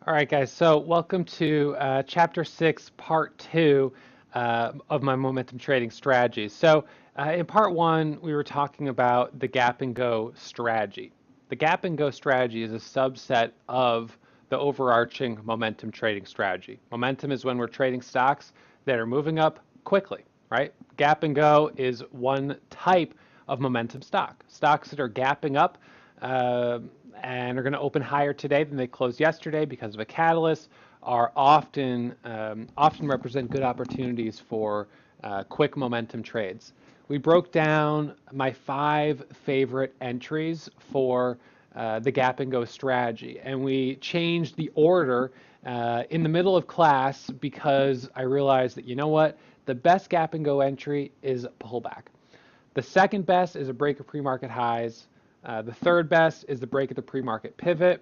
All right, guys. So welcome to Chapter 6, Part 2 of my momentum trading strategies. In Part 1, we were talking about the gap and go strategy. The gap and go strategy is a subset of the overarching momentum trading strategy. Momentum is when we're trading stocks that are moving up quickly, right? Gap and go is one type of momentum stock. Stocks that are gapping up uh, and are going to open higher today than they closed yesterday because of a catalyst are often represent good opportunities for quick momentum trades. We broke down my 5 favorite entries for the gap and go strategy, and we changed the order in the middle of class because I realized that, you know what, the best gap and go entry is pullback. The second best is a break of pre-market highs. The third best is the break of the pre-market pivot.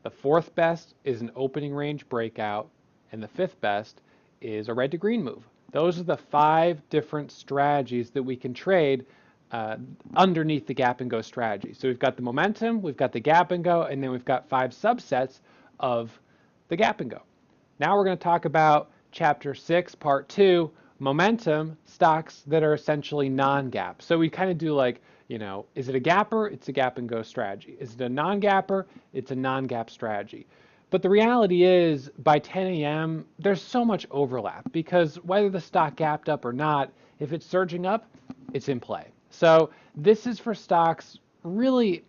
The fourth best is an opening range breakout. And the fifth best is a red to green move. Those are the 5 different strategies that we can trade uh, underneath the gap and go strategy. So we've got the momentum, we've got the gap and go, and then we've got 5 subsets of the gap and go. Now we're going to talk about Chapter 6, Part 2, momentum stocks that are essentially non-gap. So we kind of do like, is it a gapper? It's a gap and go strategy. Is it a non-gapper? It's a non-gap strategy. But the reality is, by 10 a.m., there's so much overlap because whether the stock gapped up or not, if it's surging up, it's in play. So this is for stocks really,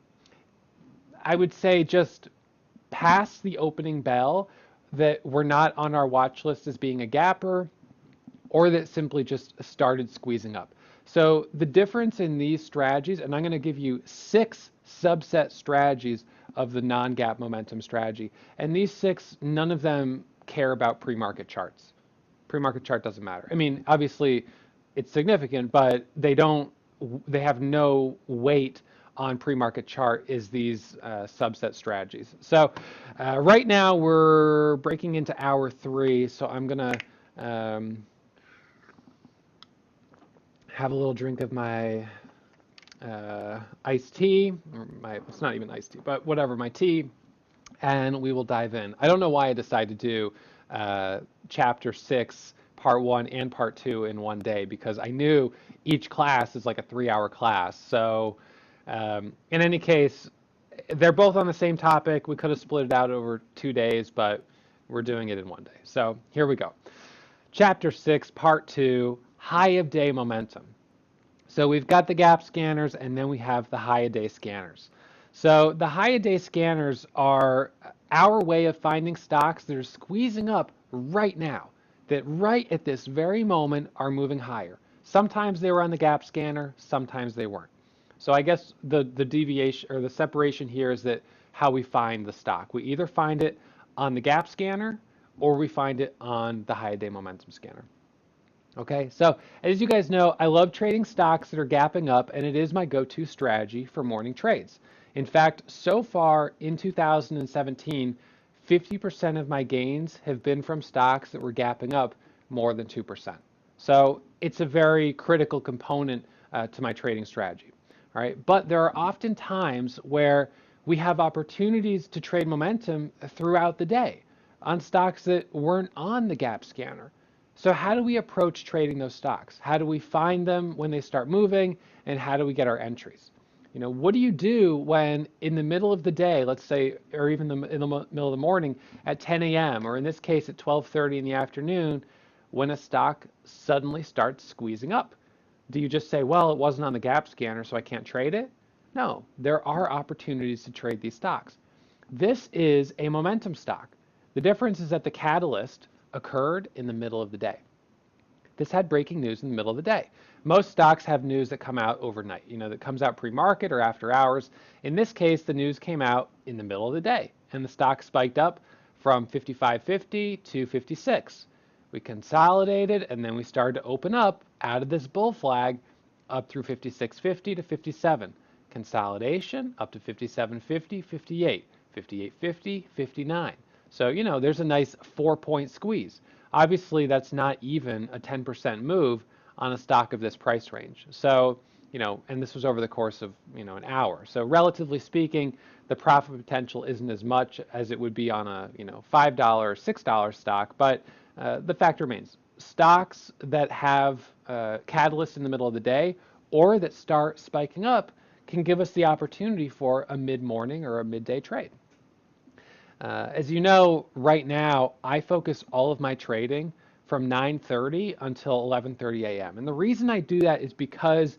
I would say, just past the opening bell that were not on our watch list as being a gapper or that simply just started squeezing up. So the difference in these strategies, and I'm going to give you 6 subset strategies of the non-gap momentum strategy. And these 6, none of them care about pre-market charts. Pre-market chart doesn't matter. I mean, obviously it's significant, but they have no weight on pre-market chart is these subset strategies. So right now we're breaking into hour 3, so I'm gonna have a little drink of my iced tea, or it's not even iced tea, but whatever, my tea, and we will dive in. I don't know why I decided to do chapter 6, part 1 and part 2 in one day because I knew each class is like a 3-hour class. So in any case, they're both on the same topic. We could have split it out over 2 days, but we're doing it in one day. So here we go. Chapter 6, part 2, high of day momentum. So we've got the gap scanners and then we have the high a day scanners. So the high a day scanners are our way of finding stocks that are squeezing up right now, that right at this very moment are moving higher. Sometimes they were on the gap scanner, sometimes they weren't. So I guess the deviation or the separation here is that how we find the stock. We either find it on the gap scanner or we find it on the high day momentum scanner. Okay, so as you guys know, I love trading stocks that are gapping up, and it is my go-to strategy for morning trades. In fact, so far in 2017, 50% of my gains have been from stocks that were gapping up more than 2%. So it's a very critical component to my trading strategy. All right, but there are often times where we have opportunities to trade momentum throughout the day on stocks that weren't on the gap scanner. So how do we approach trading those stocks? How do we find them when they start moving, and how do we get our entries? What do you do when in the middle of the day, let's say, or even in the middle of the morning at 10 a.m., or in this case at 12:30 in the afternoon, when a stock suddenly starts squeezing up? Do you just say, well, it wasn't on the gap scanner, so I can't trade it? No, there are opportunities to trade these stocks. This is a momentum stock. The difference is that the catalyst occurred in the middle of the day. This had breaking news in the middle of the day. Most stocks have news that come out overnight, that comes out pre-market or after hours. In this case, the news came out in the middle of the day, and the stock spiked up from 55.50 to 56. We consolidated, and then we started to open up out of this bull flag up through 56.50 to 57. Consolidation up to 57.50, 58, 58.50, 59. So, there's a nice 4-point squeeze. Obviously, that's not even a 10% move on a stock of this price range. So and this was over the course of, an hour. So relatively speaking, the profit potential isn't as much as it would be on a, $5 or $6 stock, but the fact remains, stocks that have catalysts in the middle of the day or that start spiking up can give us the opportunity for a mid-morning or a midday trade. As you know, right now, I focus all of my trading from 9:30 until 11:30 a.m. And the reason I do that is because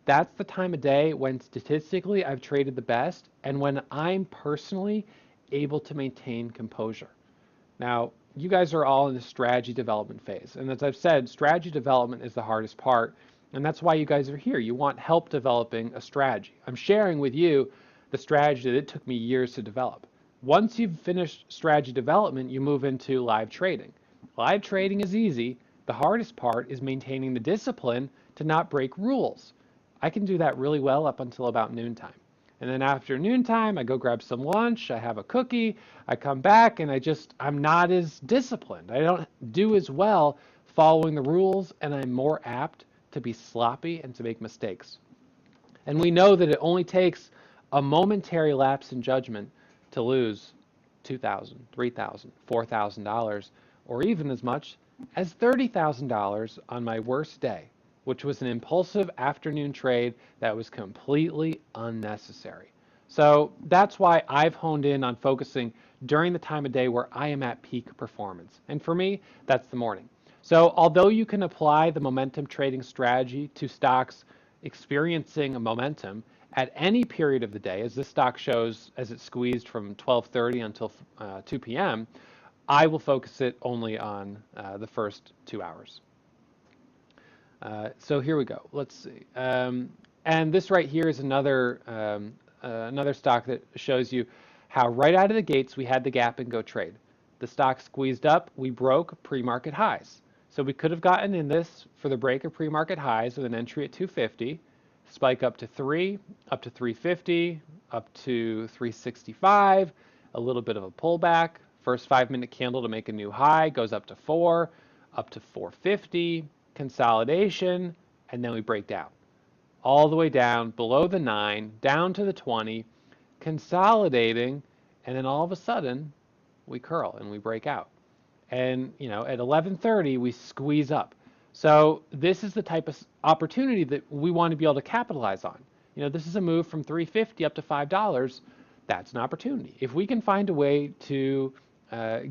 that's the time of day when statistically I've traded the best and when I'm personally able to maintain composure. Now, you guys are all in the strategy development phase. And as I've said, strategy development is the hardest part. And that's why you guys are here. You want help developing a strategy. I'm sharing with you the strategy that it took me years to develop. Once you've finished strategy development, you move into live trading. Live trading is easy. The hardest part is maintaining the discipline to not break rules. I can do that really well up until about noontime. And then after noontime, I go grab some lunch, I have a cookie, I come back, and I'm not as disciplined. I don't do as well following the rules, and I'm more apt to be sloppy and to make mistakes. And we know that it only takes a momentary lapse in judgment to lose $2,000, $3,000, $4,000, or even as much as $30,000 on my worst day, which was an impulsive afternoon trade that was completely unnecessary. So that's why I've honed in on focusing during the time of day where I am at peak performance. And for me, that's the morning. So although you can apply the momentum trading strategy to stocks experiencing a momentum at any period of the day, as this stock shows as it squeezed from 12:30 until 2 p.m., I will focus it only on the first 2 hours. So here we go. Let's see. And this right here is another stock that shows you how right out of the gates we had the gap and go trade. The stock squeezed up, we broke pre-market highs. So we could have gotten in this for the break of pre-market highs with an entry at 250, spike up to 3, up to 350, up to 365, a little bit of a pullback. First 5-minute candle to make a new high, goes up to 4, up to 450, consolidation, and then we break down. All the way down below the 9, down to the 20, consolidating, and then all of a sudden we curl and we break out. And at 11:30 we squeeze up. So this is the type of opportunity that we want to be able to capitalize on. This is a move from 350 up to $5. That's an opportunity. If we can find a way to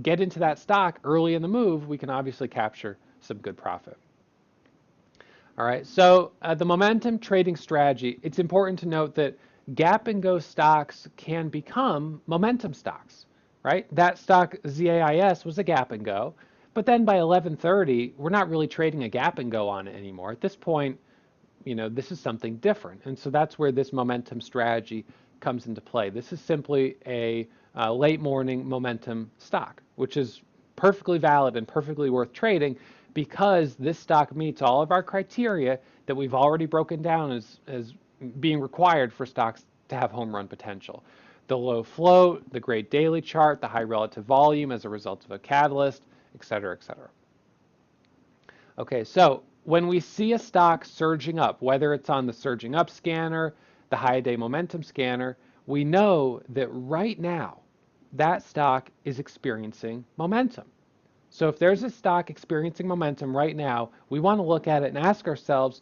get into that stock early in the move, we can obviously capture some good profit. All right, so the momentum trading strategy, it's important to note that gap and go stocks can become momentum stocks, right? That stock ZAIS was a gap and go, but then by 11:30, we're not really trading a gap and go on it anymore. At this point, this is something different. And so that's where this momentum strategy comes into play. This is simply a late morning momentum stock, which is perfectly valid and perfectly worth trading because this stock meets all of our criteria that we've already broken down as being required for stocks to have home run potential. The low float, the great daily chart, the high relative volume as a result of a catalyst, et cetera, et cetera. Okay, so when we see a stock surging up, whether it's on the surging up scanner, the high day momentum scanner, we know that right now that stock is experiencing momentum. So if there's a stock experiencing momentum right now, we want to look at it and ask ourselves,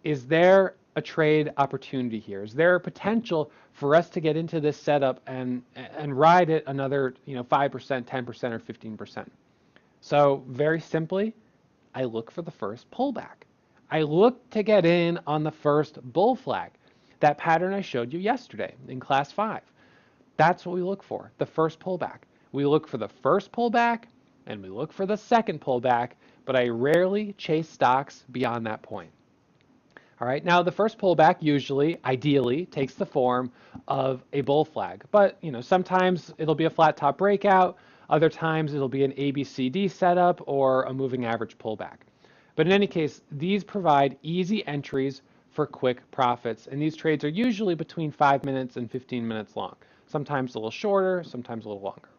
is there a trade opportunity here? Is there a potential for us to get into this setup and ride it another 5%, 10%, or 15%? So very simply, I look for the first pullback. I look to get in on the first bull flag. That pattern I showed you yesterday in class 5. That's what we look for, the first pullback. We look for the first pullback and we look for the second pullback, but I rarely chase stocks beyond that point. All right, now the first pullback usually, ideally, takes the form of a bull flag, but sometimes it'll be a flat top breakout, other times it'll be an ABCD setup or a moving average pullback. But in any case, these provide easy entries for quick profits, and these trades are usually between 5 minutes and 15 minutes long, sometimes a little shorter, sometimes a little longer.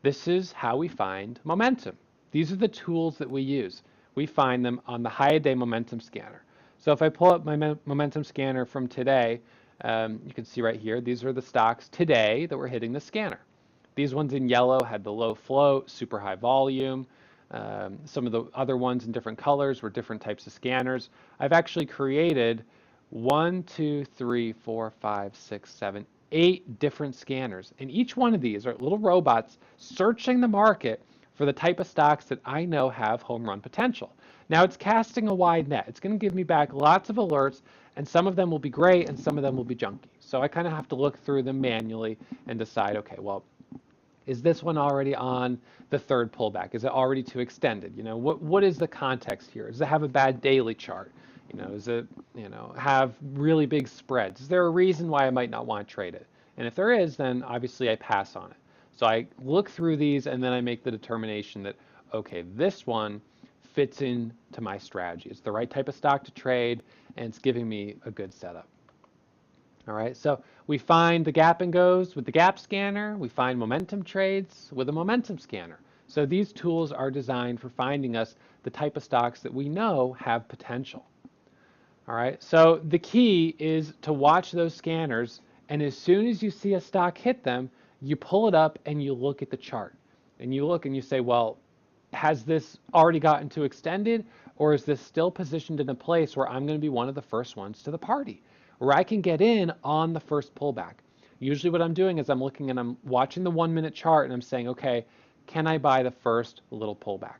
This is how we find momentum. These are the tools that we use. We find them on the high day momentum scanner. So if I pull up my momentum scanner from today, you can see right here, these are the stocks today that were hitting the scanner. These ones in yellow had the low float, super high volume. Some of the other ones in different colors were different types of scanners. I've actually created 1, 2, 3, 4, 5, 6, 7, 8 different scanners. And each one of these are little robots searching the market for the type of stocks that I know have home run potential. Now it's casting a wide net. It's going to give me back lots of alerts, and some of them will be great and some of them will be junky. So I kind of have to look through them manually and decide, okay, well, is this one already on the third pullback? Is it already too extended? What is the context here? Does it have a bad daily chart? Does it, have really big spreads? Is there a reason why I might not want to trade it? And if there is, then obviously I pass on it. So I look through these and then I make the determination that, okay, this one fits into my strategy. It's the right type of stock to trade and it's giving me a good setup. All right, so we find the gap and goes with the gap scanner. We find momentum trades with a momentum scanner. So these tools are designed for finding us the type of stocks that we know have potential. All right, so the key is to watch those scanners, and as soon as you see a stock hit them, you pull it up and you look at the chart. And you look and you say, well, has this already gotten too extended, or is this still positioned in a place where I'm going to be one of the first ones to the party, where I can get in on the first pullback? Usually what I'm doing is I'm looking and I'm watching the 1 minute chart and I'm saying, okay, can I buy the first little pullback?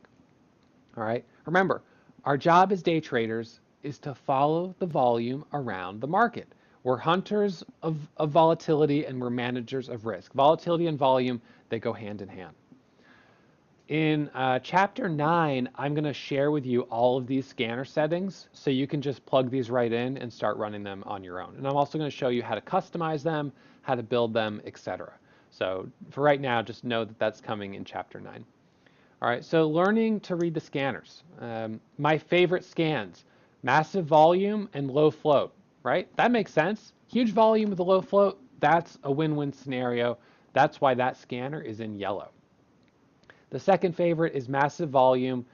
All right, remember, our job as day traders is to follow the volume around the market. We're hunters of volatility and we're managers of risk. Volatility and volume, they go hand in hand. In chapter 9, I'm going to share with you all of these scanner settings so you can just plug these right in and start running them on your own. And I'm also going to show you how to customize them, how to build them, etc. So for right now, just know that that's coming in chapter 9. All right, so learning to read the scanners. My favorite scans, massive volume and low float, right? That makes sense. Huge volume with a low float, that's a win-win scenario. That's why that scanner is in yellow. The second favorite is massive volume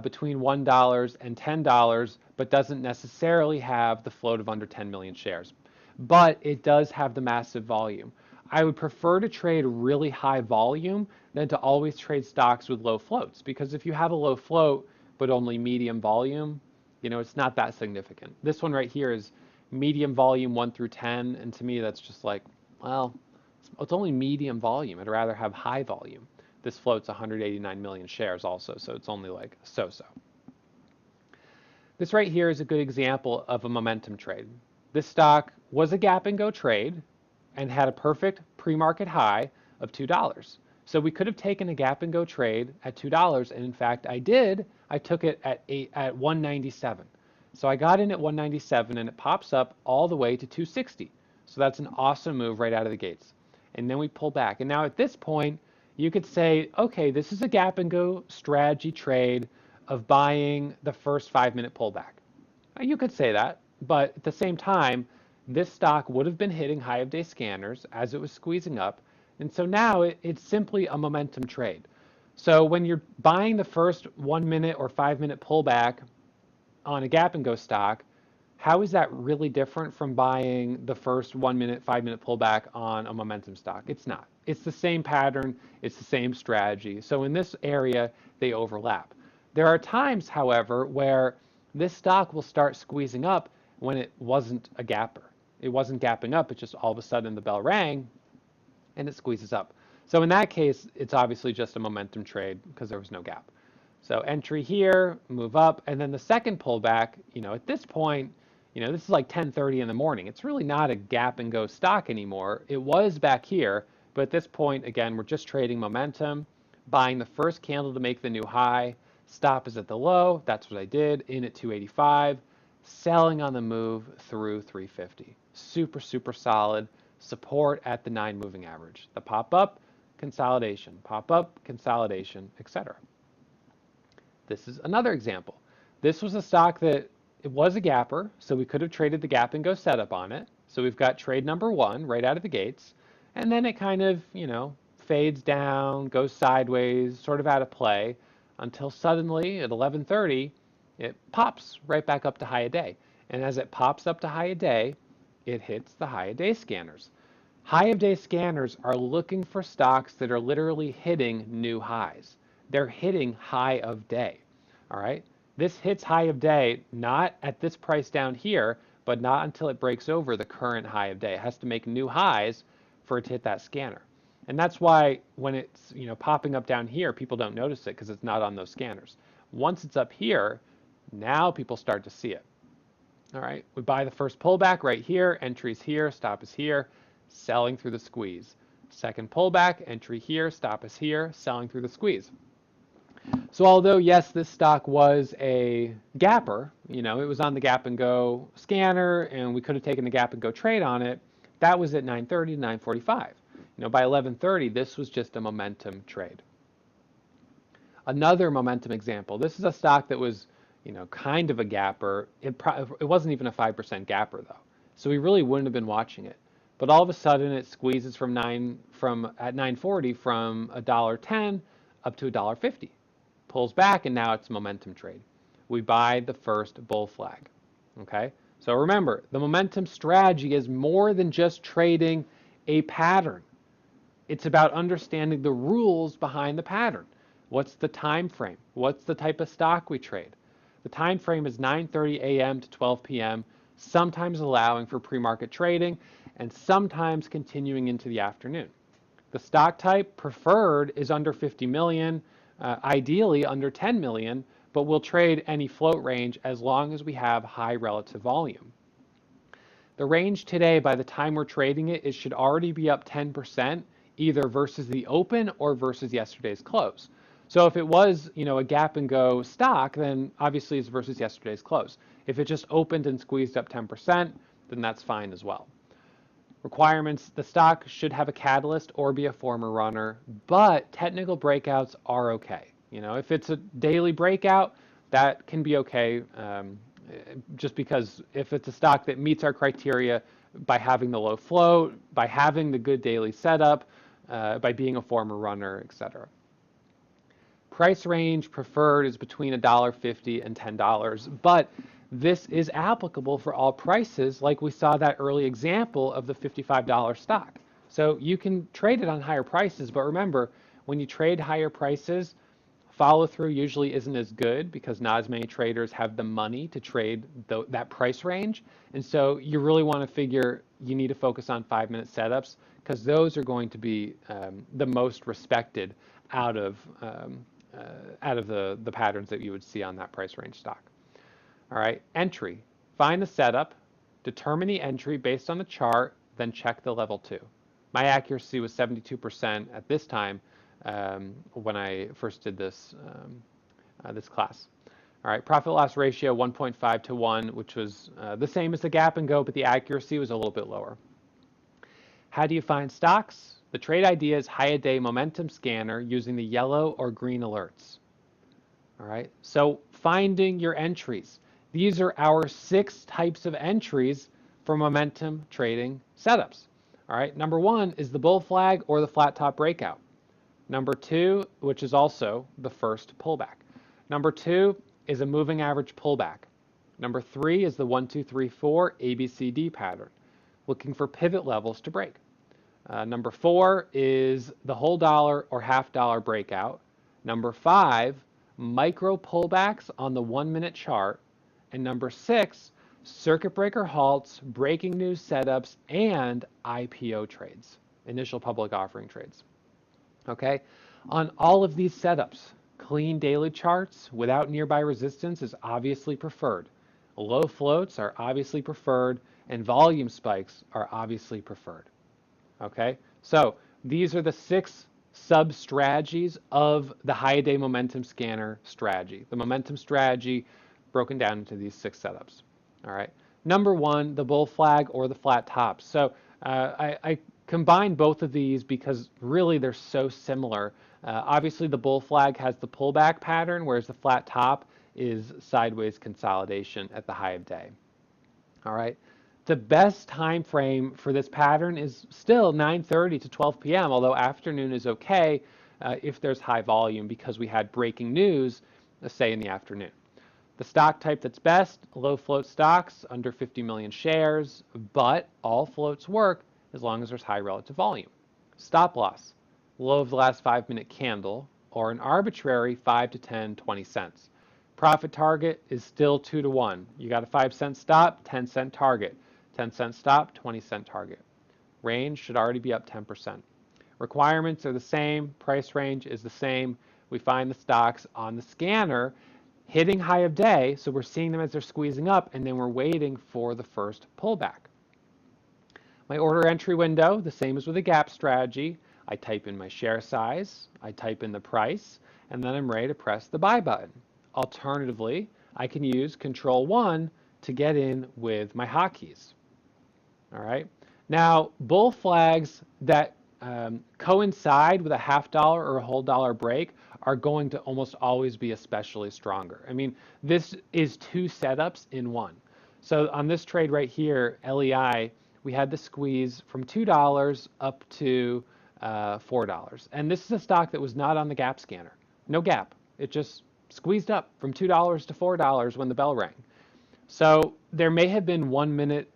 between $1 and $10, but doesn't necessarily have the float of under 10 million shares. But it does have the massive volume. I would prefer to trade really high volume than to always trade stocks with low floats, because if you have a low float but only medium volume, it's not that significant. This one right here is medium volume 1 through 10, and to me that's just like, well, it's only medium volume. I'd rather have high volume. This floats 189 million shares also, so it's only like so-so. This right here is a good example of a momentum trade. This stock was a gap and go trade and had a perfect pre-market high of $2. So we could have taken a gap and go trade at $2, and in fact I did. I took it at 197. So I got in at 197 and it pops up all the way to 260. So that's an awesome move right out of the gates. And then we pull back. And now at this point, you could say, okay, this is a gap and go strategy trade of buying the first 5-minute pullback. You could say that, but at the same time, this stock would have been hitting high of day scanners as it was squeezing up. And so now it's simply a momentum trade. So when you're buying the first 1 minute or 5-minute pullback on a gap and go stock, how is that really different from buying the first 1 minute, 5-minute pullback on a momentum stock? It's not. It's the same pattern. It's the same strategy. So in this area, they overlap. There are times, however, where this stock will start squeezing up when it wasn't a gapper. It wasn't gapping up. It just all of a sudden the bell rang and it squeezes up. So in that case, it's obviously just a momentum trade because there was no gap. So entry here, move up, and then the second pullback, at this point, this is like 10:30 in the morning. It's really not a gap and go stock anymore. It was back here, but at this point, again, we're just trading momentum, buying the first candle to make the new high. Stop is at the low. That's what I did. In at 285, selling on the move through 350. Super, super solid. Support at the 9 moving average. The pop up, consolidation, pop up, consolidation, etc. This is another example. This was a stock that it was a gapper, so we could have traded the gap and go setup on it. So we've got trade number 1 right out of the gates. And then it kind of, fades down, goes sideways, sort of out of play, until suddenly at 11:30, it pops right back up to high a day. And as it pops up to high of day, it hits the high of day scanners. High of day scanners are looking for stocks that are literally hitting new highs. They're hitting high of day. All right. This hits high of day, not at this price down here, but not until it breaks over the current high of day. It has to make new highs for it to hit that scanner. And that's why when it's, popping up down here, people don't notice it because it's not on those scanners. Once it's up here, now people start to see it. All right, we buy the first pullback right here, entries here, stop is here, selling through the squeeze. Second pullback, entry here, stop is here, selling through the squeeze. So although, yes, this stock was a gapper, it was on the Gap and Go scanner, and we could have taken the Gap and Go trade on it, that was at 9:30 to 9:45. By 11:30, this was just a momentum trade. Another momentum example, this is a stock that was kind of a gapper. It wasn't even a 5% gapper though. So we really wouldn't have been watching it. But all of a sudden it squeezes at 9:40 from $1.10 up to $1.50. Pulls back and now it's a momentum trade. We buy the first bull flag. Okay? So remember, the momentum strategy is more than just trading a pattern. It's about understanding the rules behind the pattern. What's the time frame? What's the type of stock we trade? The time frame is 9:30 a.m. to 12 p.m., sometimes allowing for pre-market trading and sometimes continuing into the afternoon. The stock type preferred is under 50 million, ideally under 10 million, but we'll trade any float range as long as we have high relative volume. The range today, by the time we're trading it, it should already be up 10%, either versus the open or versus yesterday's close. So if it was, a Gap and Go stock, then obviously it's versus yesterday's close. If it just opened and squeezed up 10%, then that's fine as well. Requirements, the stock should have a catalyst or be a former runner, but technical breakouts are okay. If it's a daily breakout, that can be okay, just because if it's a stock that meets our criteria by having the low float, by having the good daily setup, by being a former runner, etc. Price range preferred is between $1.50 and $10, but this is applicable for all prices, like we saw that early example of the $55 stock. So you can trade it on higher prices, but remember, when you trade higher prices, follow through usually isn't as good because not as many traders have the money to trade that price range. And so you really want to figure you need to focus on 5-minute setups because those are going to be the most respected out of the patterns that you would see on that price range stock. All right, entry. Find the setup, determine the entry based on the chart, then check the level 2. My accuracy was 72% at this time when I first did this class. All right, profit loss ratio 1.5 to 1, which was the same as the Gap and Go, but the accuracy was a little bit lower. How do you find stocks? The trade idea is high a day momentum scanner using the yellow or green alerts. All right, so finding your entries. These are our 6 types of entries for momentum trading setups. All right, number 1 is the bull flag or the flat top breakout. Number 2, which is also the first pullback. Number 2 is a moving average pullback. Number 3 is the 1, 2, 3, 4 ABCD pattern, looking for pivot levels to break. Number 4 is the whole dollar or half dollar breakout. Number 5, micro pullbacks on the 1-minute chart. And number 6, circuit breaker halts, breaking news setups, and IPO trades, initial public offering trades. Okay, on all of these setups, clean daily charts without nearby resistance is obviously preferred. Low floats are obviously preferred, and volume spikes are obviously preferred. Okay, so these are the 6 sub-strategies of the high day momentum scanner strategy. The momentum strategy broken down into these 6 setups. All right, number 1, the bull flag or the flat top. So I combine both of these because really they're so similar. Obviously the bull flag has the pullback pattern, whereas the flat top is sideways consolidation at the high of day. All right. The best time frame for this pattern is still 9:30 to 12 p.m., although afternoon is okay if there's high volume because we had breaking news, say, in the afternoon. The stock type that's best, low float stocks, under 50 million shares, but all floats work as long as there's high relative volume. Stop loss, low of the last 5-minute candle, or an arbitrary 5 to 10, 20 cents. Profit target is still 2 to 1. You got a 5-cent stop, 10-cent target. 10-cent stop, 20-cent target. Range should already be up 10%. Requirements are the same, price range is the same. We find the stocks on the scanner hitting high of day, so we're seeing them as they're squeezing up, and then we're waiting for the first pullback. My order entry window, the same as with a gap strategy. I type in my share size, I type in the price, and then I'm ready to press the buy button. Alternatively, I can use Control 1 to get in with my hotkeys. All right. Now, bull flags that coincide with a $0.50 or a whole dollar break are going to almost always be especially stronger. I mean, this is 2 setups in one. So on this trade right here, LEI, we had the squeeze from $2 up to $4. And this is a stock that was not on the gap scanner. No gap. It just squeezed up from $2 to $4 when the bell rang. So there may have been 1-minute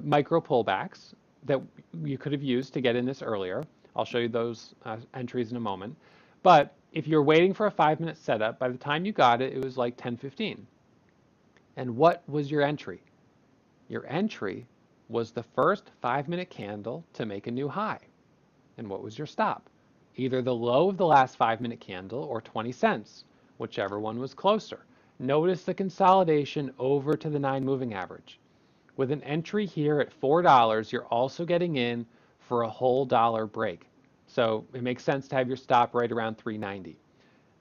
micro pullbacks that you could have used to get in this earlier. I'll show you those entries in a moment. But if you're waiting for a 5-minute setup, by the time you got it, it was like 10:15. And what was your entry? Your entry was the first 5-minute candle to make a new high. And what was your stop? Either the low of the last 5-minute candle or 20 cents, whichever one was closer. Notice the consolidation over to the 9 moving average. With an entry here at $4, you're also getting in for a whole dollar break. So it makes sense to have your stop right around 390.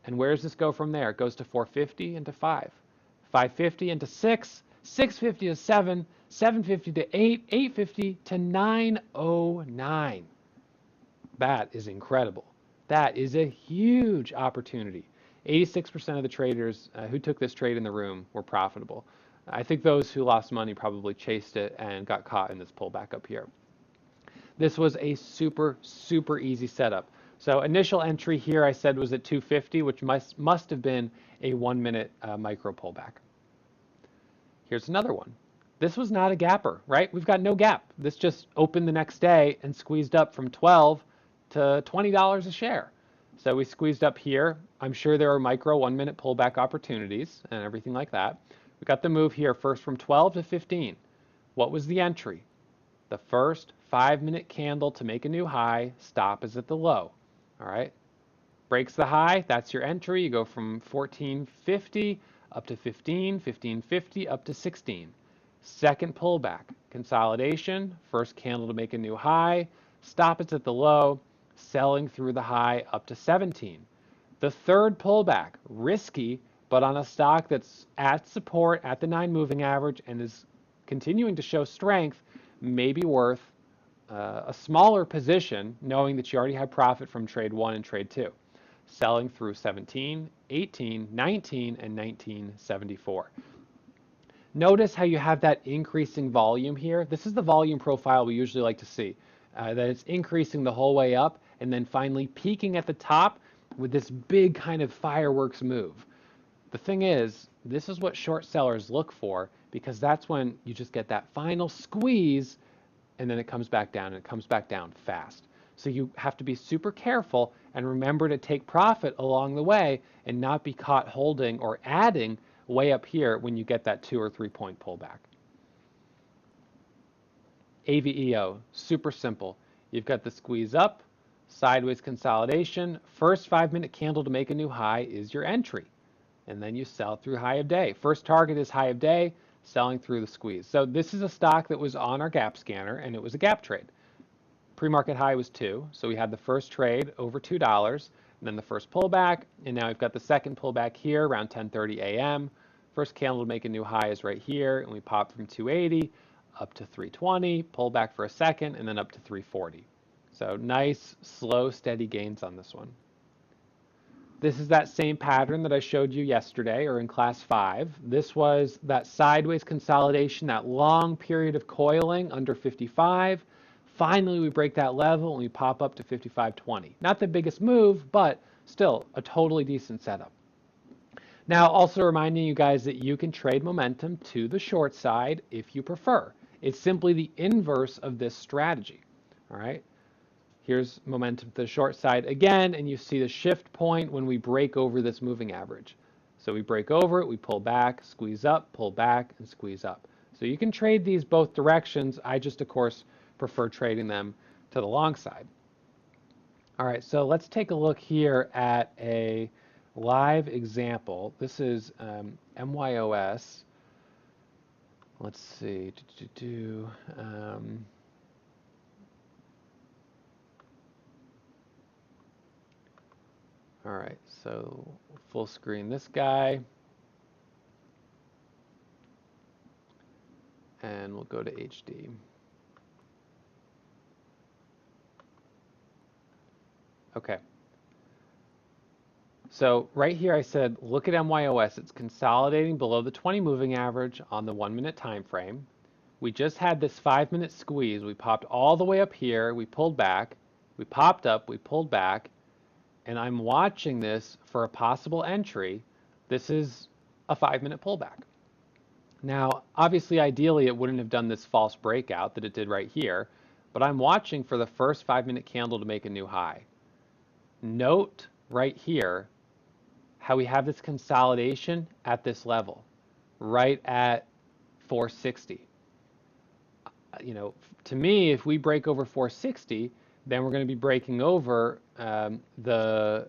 And where does this go from there? It goes to 450 into 5, 550 into 6, 650 to 7, 750 to 8, 850 to 909. That is incredible. That is a huge opportunity. 86% of the traders who took this trade in the room were profitable. I think those who lost money probably chased it and got caught in this pullback up here. This was a super, super easy setup. So initial entry here I said was at 250, which must have been a 1-minute micro pullback. Here's another one. This was not a gapper, right? We've got no gap. This just opened the next day and squeezed up from 12 to $20 a share. So we squeezed up here. I'm sure there are micro 1-minute pullback opportunities and everything like that. We got the move here first from 12 to 15. What was the entry? The first 5-minute candle to make a new high. Stop is at the low. All right. Breaks the high. That's your entry. You go from 1450 up to 15, 1550 up to 16. Second pullback. Consolidation. First candle to make a new high. Stop is at the low. Selling through the high up to 17. The third pullback. Risky, but on a stock that's at support at the 9 moving average and is continuing to show strength, may be worth a smaller position, knowing that you already have profit from trade 1 and trade 2. Selling through 17, 18, 19, and 1974. Notice how you have that increasing volume here. This is the volume profile we usually like to see, that it's increasing the whole way up and then finally peaking at the top with this big kind of fireworks move. The thing is, this is what short sellers look for, because that's when you just get that final squeeze and then it comes back down, and it comes back down fast. So you have to be super careful and remember to take profit along the way and not be caught holding or adding way up here when you get that 2 or 3 point pullback. AVEO, super simple. You've got the squeeze up, sideways consolidation, first 5-minute candle to make a new high is your entry. And then you sell through high of day. First target is high of day, selling through the squeeze. So this is a stock that was on our gap scanner, and it was a gap trade. Pre-market high was 2, so we had the first trade over $2, and then the first pullback, and now we've got the second pullback here around 10:30 a.m. First candle to make a new high is right here, and we pop from 280 up to 320, pull back for a second, and then up to 340. So nice, slow, steady gains on this one. This is that same pattern that I showed you yesterday or in class 5. This was that sideways consolidation, that long period of coiling under 55. Finally, we break that level and we pop up to 55.20. Not the biggest move, but still a totally decent setup. Now, also reminding you guys that you can trade momentum to the short side if you prefer. It's simply the inverse of this strategy. All right. Here's momentum to the short side again, and you see the shift point when we break over this moving average. So we break over it, we pull back, squeeze up, pull back, and squeeze up. So you can trade these both directions. I just, of course, prefer trading them to the long side. All right, so let's take a look here at a live example. This is MYOS. Let's see. All right, so full screen this guy. And we'll go to HD. Okay. So right here I said, look at MYOS. It's consolidating below the 20 moving average on the 1 minute time frame. We just had this 5 minute squeeze. We popped all the way up here. We pulled back. We popped up. We pulled back. And I'm watching this for a possible entry. This is a 5 minute pullback. Now, obviously, ideally, it wouldn't have done this false breakout that it did right here, but I'm watching for the first 5 minute candle to make a new high. Note right here how we have this consolidation at this level, right at 460. You know, to me, if we break over 460, then we're going to be breaking over the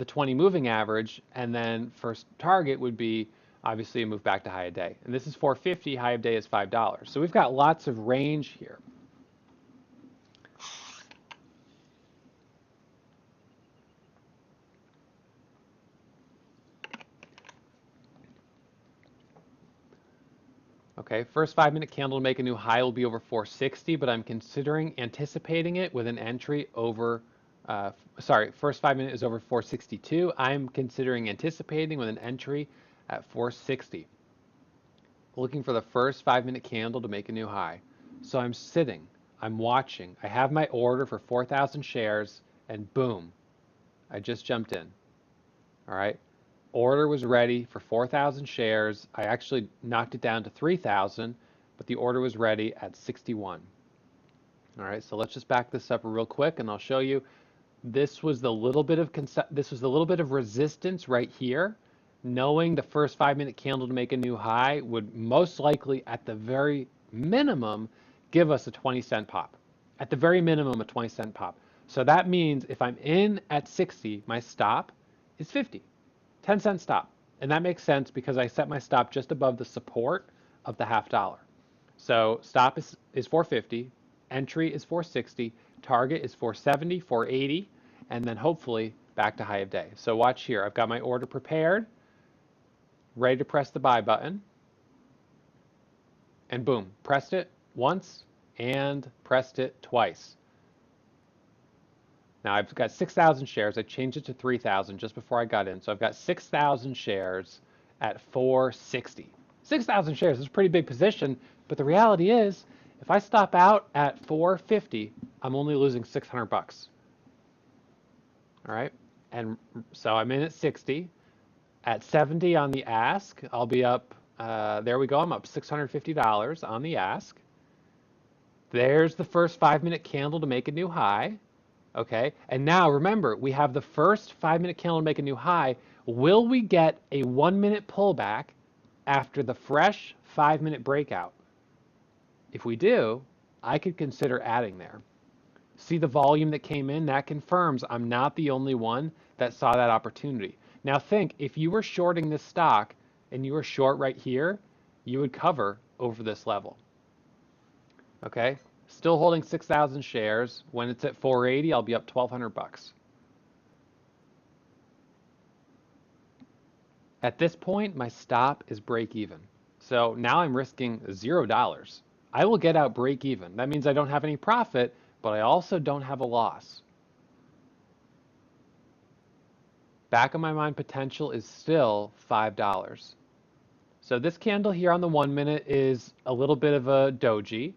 20 moving average, and then first target would be obviously a move back to high of day. And this is 450, high of day is $5. So we've got lots of range here. Okay, first 5 minute candle to make a new high will be over 460, but I'm considering anticipating it with an entry over, first 5 minute is over 462. I'm considering anticipating with an entry at 460. Looking for the first 5 minute candle to make a new high. So I'm sitting, I'm watching, I have my order for 4,000 shares, and boom, I just jumped in. All right. Order was ready for 4,000 shares. I actually knocked it down to 3,000, but the order was ready at 61. All right, so let's just back this up real quick, and I'll show you. This was the little bit of resistance right here. Knowing the first 5 minute candle to make a new high would most likely, at the very minimum, give us a 20-cent pop. At the very minimum, a 20-cent pop. So that means if I'm in at 60, my stop is 50. 10-cent stop. And that makes sense because I set my stop just above the support of the $0.50. So stop is 450, entry is 460, target is 470, 480, and then hopefully back to high of day. So watch here. I've got my order prepared, ready to press the buy button. And boom, pressed it once and pressed it twice. Now I've got 6,000 shares. I changed it to 3,000 just before I got in. So I've got 6,000 shares at 460. 6,000 shares is a pretty big position, but the reality is if I stop out at 450, I'm only losing 600 bucks. All right? And so I'm in at 60. At 70 on the ask, I'll be up, there we go, I'm up $650 on the ask. There's the first 5 minute candle to make a new high. Okay, and now remember, we have the first 5 minute candle to make a new high. Will we get a 1 minute pullback after the fresh 5 minute breakout? If we do, I could consider adding there. See the volume that came in? That confirms I'm not the only one that saw that opportunity. Now think, if you were shorting this stock and you were short right here, you would cover over this level. Okay? Still holding 6,000 shares. When it's at 480, I'll be up 1,200 bucks. At this point, my stop is break even. So now I'm risking $0. I will get out break even. That means I don't have any profit, but I also don't have a loss. Back of my mind potential is still $5. So this candle here on the 1 minute is a little bit of a doji.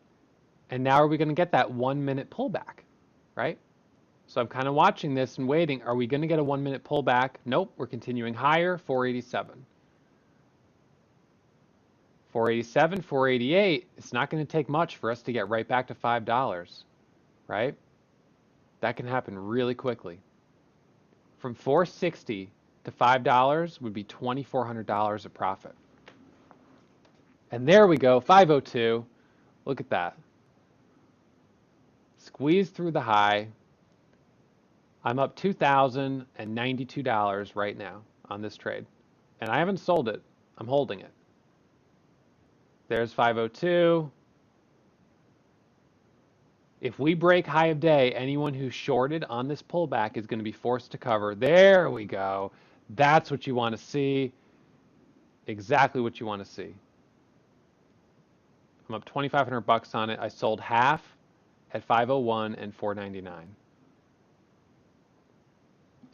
And now are we going to get that 1 minute pullback, right? So I'm kind of watching this and waiting. Are we going to get a 1 minute pullback? Nope, we're continuing higher, 487. 487, 488, it's not going to take much for us to get right back to $5, right? That can happen really quickly. From 460 to $5 would be $2,400 of profit. And there we go, 502. Look at that. Squeeze through the high. I'm up $2,092 right now on this trade. And I haven't sold it. I'm holding it. There's 502. If we break high of day, anyone who's shorted on this pullback is going to be forced to cover. There we go. That's what you want to see. Exactly what you want to see. I'm up 2,500 bucks on it. I sold half at 501 and 499.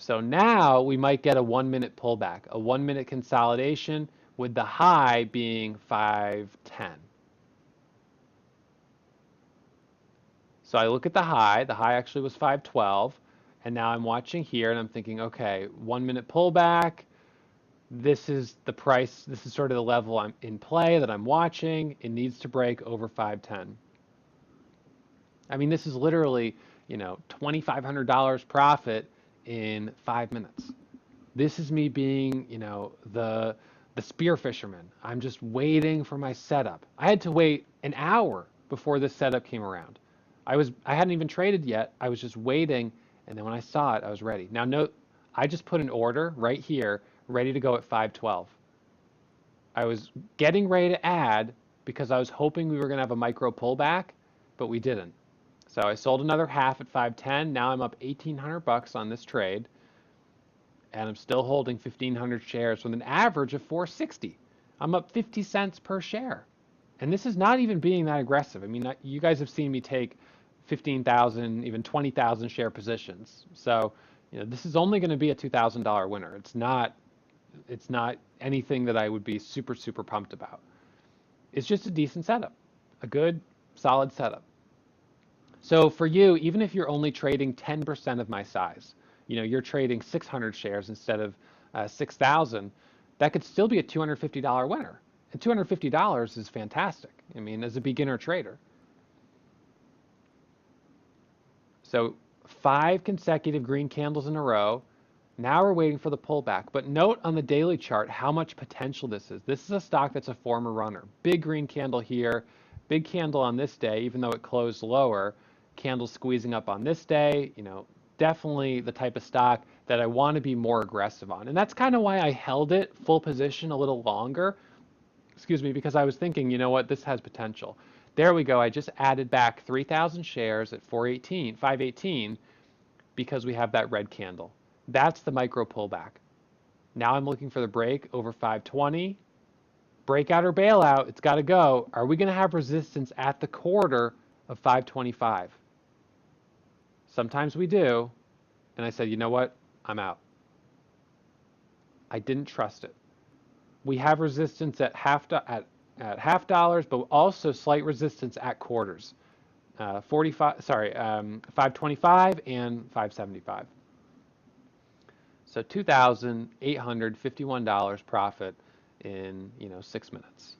So now we might get a 1 minute pullback, a 1 minute consolidation with the high being 510. So I look at the high actually was 512, and now I'm watching here and I'm thinking, okay, 1 minute pullback, this is the price, this is sort of the level I'm in play that I'm watching. It needs to break over 510. I mean, this is literally, $2,500 profit in 5 minutes. This is me being, the spear fisherman. I'm just waiting for my setup. I had to wait an hour before this setup came around. I hadn't even traded yet. I was just waiting, and then when I saw it, I was ready. Now note, I just put an order right here, ready to go at 512. I was getting ready to add because I was hoping we were going to have a micro pullback, but we didn't. So I sold another half at 510. Now I'm up 1,800 bucks on this trade, and I'm still holding 1,500 shares with an average of 460. I'm up 50 cents per share. And this is not even being that aggressive. I mean, you guys have seen me take 15,000, even 20,000 share positions. So, this is only going to be a $2,000 winner. It's not anything that I would be super, super pumped about. It's just a decent setup, a good, solid setup. So for you, even if you're only trading 10% of my size, you're trading 600 shares instead of 6,000, that could still be a $250 winner. And $250 is fantastic. I mean, as a beginner trader. So 5 consecutive green candles in a row. Now we're waiting for the pullback. But note on the daily chart how much potential this is. This is a stock that's a former runner. Big green candle here, big candle on this day, even though it closed lower. Candle squeezing up on this day. Definitely the type of stock that I want to be more aggressive on. And that's kind of why I held it full position a little longer. Excuse me, because I was thinking, you know what, this has potential. There we go. I just added back 3,000 shares at 518, because we have that red candle. That's the micro pullback. Now I'm looking for the break over 520. Breakout or bailout, it's got to go. Are we going to have resistance at the quarter of 525? Sometimes we do. And I said, you know what? I'm out. I didn't trust it. We have resistance at half dollars, but also slight resistance at quarters. 525 and 575. So $2,851 profit in 6 minutes.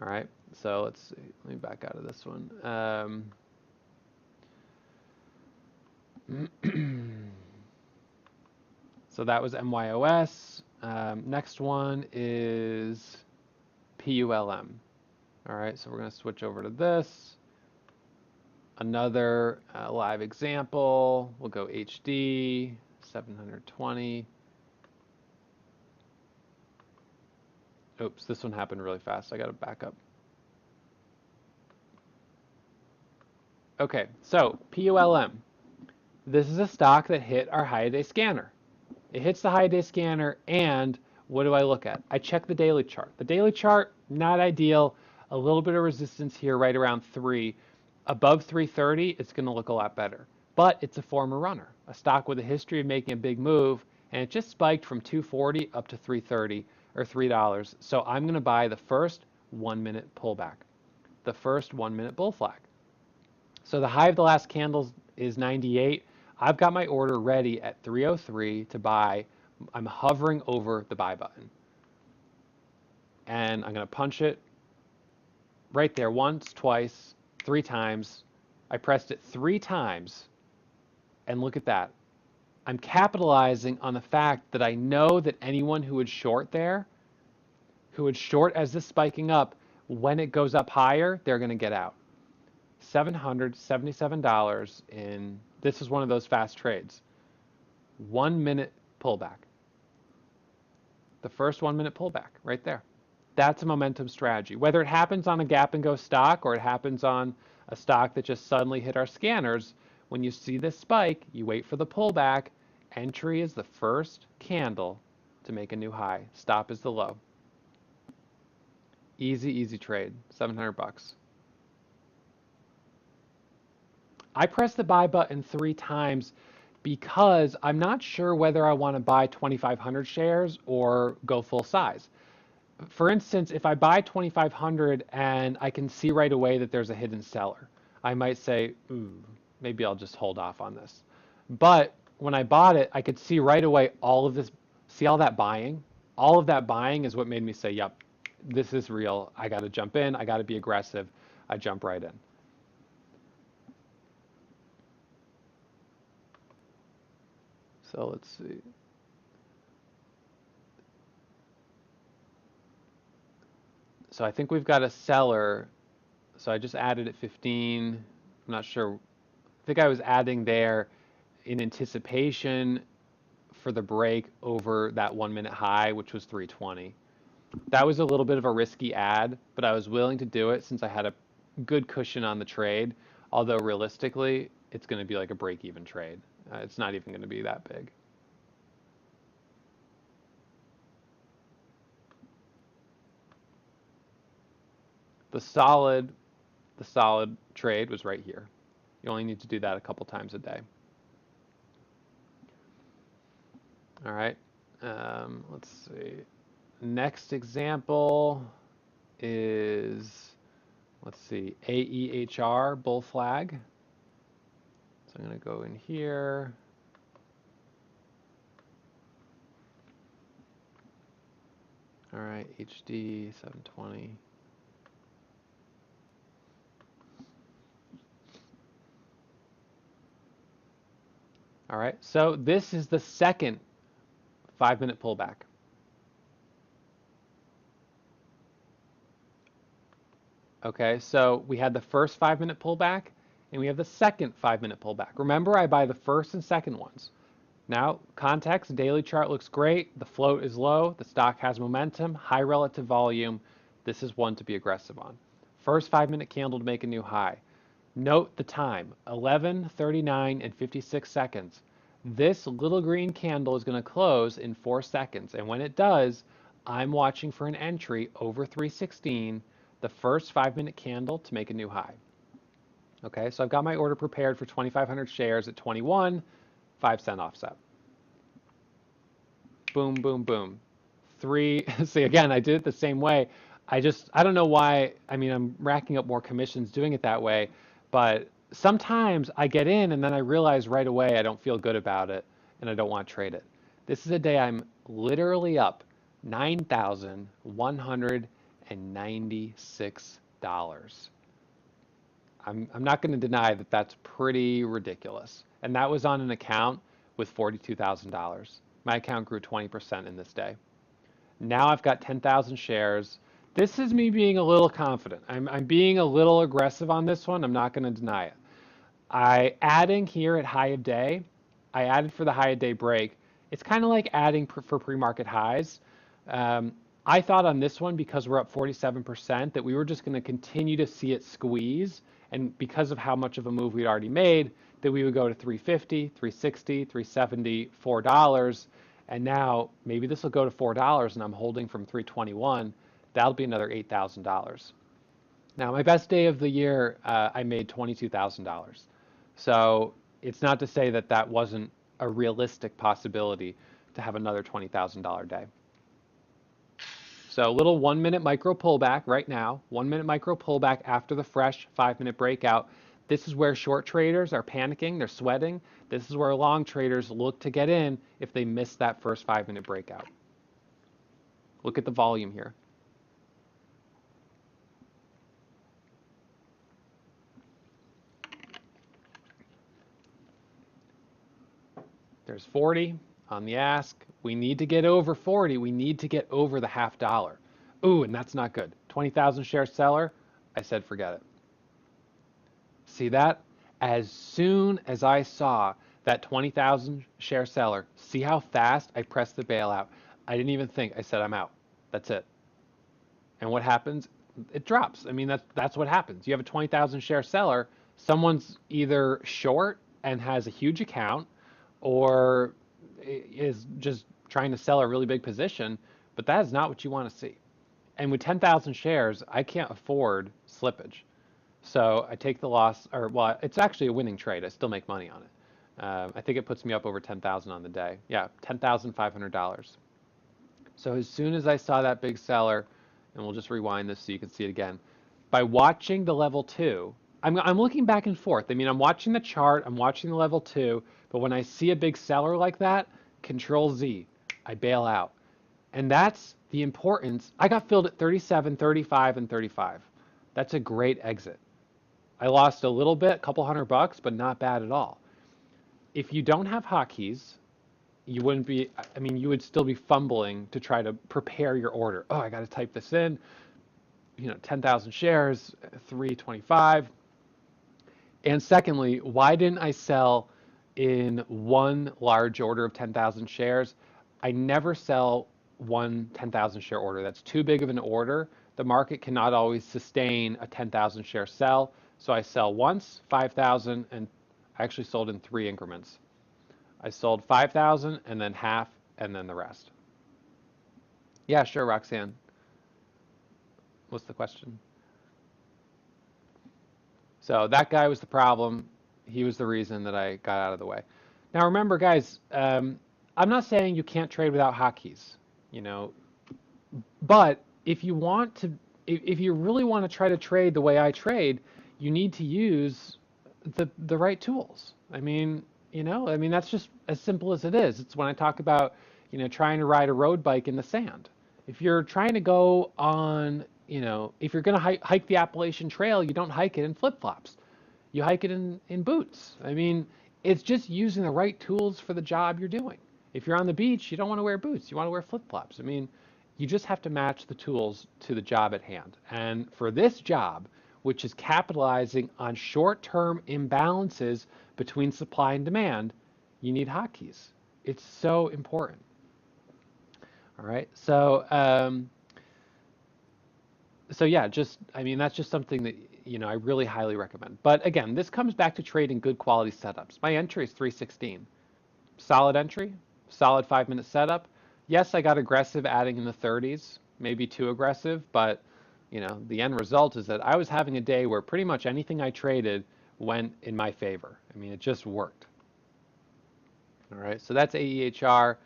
All right. So let's see. Let me back out of this one. So that was MYOS. Next one is PULM. All right, so we're going to switch over to this. Another live example. We'll go HD, 720. Oops, this one happened really fast. I got to back up. Okay, so PULM. This is a stock that hit our high-day scanner. It hits the high-day scanner, and what do I look at? I check the daily chart. The daily chart, not ideal. A little bit of resistance here right around 3. Above 330, it's going to look a lot better. But it's a former runner, a stock with a history of making a big move, and it just spiked from 240 up to 330 or $3. So I'm going to buy the first 1 minute pullback, the first 1 minute bull flag. So the high of the last candle's is 98. I've got my order ready at 303 to buy. I'm hovering over the buy button. And I'm going to punch it right there once, twice, 3 times. I pressed it 3 times. And look at that. I'm capitalizing on the fact that I know that anyone who would short there, who would short as this spiking up, when it goes up higher, they're going to get out. $777 in, this is one of those fast trades. 1 minute pullback. The first 1 minute pullback right there. That's a momentum strategy. Whether it happens on a gap and go stock or it happens on a stock that just suddenly hit our scanners, when you see this spike, you wait for the pullback. Entry is the first candle to make a new high. Stop is the low. Easy, easy trade. 700 bucks. I pressed the buy button 3 times because I'm not sure whether I want to buy 2,500 shares or go full size. For instance, if I buy 2,500 and I can see right away that there's a hidden seller, I might say, ooh, maybe I'll just hold off on this. But when I bought it, I could see right away all of this. See all that buying? All of that buying is what made me say, yep, this is real. I got to jump in. I got to be aggressive. I jump right in. So let's see. So I think we've got a seller. So I just added at 15. I'm not sure. I think I was adding there in anticipation for the break over that 1 minute high, which was 320. That was a little bit of a risky add, but I was willing to do it since I had a good cushion on the trade. Although realistically, it's going to be like a break-even trade. It's not even going to be that big. The solid trade was right here. You only need to do that a couple times a day. All right. Let's see. Next example is, let's see, AEHR, bull flag. So I'm going to go in here. All right, HD 720. All right, so this is the second 5 minute pullback. Okay, so we had the first 5 minute pullback and we have the second 5 minute pullback. Remember, I buy the first and second ones. Now, context, daily chart looks great. The float is low. The stock has momentum, high relative volume. This is one to be aggressive on. First 5 minute candle to make a new high. Note the time, 11:39 and 56 seconds. This little green candle is going to close in 4 seconds. And when it does, I'm watching for an entry over 316, the first 5 minute candle to make a new high. Okay, so I've got my order prepared for 2,500 shares at 21, 5-cent offset. Boom, boom, boom. See, again, I did it the same way. I don't know why. I mean, I'm racking up more commissions doing it that way, but sometimes I get in and then I realize right away I don't feel good about it and I don't want to trade it. This is a day I'm literally up $9,196. I'm not going to deny that that's pretty ridiculous. And that was on an account with $42,000. My account grew 20% in this day. Now I've got 10,000 shares. This is me being a little confident. I'm being a little aggressive on this one. I'm not going to deny it. Adding here at high of day, I added for the high of day break. It's kind of like adding for pre-market highs. I thought on this one, because we're up 47%, that we were just going to continue to see it squeeze. And because of how much of a move we'd already made, that we would go to 350, 360, 370, $4. And now maybe this will go to $4 and I'm holding from 321. That'll be another $8,000. Now, my best day of the year, I made $22,000. So it's not to say that that wasn't a realistic possibility to have another $20,000 day. So a little 1 minute micro pullback right now, 1 minute micro pullback after the fresh 5 minute breakout. This is where short traders are panicking, they're sweating. This is where long traders look to get in if they miss that first 5-minute breakout. Look at the volume here. There's 40 on the ask. We need to get over 40. We need to get over the $0.50. Ooh, and that's not good. 20,000 share seller. I said forget it. See that? As soon as I saw that 20,000 share seller, see how fast I pressed the bailout. I didn't even think. I said I'm out. That's it. And what happens? It drops. I mean, that's what happens. You have a 20,000 share seller. Someone's either short and has a huge account, or is just trying to sell a really big position. But that is not what you want to see. And with 10,000 shares, I can't afford slippage. So I take the loss, or well, it's actually a winning trade. I still make money on it. I think it puts me up over 10,000 on the day. Yeah, $10,500. So as soon as I saw that big seller, and we'll just rewind this so you can see it again, by watching the level 2, I'm looking back and forth. I mean, I'm watching the chart, I'm watching the level 2, but when I see a big seller like that, Control Z, I bail out. And that's the importance. I got filled at 37, 35, and 35. That's a great exit. I lost a little bit, a couple $100, but not bad at all. If you don't have hotkeys, you wouldn't be, I mean, you would still be fumbling to try to prepare your order. Oh, I got to type this in, 10,000 shares, 325. And secondly, why didn't I sell in one large order of 10,000 shares? I never sell one 10,000 share order. That's too big of an order. The market cannot always sustain a 10,000 share sell. So I sell once, 5,000, and I actually sold in 3 increments. I sold 5,000 and then half and then the rest. Yeah, sure, Roxanne. What's the question? So that guy was the problem. He was the reason that I got out of the way. Now remember, guys, I'm not saying you can't trade without hotkeys, but if you want to, if you really want to try to trade the way I trade, you need to use the right tools. I mean, that's just as simple as it is. It's when I talk about, trying to ride a road bike in the sand. If you're trying to go on, if you're going to hike the Appalachian Trail, you don't hike it in flip-flops. You hike it in boots. I mean, it's just using the right tools for the job you're doing. If you're on the beach, you don't want to wear boots. You want to wear flip-flops. I mean, you just have to match the tools to the job at hand. And for this job, which is capitalizing on short-term imbalances between supply and demand, you need hotkeys. It's so important. All right. So yeah, that's just something that, I really highly recommend. But again, this comes back to trading good quality setups. My entry is 316. Solid entry, solid 5-minute setup. Yes, I got aggressive adding in the 30s, maybe too aggressive, but the end result is that I was having a day where pretty much anything I traded went in my favor. I mean, it just worked. All right, so that's AEHR.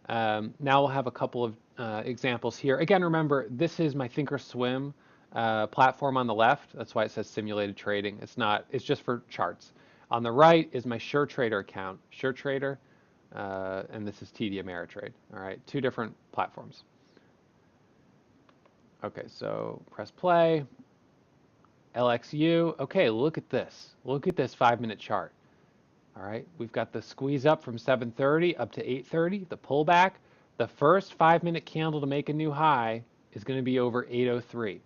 Now we'll have a couple of examples here. Again, remember, this is my thinkorswim platform on the left. That's why it says simulated trading. It's just for charts. On the right is my SureTrader account, SureTrader, and this is TD Ameritrade. All right, 2 different platforms. Okay, so press play. LXU. Okay, look at this. Look at this 5-minute chart. All right, we've got the squeeze up from 7:30 up to 8:30, the pullback. The first 5-minute candle to make a new high is going to be over 803.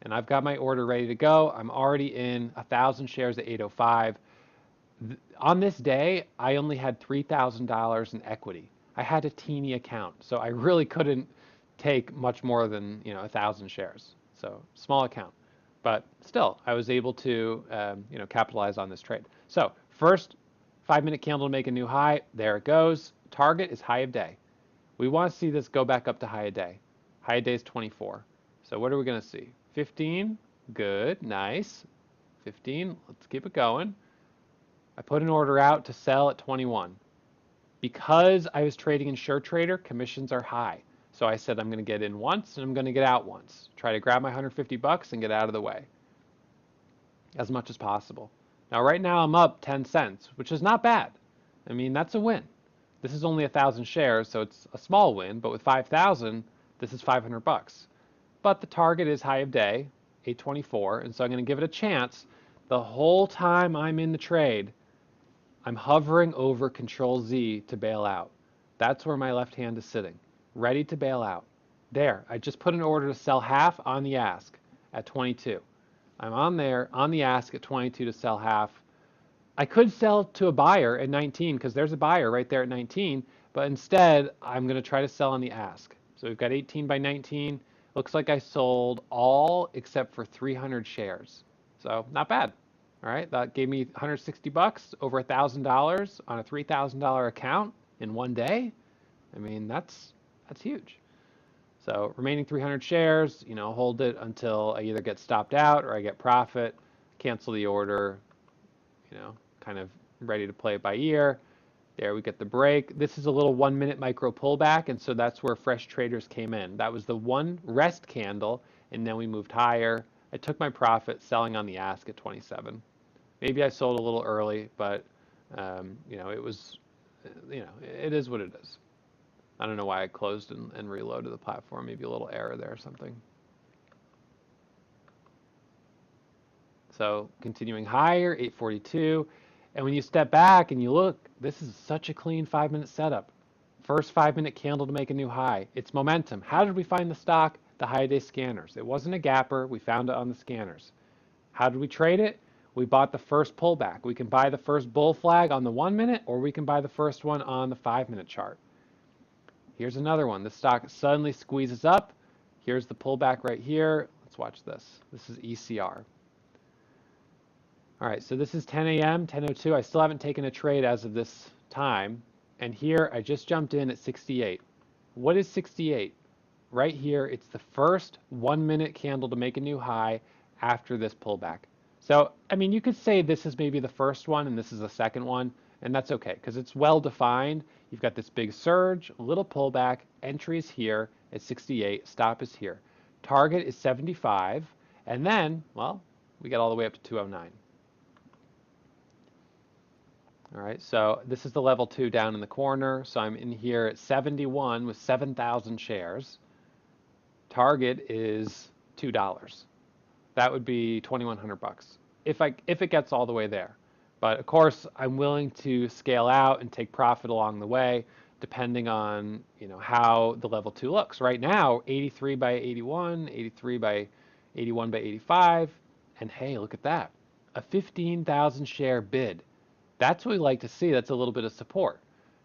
And I've got my order ready to go. I'm already in 1,000 shares at 805. On this day, I only had $3,000 in equity. I had a teeny account, so I really couldn't take much more than 1,000 shares. So small account, but still, I was able to capitalize on this trade. So first 5-minute candle to make a new high. There it goes. Target is high of day. We want to see this go back up to high of day. High of day is 24. So what are we going to see? 15. Good. Nice. 15. Let's keep it going. I put an order out to sell at 21. Because I was trading in SureTrader, commissions are high. So I said I'm going to get in once and I'm going to get out once. Try to grab my $150 and get out of the way as much as possible. Now, right now I'm up 10 cents, which is not bad. I mean, that's a win. This is only 1,000 shares, so it's a small win, but with 5,000, this is 500 bucks. But the target is high of day, 824, and so I'm going to give it a chance. The whole time I'm in the trade, I'm hovering over Control Z to bail out. That's where my left hand is sitting, ready to bail out. There, I just put an order to sell half on the ask at 22. I'm on there on the ask at 22 to sell half. I could sell to a buyer at 19 because there's a buyer right there at 19, but instead I'm going to try to sell on the ask. So we've got 18 by 19. Looks like I sold all except for 300 shares. So not bad. All right, that gave me 160 bucks, over $1,000 on a $3,000 account in one day. I mean, that's huge. So remaining 300 shares, hold it until I either get stopped out or I get profit, cancel the order, kind of ready to play it by ear. There we get the break. This is a little 1 minute micro pullback, and so that's where fresh traders came in. That was the one rest candle, and then we moved higher. I took my profit selling on the ask at 27. Maybe I sold a little early, but it was, it is what it is. I don't know why I closed and reloaded the platform. Maybe a little error there or something. So continuing higher, 842. And when you step back and you look, this is such a clean 5-minute setup. First 5-minute candle to make a new high. It's momentum. How did we find the stock? The high day scanners. It wasn't a gapper. We found it on the scanners. How did we trade it? We bought the first pullback. We can buy the first bull flag on the 1 minute, or we can buy the first one on the 5-minute chart. Here's another one. The stock suddenly squeezes up. Here's the pullback right here. Let's watch this. This is ECR. All right, so this is 10 a.m., 10:02. I still haven't taken a trade as of this time. And here I just jumped in at 68. What is 68? Right here, it's the first 1-minute candle to make a new high after this pullback. So, I mean, you could say this is maybe the first one and this is the second one, and that's okay because it's well defined. You've got this big surge, little pullback, entries here at 68, stop is here. Target is 75, and then, well, we get all the way up to 209. All right, so this is the level 2 down in the corner. So I'm in here at 71 with 7,000 shares. Target is $2. That would be 2,100 bucks if it gets all the way there. But of course, I'm willing to scale out and take profit along the way, depending on how the level 2 looks. Right now, 83 by 81, 83 by 81 by 85, and hey, look at that, a 15,000 share bid. That's what we like to see. That's a little bit of support.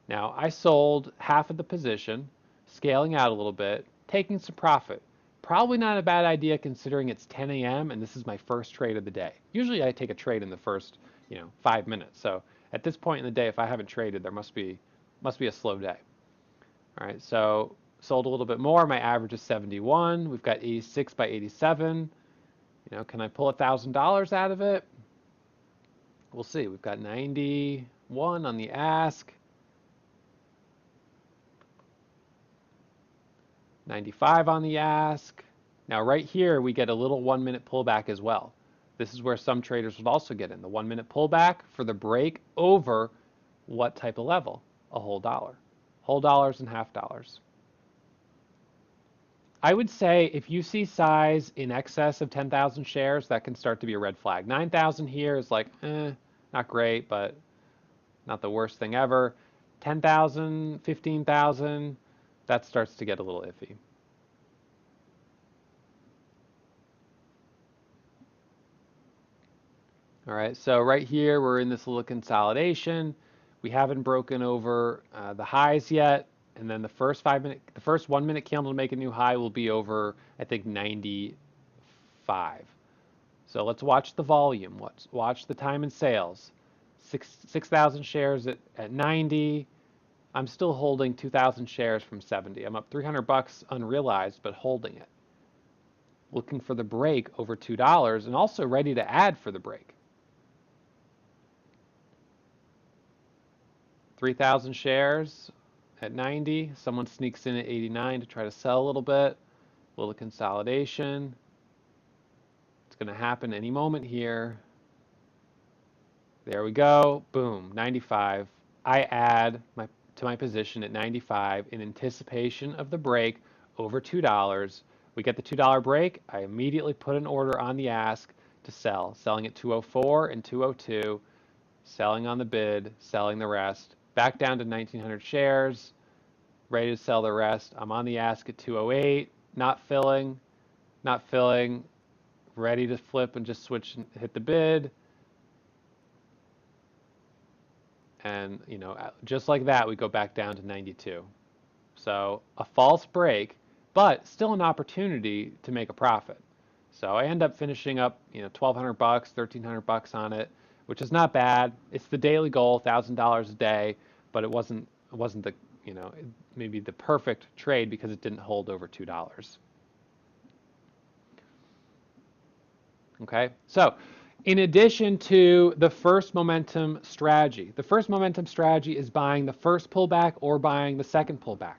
Now, I sold half of the position, scaling out a little bit, taking some profit. Probably not a bad idea considering it's 10 a.m. and this is my first trade of the day. Usually I take a trade in the first, 5 minutes. So at this point in the day, if I haven't traded, there must be a slow day. All right, so sold a little bit more. My average is 71. We've got 86 by 87. Can I pull $1,000 out of it? We'll see. We've got 91 on the ask. 95 on the ask. Now right here, we get a little 1-minute pullback as well. This is where some traders would also get in. The 1-minute pullback for the break over what type of level? A whole dollar. Whole dollars and half dollars. I would say if you see size in excess of 10,000 shares, that can start to be a red flag. 9,000 here is like, not great, but not the worst thing ever. 10,000, 15,000, that starts to get a little iffy. All right, so right here, we're in this little consolidation. We haven't broken over the highs yet. And then the first 1-minute candle to make a new high will be over, I think, 95. So let's watch the volume. Let's watch the time in sales. 6,000 shares at 90. I'm still holding 2,000 shares from 70. I'm up 300 bucks unrealized, but holding it. Looking for the break over $2 and also ready to add for the break. 3,000 shares at 90. Someone sneaks in at 89 to try to sell a little bit. A little consolidation. It's going to happen any moment here. There we go. Boom, 95. I add to my position at 95 in anticipation of the break over $2. We get the $2 break. I immediately put an order on the ask to sell, selling at 204 and 202, selling on the bid, selling the rest, back down to 1,900 shares, ready to sell the rest. I'm on the ask at 208, not filling, ready to flip and just switch and hit the bid. And, just like that, we go back down to 92. So a false break, but still an opportunity to make a profit. So I end up finishing up, $1,200, $1,300 on it, which is not bad. It's the daily goal, $1,000 a day, but it wasn't the, maybe the perfect trade because it didn't hold over $2. Okay, so in addition to the first momentum strategy, the first momentum strategy is buying the first pullback or buying the second pullback.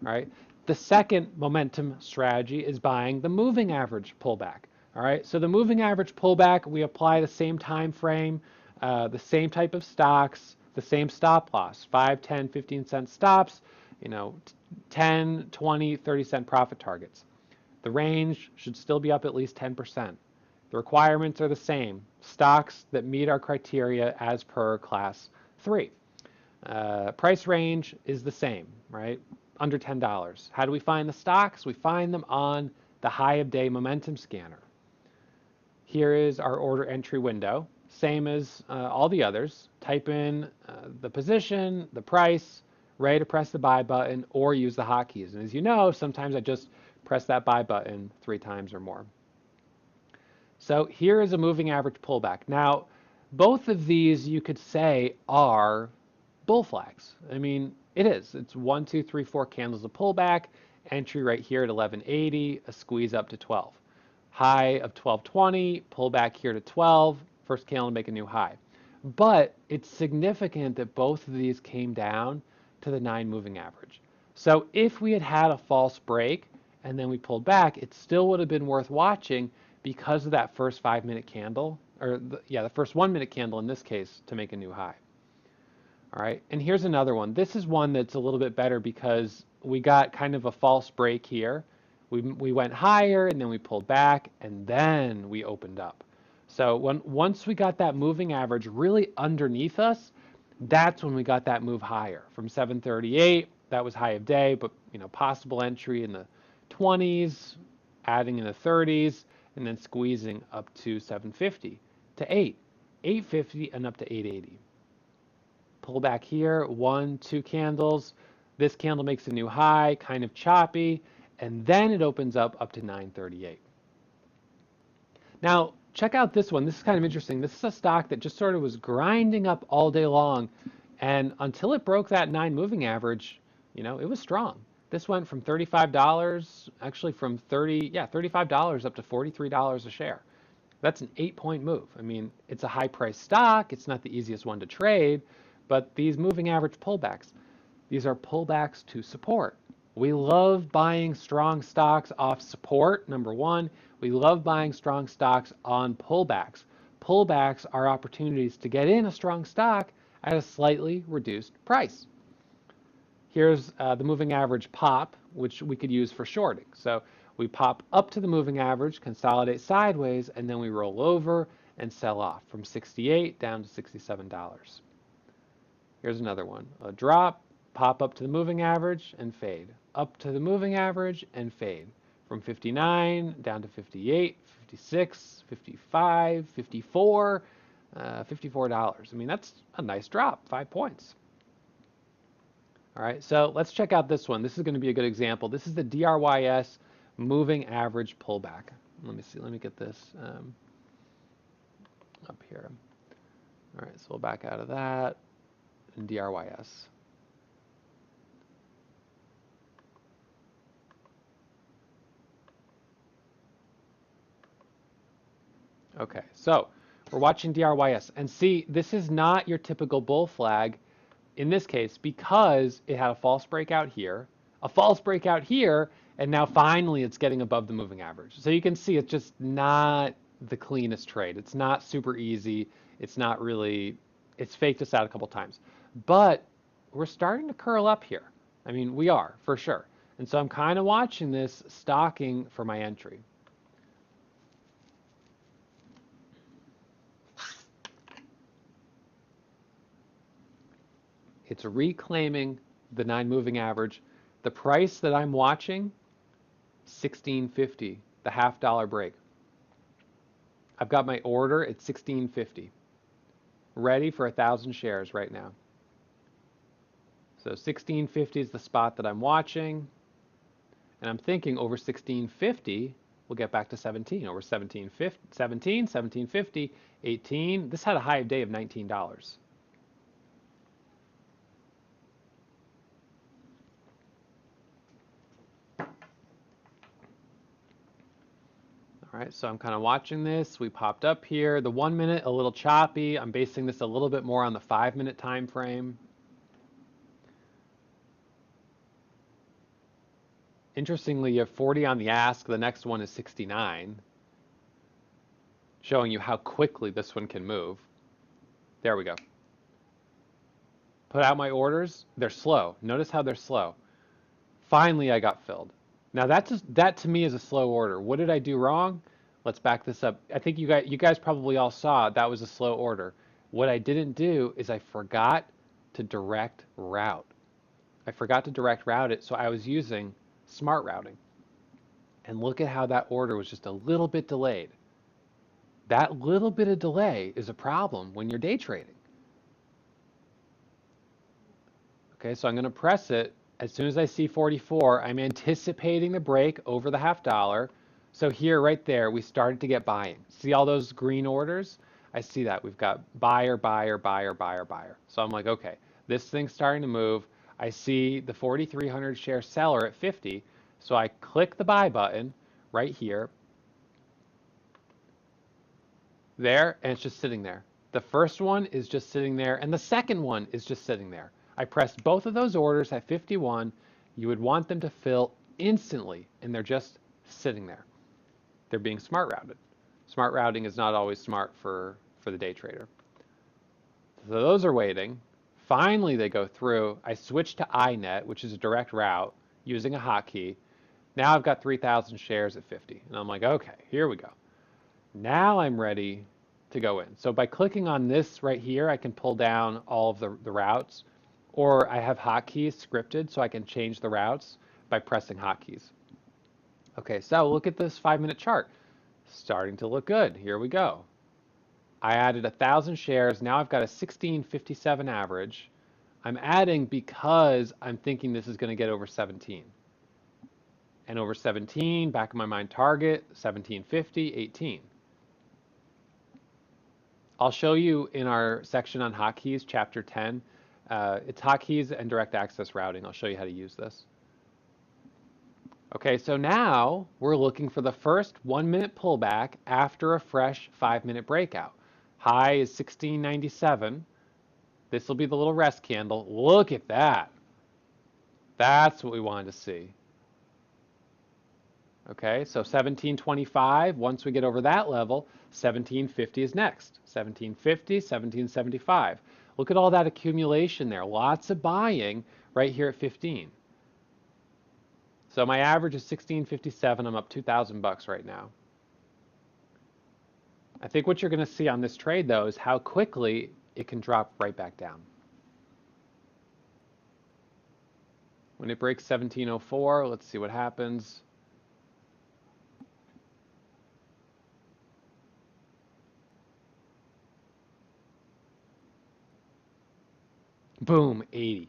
All right. The second momentum strategy is buying the moving average pullback. All right. So the moving average pullback, we apply the same time frame, the same type of stocks, the same stop loss, 5, 10, 15-cent stops, 10, 20, 30-cent profit targets. The range should still be up at least 10%. The requirements are the same. Stocks that meet our criteria as per class 3. Price range is the same, right? Under $10. How do we find the stocks? We find them on the high of day momentum scanner. Here is our order entry window, same as all the others. Type in the position, the price, ready to press the buy button, or use the hotkeys. And as you know, sometimes I just press that buy button 3 times or more. So here is a moving average pullback. Now, both of these you could say are bull flags. I mean, it is. It's 1, 2, 3, 4 candles of pullback, entry right here at 1180, a squeeze up to 12. High of 1220, pullback here to 12, first candle to make a new high. But it's significant that both of these came down to the 9 moving average. So if we had had a false break and then we pulled back, it still would have been worth watching because of that first 5-minute candle, or the first 1-minute candle in this case to make a new high. All right, and here's another one. This is one that's a little bit better because we got kind of a false break here. We went higher and then we pulled back and then we opened up. So once we got that moving average really underneath us, that's when we got that move higher from 738. That was high of day, but possible entry in the 20s, adding in the 30s, and then squeezing up to 750 to 850 and up to 880. Pull back here, 1, 2 candles. This candle makes a new high, kind of choppy, and then it opens up to 938. Now, check out this one. This is kind of interesting. This is a stock that just sort of was grinding up all day long, and until it broke that 9 moving average, it was strong. This went from $35, actually from $35 up to $43 a share. That's an 8-point move. I mean, it's a high-priced stock. It's not the easiest one to trade, but these moving average pullbacks, these are pullbacks to support. We love buying strong stocks off support, number one. We love buying strong stocks on pullbacks. Pullbacks are opportunities to get in a strong stock at a slightly reduced price. Here's the moving average pop, which we could use for shorting. So we pop up to the moving average, consolidate sideways, and then we roll over and sell off from 68 down to $67. Here's another one. A drop, pop up to the moving average and fade. Up to the moving average and fade. From 59 down to 58, 56, 55, 54, $54. I mean, that's a nice drop, 5 points. All right, so let's check out this one. This is going to be a good example. This is the DRYS moving average pullback. Let me see. Let me get this up here. All right, so we'll back out of that and DRYS. Okay, so we're watching DRYS, and see, this is not your typical bull flag in this case because it had a false breakout here, a false breakout here, and now finally it's getting above the moving average. So you can see it's just not the cleanest trade. It's not super easy. It's not really It's faked us out a couple times. But we're starting to curl up here. I mean, we are, for sure. And so I'm kind of watching this stocking for my entry. It's reclaiming the 9 moving average. The price that I'm watching, 16.50, the $0.50 break. I've got my order at 16.50, ready for 1,000 shares right now. So 16.50 is the spot that I'm watching, and I'm thinking over 16.50, we'll get back to 17. Over 17.50, 18. This had a high day of $19. All right, so I'm kind of watching this. We popped up here. The 1 minute, a little choppy. I'm basing this a little bit more on the 5-minute time frame. Interestingly, you have 40 on the ask. The next one is 69, showing you how quickly this one can move. There we go. Put out my orders. They're slow. Notice how they're slow. Finally, I got filled. Now that to me is a slow order. What did I do wrong? Let's back this up. I think you guys probably all saw that was a slow order. What I didn't do is I forgot to direct route. I forgot to direct route it, so I was using smart routing. And look at how that order was just a little bit delayed. That little bit of delay is a problem when you're day trading. Okay, so I'm going to press it. As soon as I see 44, I'm anticipating the break over the $0.50. So here, right there, we started to get buying. See all those green orders? I see that. We've got buyer, buyer, buyer, buyer, buyer. So I'm like, okay, this thing's starting to move. I see the 4,300 share seller at 50. So I click the buy button right here. There, and it's just sitting there. The first one is just sitting there, and the second one is just sitting there. I pressed both of those orders at 51. You would want them to fill instantly, and they're just sitting there. They're being smart routed. Smart routing is not always smart for the day trader. So those are waiting. Finally, they go through. I switch to iNet, which is a direct route, using a hotkey. Now I've got 3,000 shares at 50. And I'm like, okay, here we go. Now I'm ready to go in. So by clicking on this right here, I can pull down all of the routes, or I have hotkeys scripted so I can change the routes by pressing hotkeys. Okay, so look at this 5-minute chart. Starting to look good. Here we go. I added 1,000 shares. Now I've got a 16.57 average. I'm adding because I'm thinking this is going to get over 17. And over 17, back of my mind target, 17.50, 18. I'll show you in our section on hotkeys, chapter 10. It's hotkeys and direct access routing. I'll show you how to use this. Okay, so now we're looking for the first 1-minute pullback after a fresh 5-minute breakout. High is 16.97. This will be the little rest candle. Look at that. That's what we wanted to see. Okay, so 17.25, once we get over that level, 17.50 is next. 17.50, 17.75. Look at all that accumulation there. Lots of buying right here at 15. So my average is 16.57. I'm up 2,000 bucks right now. I think what you're going to see on this trade, though, is how quickly it can drop right back down. When it breaks 17.04, let's see what happens. Boom, 80.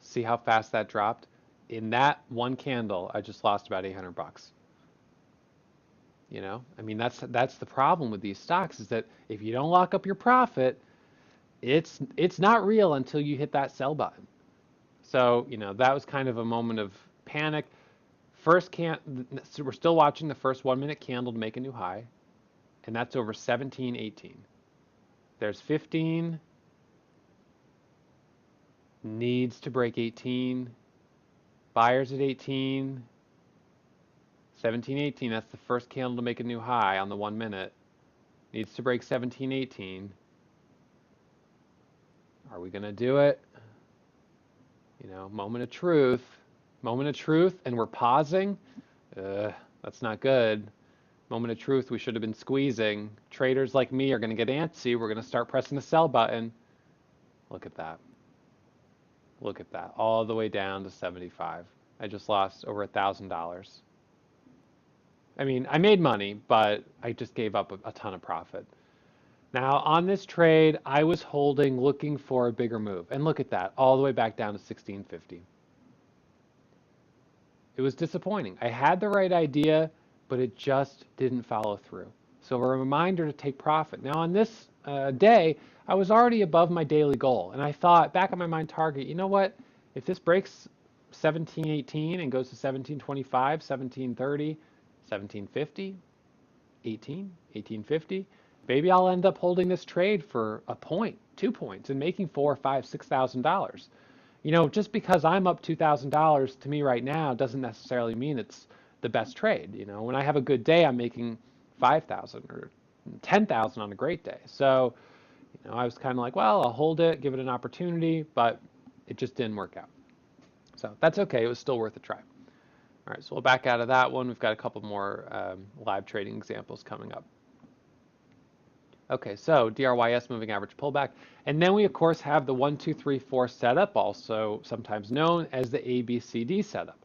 See how fast that dropped? In that one candle, I just lost about 800 bucks. You know, I mean, that's the problem with these stocks, is that if you don't lock up your profit, it's not real until you hit that sell button. So, you know, that was kind of a moment of panic. So we're still watching the first 1-minute candle to make a new high, and that's over 17.18. There's 15, needs to break 18. Buyers at 18. 17.18, that's the first candle to make a new high on the 1 minute. Needs to break 17.18. Are we going to do it? You know, moment of truth, and we're pausing. That's not good. Moment of truth, we should have been squeezing. Traders like me are going to get antsy. We're going to start pressing the sell button. Look at that. Look at that. All the way down to 75. I just lost over $1,000. I mean, I made money, but I just gave up a ton of profit. Now, on this trade, I was holding, looking for a bigger move. And look at that, all the way back down to 1650. It was disappointing. I had the right idea, but it just didn't follow through. So a reminder to take profit. Now, on this day, I was already above my daily goal. And I thought, back on my mind target, you know what? If this breaks 1718 and goes to 1725, 1730, 1750, 1850, maybe I'll end up holding this trade for a point, 2 points, and making $4,000, $5,000, $6,000. You know, just because I'm up $2,000 to me right now doesn't necessarily mean it's the best trade. You know, when I have a good day, I'm making 5,000 or 10,000 on a great day. So, you know, I was kind of like, well, I'll hold it, give it an opportunity, but it just didn't work out. So that's okay. It was still worth a try. All right, so we'll back out of that one. We've got a couple more live trading examples coming up. Okay, so DRYS, moving average pullback. And then we, of course, have the 1, 2, 3, 4 setup, also sometimes known as the ABCD setup.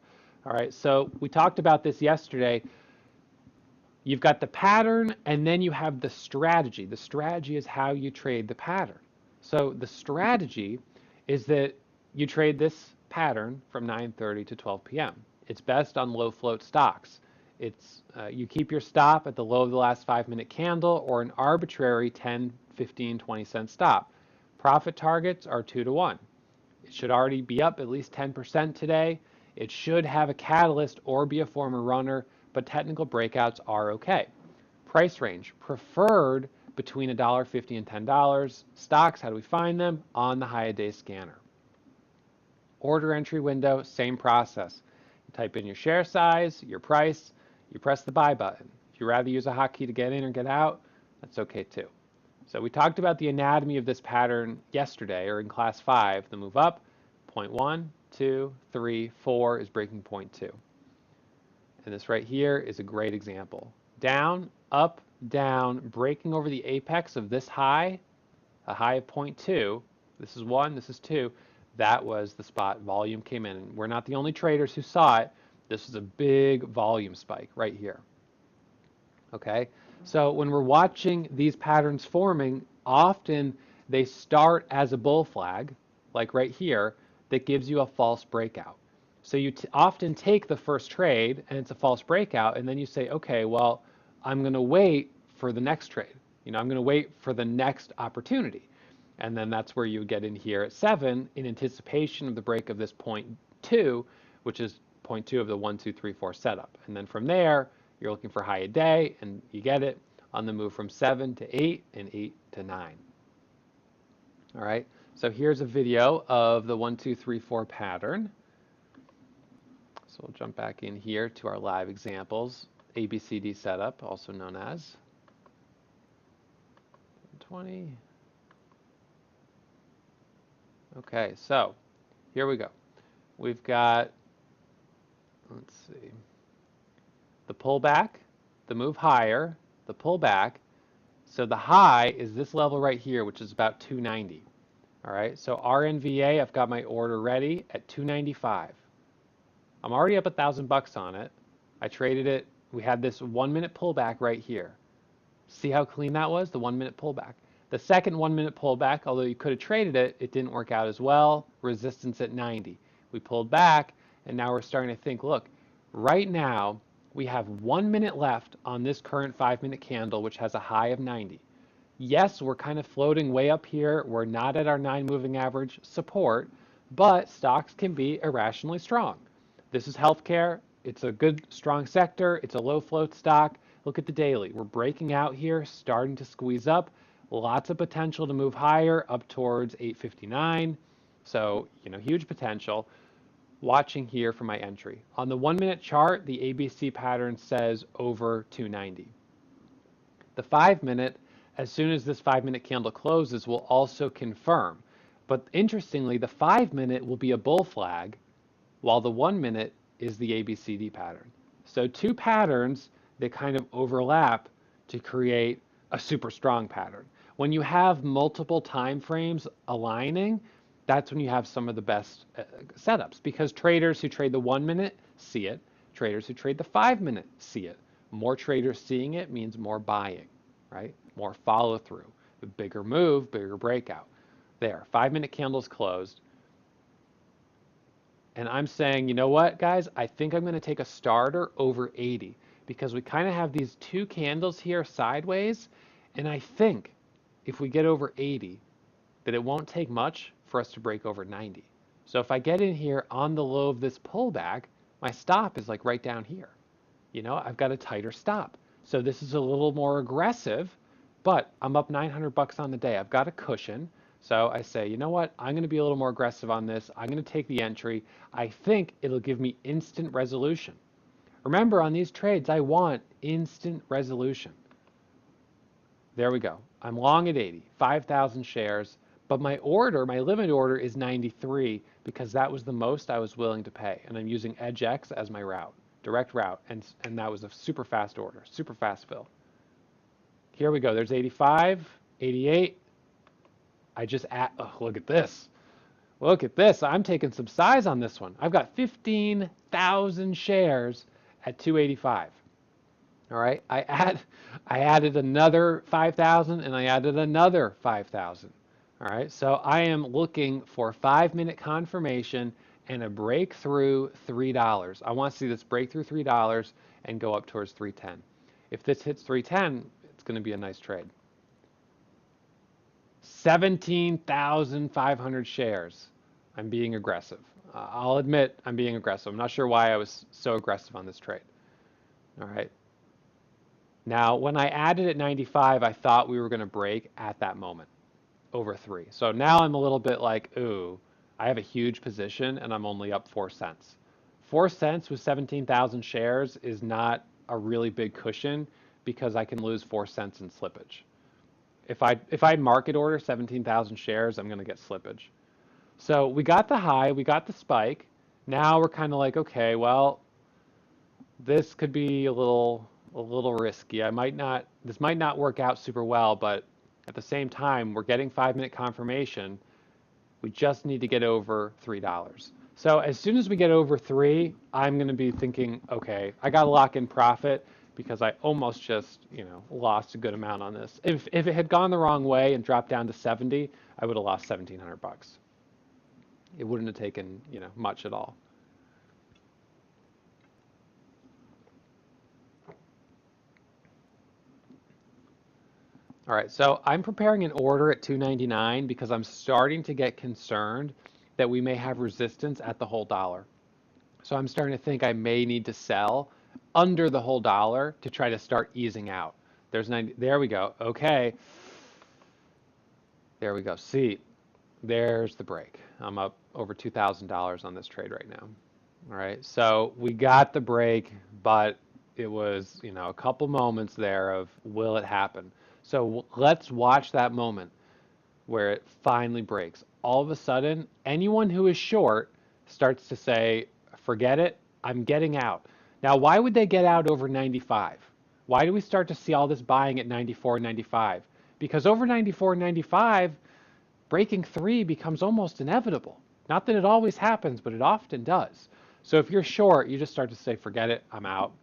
All right, so we talked about this yesterday. You've got the pattern, and then you have the strategy. The strategy is how you trade the pattern. So the strategy is that you trade this pattern from 9:30 to 12 p.m. It's best on low float stocks. It's you keep your stop at the low of the last 5-minute candle or an arbitrary 10, 15, 20-cent stop. Profit targets are 2 to 1. It should already be up at least 10% today. It should have a catalyst or be a former runner, but technical breakouts are okay. Price range preferred between $1.50 and $10. Stocks, how do we find them? On the high-a-day scanner. Order entry window, same process. You type in your share size, your price, you press the buy button. If you'd rather use a hotkey to get in or get out, that's okay too. So we talked about the anatomy of this pattern yesterday, or in class 5, the move up, point 1, 2, 3, 4 is breaking point 2. And this right here is a great example. Down, up, down, breaking over the apex of this high, a high of point 2. This is 1, this is 2. That was the spot volume came in. And we're not the only traders who saw it. This was a big volume spike right here. Okay, so when we're watching these patterns forming, often they start as a bull flag, like right here, that gives you a false breakout. So you often take the first trade and it's a false breakout, and then you say, okay, well, I'm going to wait for the next trade. You know, I'm going to wait for the next opportunity. And then that's where you would get in here at 7 in anticipation of the break of this point 2, which is point 2 of the 1, 2, 3, 4 setup. And then from there, you're looking for high a day, and you get it on the move from 7 to 8 and 8 to 9. All right, so here's a video of the 1, 2, 3, 4 pattern. So we'll jump back in here to our live examples, ABCD setup, also known as 20. Okay, so here we go. We've got, let's see, the pullback, the move higher, the pullback. So the high is this level right here, which is about 290. All right, so RNVA, I've got my order ready at 295. I'm already up $1,000 on it. I traded it. We had this 1-minute pullback right here. See how clean that was, the 1-minute pullback. The second 1-minute pullback, although you could have traded it, it didn't work out as well. Resistance at 90. We pulled back, and now we're starting to think, look, right now we have 1 minute left on this current 5-minute candle, which has a high of 90. Yes, we're kind of floating way up here. We're not at our 9 moving average support, but stocks can be irrationally strong. This is healthcare. It's a good, strong sector. It's a low float stock. Look at the daily. We're breaking out here, starting to squeeze up. Lots of potential to move higher up towards 859. So, you know, huge potential. Watching here for my entry. On the 1-minute chart, the ABC pattern says over 290. The 5-minute, as soon as this 5-minute candle closes, will also confirm. But interestingly, the 5-minute will be a bull flag, while the 1-minute is the ABCD pattern. So two patterns that kind of overlap to create a super strong pattern. When you have multiple time frames aligning, that's when you have some of the best setups, because traders who trade the 1-minute see it, traders who trade the 5-minute see it. More traders seeing it means more buying, right? More follow through. The bigger move, bigger breakout. There, 5-minute candles closed. And I'm saying, you know what, guys? I think I'm going to take a starter over 80 because we kind of have these two candles here sideways. And I think if we get over 80, that it won't take much for us to break over 90. So if I get in here on the low of this pullback, my stop is like right down here. You know, I've got a tighter stop. So this is a little more aggressive, but I'm up 900 bucks on the day. I've got a cushion. So I say, you know what? I'm going to be a little more aggressive on this. I'm going to take the entry. I think it'll give me instant resolution. Remember, on these trades, I want instant resolution. There we go. I'm long at 80, 5,000 shares, but my order, my limit order is 93 because that was the most I was willing to pay. And I'm using EdgeX as my route, direct route. And that was a super fast order, super fast fill. Here we go. There's 85, 88. Look at this. Look at this. I'm taking some size on this one. I've got 15,000 shares at 285. All right. I added another 5,000 and I added another 5,000. All right. So I am looking for 5-minute confirmation and a breakthrough $3. I want to see this breakthrough $3 and go up towards 310. If this hits 310, it's going to be a nice trade. 17,500 shares. I'm being aggressive. I'll admit I'm being aggressive. I'm not sure why I was so aggressive on this trade. All right. Now, when I added at 95, I thought we were going to break at that moment over 3. So now I'm a little bit like, ooh, I have a huge position and I'm only up 4 cents. 4 cents with 17,000 shares is not a really big cushion because I can lose 4 cents in slippage. If I market order 17,000 shares, I'm going to get slippage. So we got the high, we got the spike. Now we're kind of like, okay, well, this could be a little risky. This might not work out super well, but at the same time, we're getting 5-minute confirmation. We just need to get over $3. So as soon as we get over 3, I'm going to be thinking, okay, I got to lock in profit because I almost just, lost a good amount on this. If it had gone the wrong way and dropped down to 70, I would have lost 1,700 bucks. It wouldn't have taken, much at all. All right, so I'm preparing an order at 299 because I'm starting to get concerned that we may have resistance at the whole dollar. So I'm starting to think I may need to sell under the whole dollar to try to start easing out. There's 90, there we go. Okay. There we go. See, there's the break. I'm up over $2,000 on this trade right now. All right. So we got the break, but it was, a couple moments there of will it happen? So let's watch that moment where it finally breaks. All of a sudden, anyone who is short starts to say, forget it, I'm getting out. Now, why would they get out over 95? Why do we start to see all this buying at 94 and 95? Because over 94 and 95, breaking 3 becomes almost inevitable. Not that it always happens, but it often does. So if you're short, you just start to say, forget it, I'm out.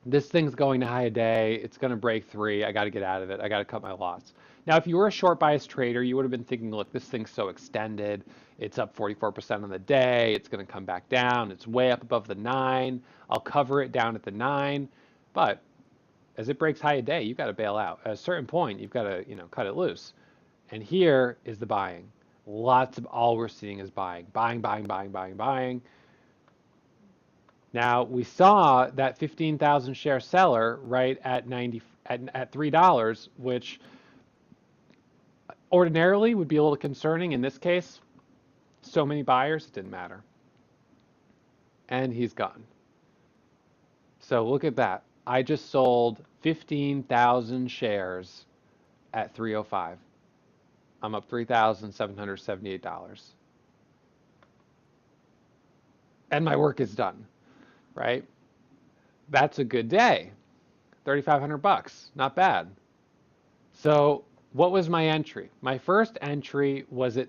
This thing's going to high a day. It's going to break 3. I got to get out of it. I got to cut my loss. Now, if you were a short bias trader, you would have been thinking, look, this thing's so extended. It's up 44% on the day. It's going to come back down. It's way up above the 9. I'll cover it down at the 9. But as it breaks high a day, you've got to bail out. At a certain point, you've got to, cut it loose. And here is the buying. Lots of all we're seeing is buying. Buying, buying, buying, buying, buying. Now we saw that 15,000 share seller right at $3, which ordinarily would be a little concerning. In this case, so many buyers, it didn't matter. And he's gone. So look at that. I just sold 15,000 shares at 305. I'm up $3,778. And my work is done, right? That's a good day. 3,500 bucks, not bad. So, what was my entry? My first entry was at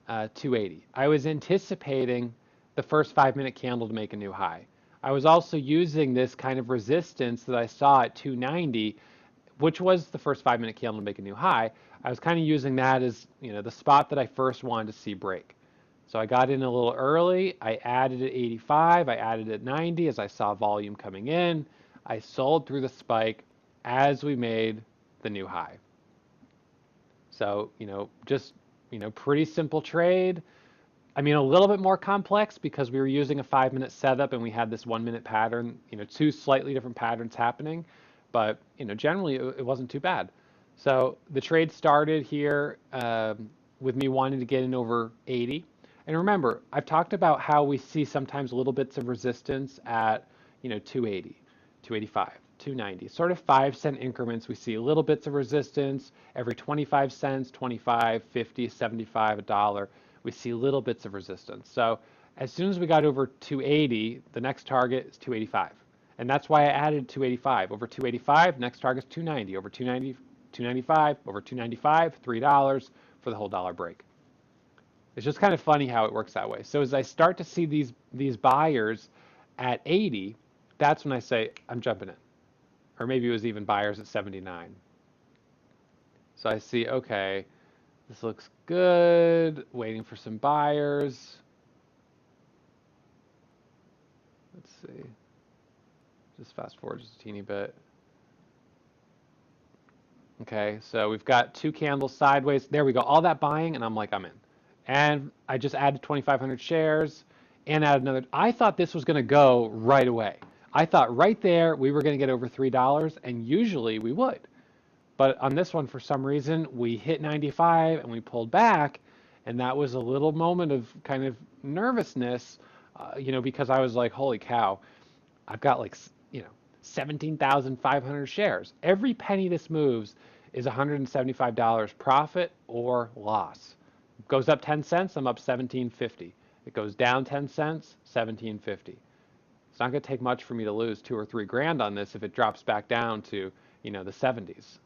280. I was anticipating the first 5 minute candle to make a new high. I was also using this kind of resistance that I saw at 290, which was the first 5 minute candle to make a new high. I was kind of using that as, the spot that I first wanted to see break. So I got in a little early. I added at 85. I added at 90 as I saw volume coming in. I sold through the spike as we made the new high. So, just, pretty simple trade. I mean, a little bit more complex because we were using a 5 minute setup and we had this 1 minute pattern, two slightly different patterns happening. But, generally it wasn't too bad. So the trade started here with me wanting to get in over 80. And remember, I've talked about how we see sometimes little bits of resistance at, 280, 285, 290, sort of 5 cent increments. We see little bits of resistance every 25 cents, 25, 50, 75, a dollar. We see little bits of resistance. So as soon as we got over 280, the next target is 285. And that's why I added 285. Over 285, next target is 290. Over 290, 295, over 295, $3 for the whole dollar break. It's just kind of funny how it works that way. So as I start to see these buyers at 80, that's when I say I'm jumping in. Or maybe it was even buyers at 79. So I see, okay, this looks good. Waiting for some buyers. Let's see. Just fast forward just a teeny bit. Okay, so we've got 2 candles sideways. There we go. All that buying, and I'm like, I'm in. And I just added 2,500 shares and added another. I thought this was going to go right away. I thought right there we were going to get over $3, and usually we would. But on this one, for some reason, we hit 95 and we pulled back, and that was a little moment of kind of nervousness, because I was like, holy cow, I've got like, 17,500 shares. Every penny this moves is $175 profit or loss. It goes up 10 cents, I'm up 17.50. It goes down 10 cents, 17.50. It's not going to take much for me to lose 2 or 3 grand on this if it drops back down to, the 70s.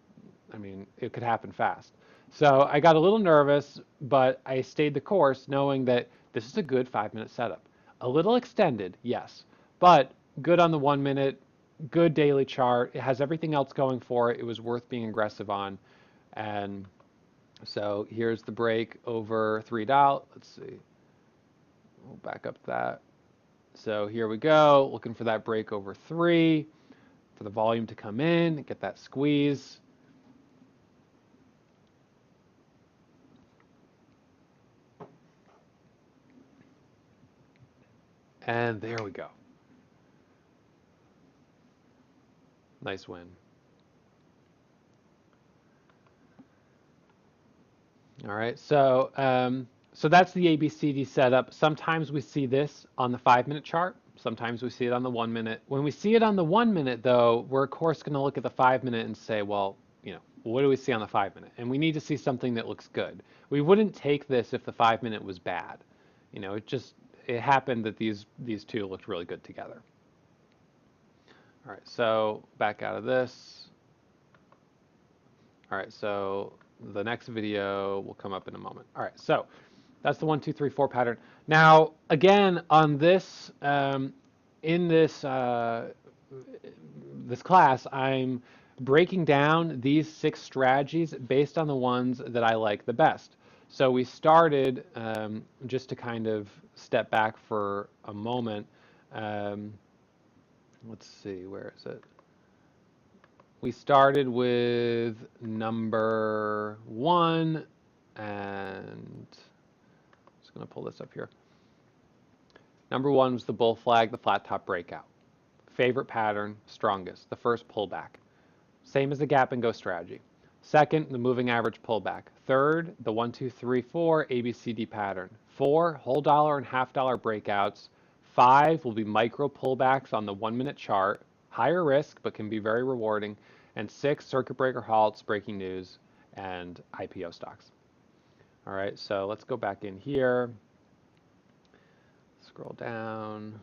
I mean, it could happen fast. So I got a little nervous, but I stayed the course knowing that this is a good 5 minute setup. A little extended, yes, but good on the 1 minute, good daily chart. It has everything else going for it. It was worth being aggressive on. And so here's the break over $3. Let's see. We'll back up that. So here we go, looking for that break over 3, for the volume to come in, get that squeeze. And there we go. Nice win. All right, so that's the ABCD setup. Sometimes we see this on the 5 minute chart. Sometimes we see it on the 1 minute. When we see it on the 1 minute, though, we're of course going to look at the 5 minute and say, well, what do we see on the 5 minute? And we need to see something that looks good. We wouldn't take this if the 5 minute was bad. It happened that these two looked really good together. All right, so back out of this. All right, so the next video will come up in a moment. All right, so that's the 1, 2, 3, 4 pattern. Now, again, on this, in this this class, I'm breaking down these 6 strategies based on the ones that I like the best. So we started, just to kind of step back for a moment. Let's see, where is it? We started with number 1, and I'm just going to pull this up here. Number 1 was the bull flag, the flat top breakout. Favorite pattern, strongest, the first pullback. Same as the gap and go strategy. Second, the moving average pullback. Third, the 1, 2, 3, 4 ABCD pattern. 4, whole dollar and half dollar breakouts. 5 will be micro pullbacks on the 1 minute chart. Higher risk, but can be very rewarding. And 6, circuit breaker halts, breaking news, and IPO stocks. All right, so let's go back in here, scroll down,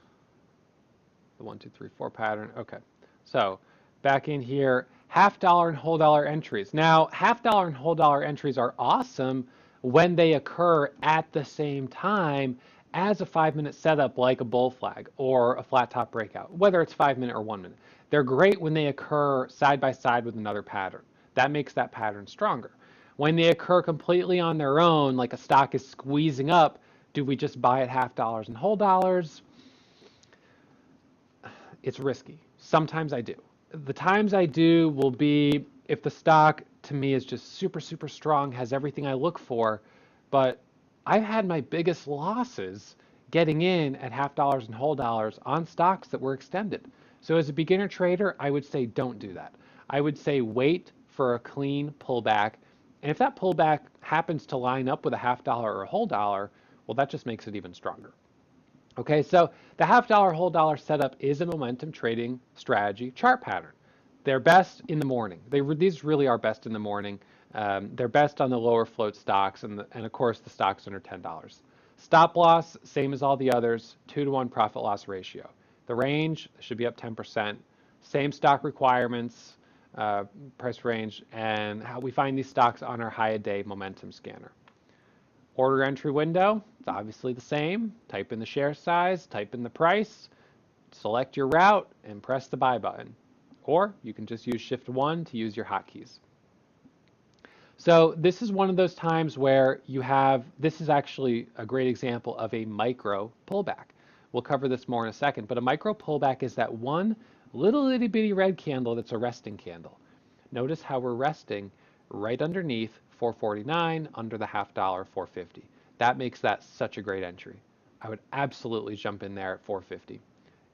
the 1, 2, 3, 4 pattern. Okay, so back in here, half dollar and whole dollar entries. Now, half dollar and whole dollar entries are awesome when they occur at the same time as a 5-minute setup like a bull flag or a flat top breakout, whether it's 5-minute or 1 minute. They're great when they occur side by side with another pattern. That makes that pattern stronger. When they occur completely on their own, like a stock is squeezing up, do we just buy at half dollars and whole dollars? It's risky. Sometimes I do. The times I do will be if the stock to me is just super, super strong, has everything I look for, but I've had my biggest losses getting in at half dollars and whole dollars on stocks that were extended. So as a beginner trader, I would say don't do that. I would say wait for a clean pullback. And if that pullback happens to line up with a half dollar or a whole dollar, well, that just makes it even stronger. Okay, so the half dollar, whole dollar setup is a momentum trading strategy chart pattern. They're best in the morning. These really are best in the morning. They're best on the lower float stocks and of course the stocks under $10. Stop loss, same as all the others, 2-to-1 profit loss ratio. The range should be up 10%. Same stock requirements, price range, and how we find these stocks on our high a day momentum scanner. Order entry window, it's obviously the same. Type in the share size, type in the price, select your route, and press the buy button. Or you can just use Shift 1 to use your hotkeys. So this is one of those times where this is actually a great example of a micro pullback. We'll cover this more in a second, but a micro pullback is that one little itty bitty red candle that's a resting candle. Notice how we're resting right underneath 449 under the half dollar 450. That makes that such a great entry. I would absolutely jump in there at 450.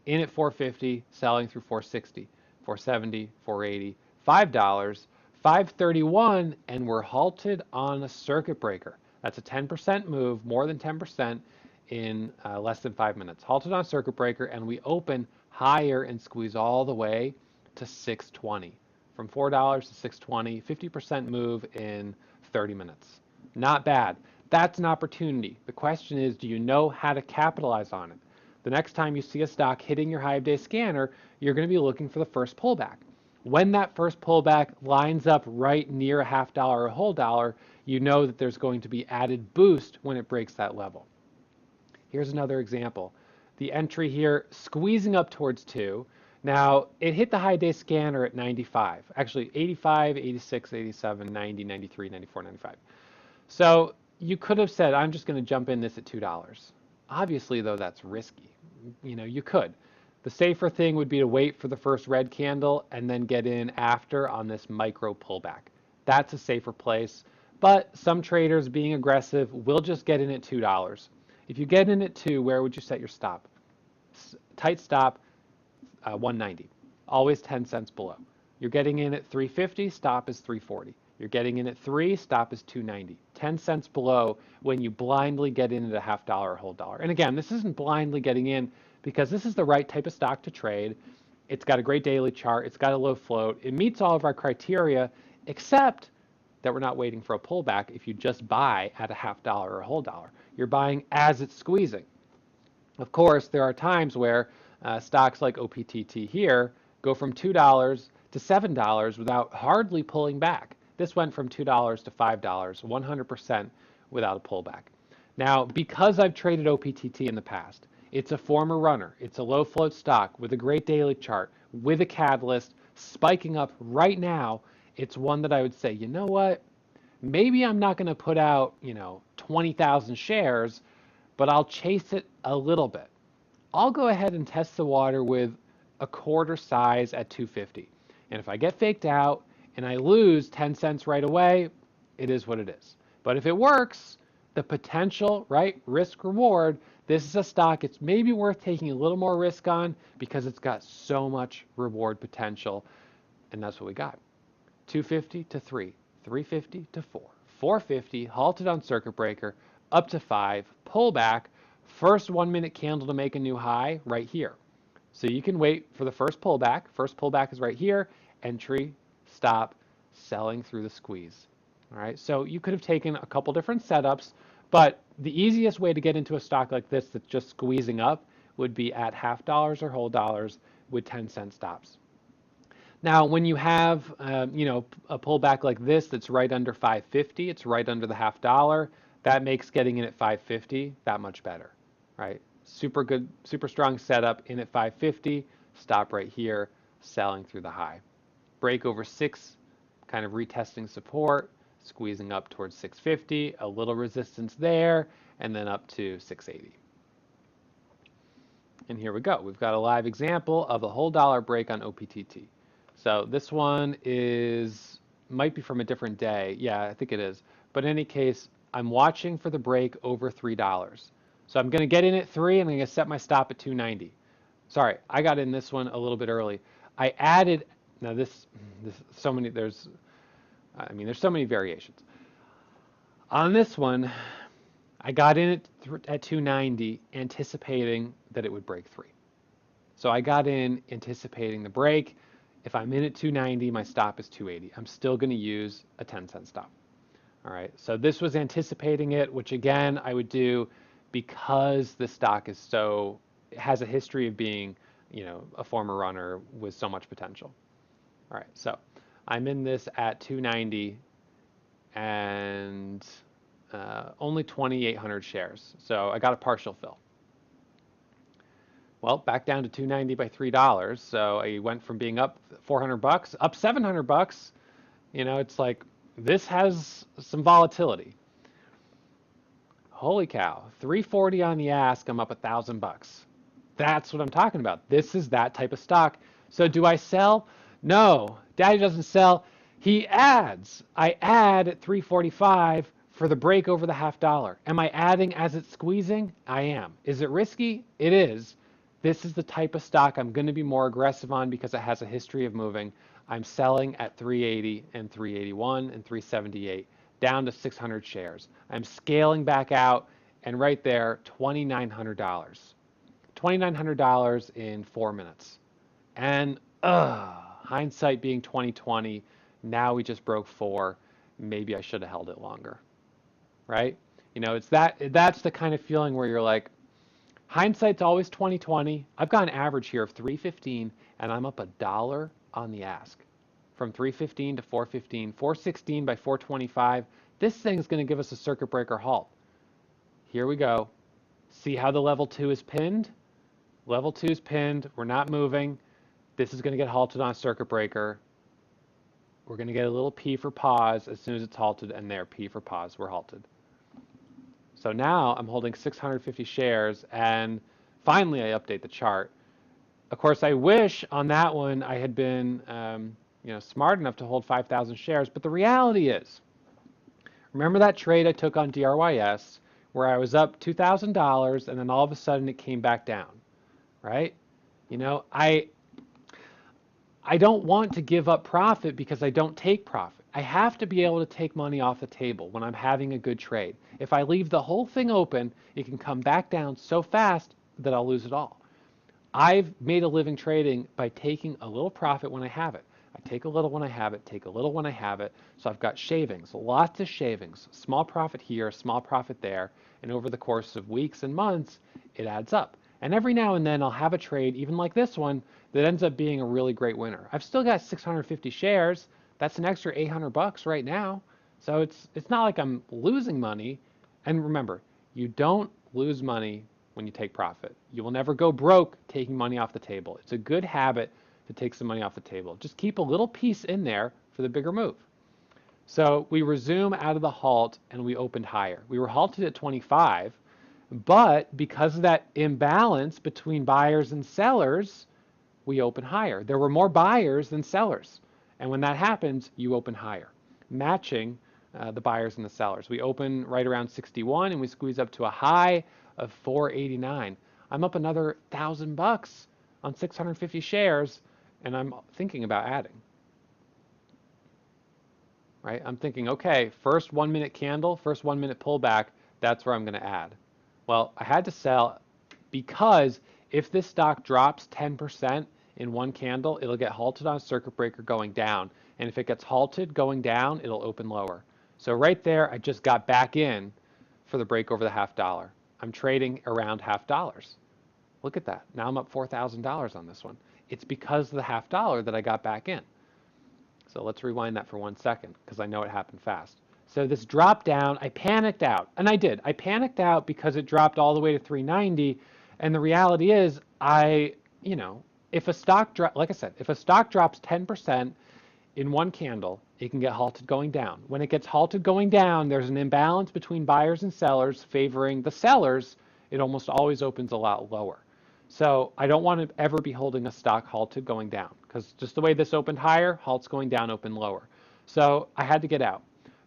In at 450, selling through 460, 470, 480, $5, 531, and we're halted on a circuit breaker. That's a 10% move, more than 10% in less than 5 minutes. Halted on a circuit breaker, and we open higher and squeeze all the way to 620. From $4 to 620, 50% move in 30 minutes. Not bad. That's an opportunity. The question is, do you know how to capitalize on it? The next time you see a stock hitting your high day scanner, you're going to be looking for the first pullback. When that first pullback lines up right near a half dollar or a whole dollar, you know that there's going to be added boost when it breaks that level. Here's another example. The entry here squeezing up towards 2. Now, it hit the high day scanner at 95. Actually, 85, 86, 87, 90, 93, 94, 95. So you could have said, I'm just going to jump in this at $2. Obviously, though, that's risky. You could. The safer thing would be to wait for the first red candle and then get in after on this micro pullback. That's a safer place. But some traders being aggressive will just get in at $2. If you get in at 2, where would you set your stop? Tight stop, 190. Always 10 cents below. You're getting in at 350, stop is 340. You're getting in at 3, stop is 290. 10 cents below when you blindly get in at a half dollar or whole dollar. And again, this isn't blindly getting in because this is the right type of stock to trade. It's got a great daily chart. It's got a low float. It meets all of our criteria, except that we're not waiting for a pullback if you just buy at a half dollar or a whole dollar. You're buying as it's squeezing. Of course, there are times where stocks like OPTT here go from $2 to $7 without hardly pulling back. This went from $2 to $5, 100% without a pullback. Now, because I've traded OPTT in the past, it's a former runner. It's a low float stock with a great daily chart, with a catalyst, spiking up right now. It's one that I would say, you know what? Maybe I'm not going to put out, 20,000 shares, but I'll chase it a little bit. I'll go ahead and test the water with a quarter size at 250. And if I get faked out and I lose 10 cents right away, it is what it is. But if it works, the potential, right, risk reward, this is a stock it's maybe worth taking a little more risk on because it's got so much reward potential. And that's what we got. 250 to 3, 350 to 4, 450, halted on circuit breaker, up to 5, pullback, first 1 minute candle to make a new high right here. So you can wait for the first pullback. First pullback is right here. Entry, stop, selling through the squeeze. All right, so you could have taken a couple different setups, but the easiest way to get into a stock like this that's just squeezing up would be at half dollars or whole dollars with 10-cent stops. Now, when you have, a pullback like this that's right under 550, it's right under the half dollar, that makes getting in at 550 that much better, right? Super good, super strong setup in at 550, stop right here, selling through the high. Break over 6, kind of retesting support, squeezing up towards 650, a little resistance there, and then up to 680. And here we go. We've got a live example of a whole dollar break on OPTT. So this one might be from a different day. Yeah, I think it is. But in any case, I'm watching for the break over $3. So I'm going to get in at 3 and I'm going to set my stop at 290. Sorry, I got in this one a little bit early. I added, now there's so many variations. On this one, I got in at 290 anticipating that it would break 3. So I got in anticipating the break. If I'm in at 290, my stop is 280. I'm still going to use a 10-cent stop. All right, so this was anticipating it, which again, I would do because the stock has a history of being, a former runner with so much potential. All right, so I'm in this at 290 and only 2,800 shares. So I got a partial fill. Well, back down to 290 by $3. So I went from being up $400, up $700. It's like this has some volatility. Holy cow, 340 on the ask, I'm up $1,000. That's what I'm talking about. This is that type of stock. So do I sell? No, Daddy doesn't sell. He adds. I add at 345 for the break over the half dollar. Am I adding as it's squeezing? I am. Is it risky? It is. This is the type of stock I'm going to be more aggressive on because it has a history of moving. I'm selling at 380 and 381 and 378, down to 600 shares. I'm scaling back out, and right there, $2,900. $2,900 in 4 minutes. And hindsight being 2020, now we just broke 4. Maybe I should have held it longer, right? That's the kind of feeling where you're like, hindsight's always 2020. I've got an average here of 315, and I'm up $1 on the ask. From 315 to 415, 416 by 425. This thing's going to give us a circuit breaker halt. Here we go. See how the level 2 is pinned? Level 2 is pinned. We're not moving. This is going to get halted on a circuit breaker. We're going to get a little P for pause as soon as it's halted, and there, P for pause. We're halted. So now I'm holding 650 shares, and finally I update the chart. Of course, I wish on that one I had been smart enough to hold 5,000 shares, but the reality is, remember that trade I took on DRYS where I was up $2,000 and then all of a sudden it came back down, right? I don't want to give up profit because I don't take profit. I have to be able to take money off the table when I'm having a good trade. If I leave the whole thing open, it can come back down so fast that I'll lose it all. I've made a living trading by taking a little profit when I have it. I take a little when I have it, take a little when I have it. So I've got shavings, lots of shavings, small profit here, small profit there. And over the course of weeks and months, it adds up. And every now and then I'll have a trade, even like this one, that ends up being a really great winner. I've still got 650 shares. That's an extra $800 right now. So it's not like I'm losing money. And remember, you don't lose money when you take profit. You will never go broke taking money off the table. It's a good habit to take some money off the table. Just keep a little piece in there for the bigger move. So we resume out of the halt and we opened higher. We were halted at 25, but because of that imbalance between buyers and sellers, we open higher. There were more buyers than sellers. And when that happens, you open higher, matching the buyers and the sellers. We open right around 61 and we squeeze up to a high of 489. I'm up another $1,000 on 650 shares, and I'm thinking about adding. Right? I'm thinking, okay, first 1 minute candle, first 1 minute pullback, that's where I'm going to add. Well, I had to sell because if this stock drops 10% in one candle, it'll get halted on a circuit breaker going down. And if it gets halted going down, it'll open lower. So right there, I just got back in for the break over the $0.50. I'm trading around $0.50. Look at that. Now I'm up $4,000 on this one. It's because of the $0.50 that I got back in. So let's rewind that for 1 second because I know it happened fast. So this drop down, I panicked out, and I did. I panicked out because it dropped all the way to 390, and the reality is, if a stock like I said, if a stock drops 10% in one candle, it can get halted going down. When it gets halted going down, there's an imbalance between buyers and sellers favoring the sellers. It almost always opens a lot lower. So I don't want to ever be holding a stock halted going down because just the way this opened higher, halts going down open lower. So I had to get out.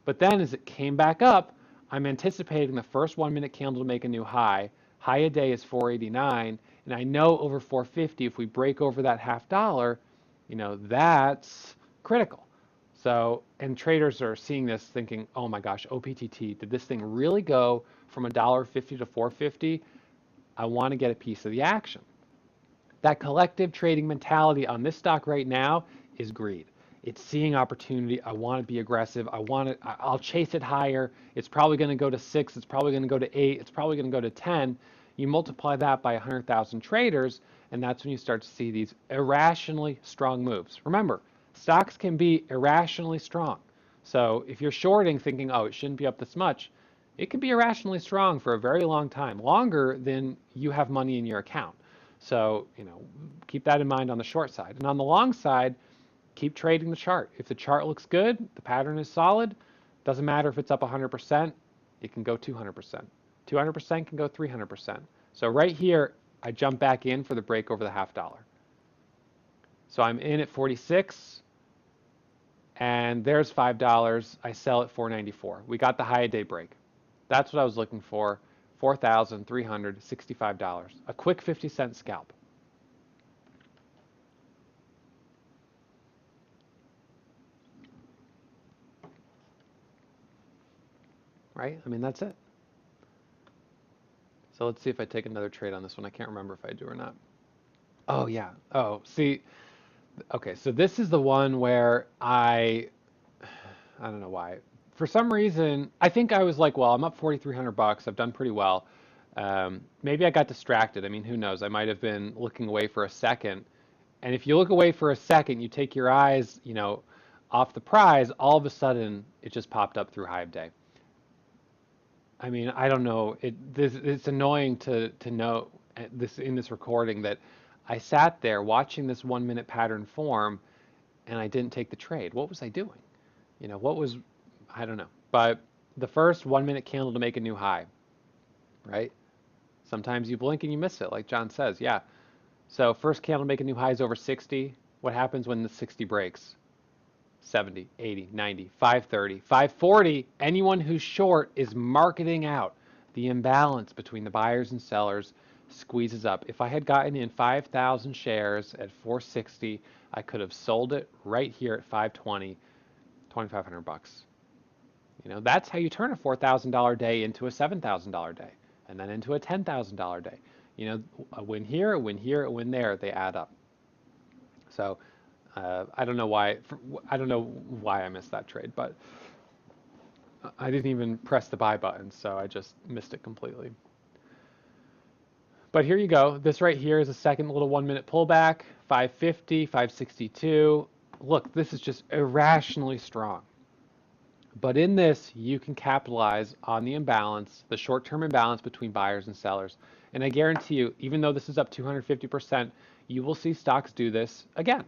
But then as it came back up, I'm anticipating the first 1 minute candle to make a new high. High a day is 489, and I know over 450, if we break over that $0.50, that's critical. So, and traders are seeing this thinking, oh my gosh, OPTT, did this thing really go from $1.50 to 450? I want to get a piece of the action. That collective trading mentality on this stock right now is greed. It's seeing opportunity. I want to be aggressive. I'll chase it higher. It's probably going to go to 6. It's probably going to go to 8. It's probably going to go to 10. You multiply that by 100,000 traders, and that's when you start to see these irrationally strong moves. Remember, stocks can be irrationally strong. So if you're shorting thinking, oh, it shouldn't be up this much, it can be irrationally strong for a very long time, longer than you have money in your account. So, keep that in mind on the short side. And on the long side, keep trading the chart. If the chart looks good, the pattern is solid, doesn't matter if it's up 100%, it can go 200%. 200% can go 300%. So right here, I jump back in for the break over the $0.50. So I'm in at 46, and there's $5. I sell at 494. We got the high day break. That's what I was looking for, $4,365. A quick 50-cent scalp. Right? I mean, that's it. So let's see if I take another trade on this one. I can't remember if I do or not. Oh, yeah. Oh, see. Okay, so this is the one where I don't know why. For some reason, I think I was like, well, I'm up 4,300 bucks. I've done pretty well. Maybe I got distracted. I mean, who knows? I might have been looking away for a second. And if you look away for a second, you take your eyes, off the prize, all of a sudden it just popped up through high of day. I mean, I don't know. It's annoying to know this in this recording that I sat there watching this 1 minute pattern form and I didn't take the trade. What was I doing? I don't know. But the first 1 minute candle to make a new high, right? Sometimes you blink and you miss it, like John says. Yeah. So first candle to make a new high is over 60. What happens when the 60 breaks? 70, 80, 90, 530, 540. Anyone who's short is marketing out. The imbalance between the buyers and sellers squeezes up. If I had gotten in 5,000 shares at 460, I could have sold it right here at 520, 2,500 bucks. That's how you turn a $4,000 day into a $7,000 day, and then into a $10,000 day. A win here, a win here, a win there, they add up. So I don't know why I missed that trade, but I didn't even press the buy button, so I just missed it completely. But here you go. This right here is a second little 1 minute pullback, 550, 562. Look, this is just irrationally strong. But in this, you can capitalize on the imbalance, the short-term imbalance between buyers and sellers. And I guarantee you, even though this is up 250%, you will see stocks do this again.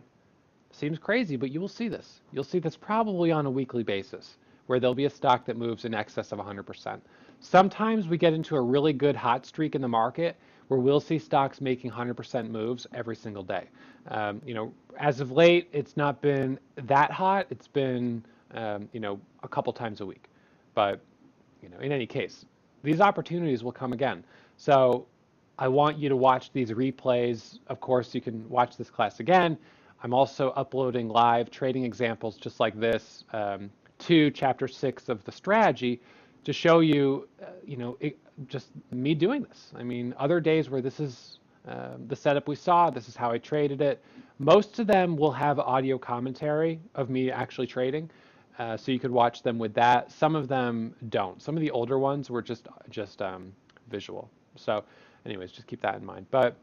Seems crazy, but you will see this. You'll see this probably on a weekly basis, where there'll be a stock that moves in excess of 100%. Sometimes we get into a really good hot streak in the market where we'll see stocks making 100% moves every single day. As of late, it's not been that hot. It's been, a couple times a week. But, in any case, these opportunities will come again. So I want you to watch these replays. Of course, you can watch this class again. I'm also uploading live trading examples just like this to Chapter 6 of the strategy to show you, just me doing this. I mean, other days where this is the setup we saw, this is how I traded it. Most of them will have audio commentary of me actually trading. So you could watch them with that. Some of them don't. Some of the older ones were just visual. So, anyways, just keep that in mind. But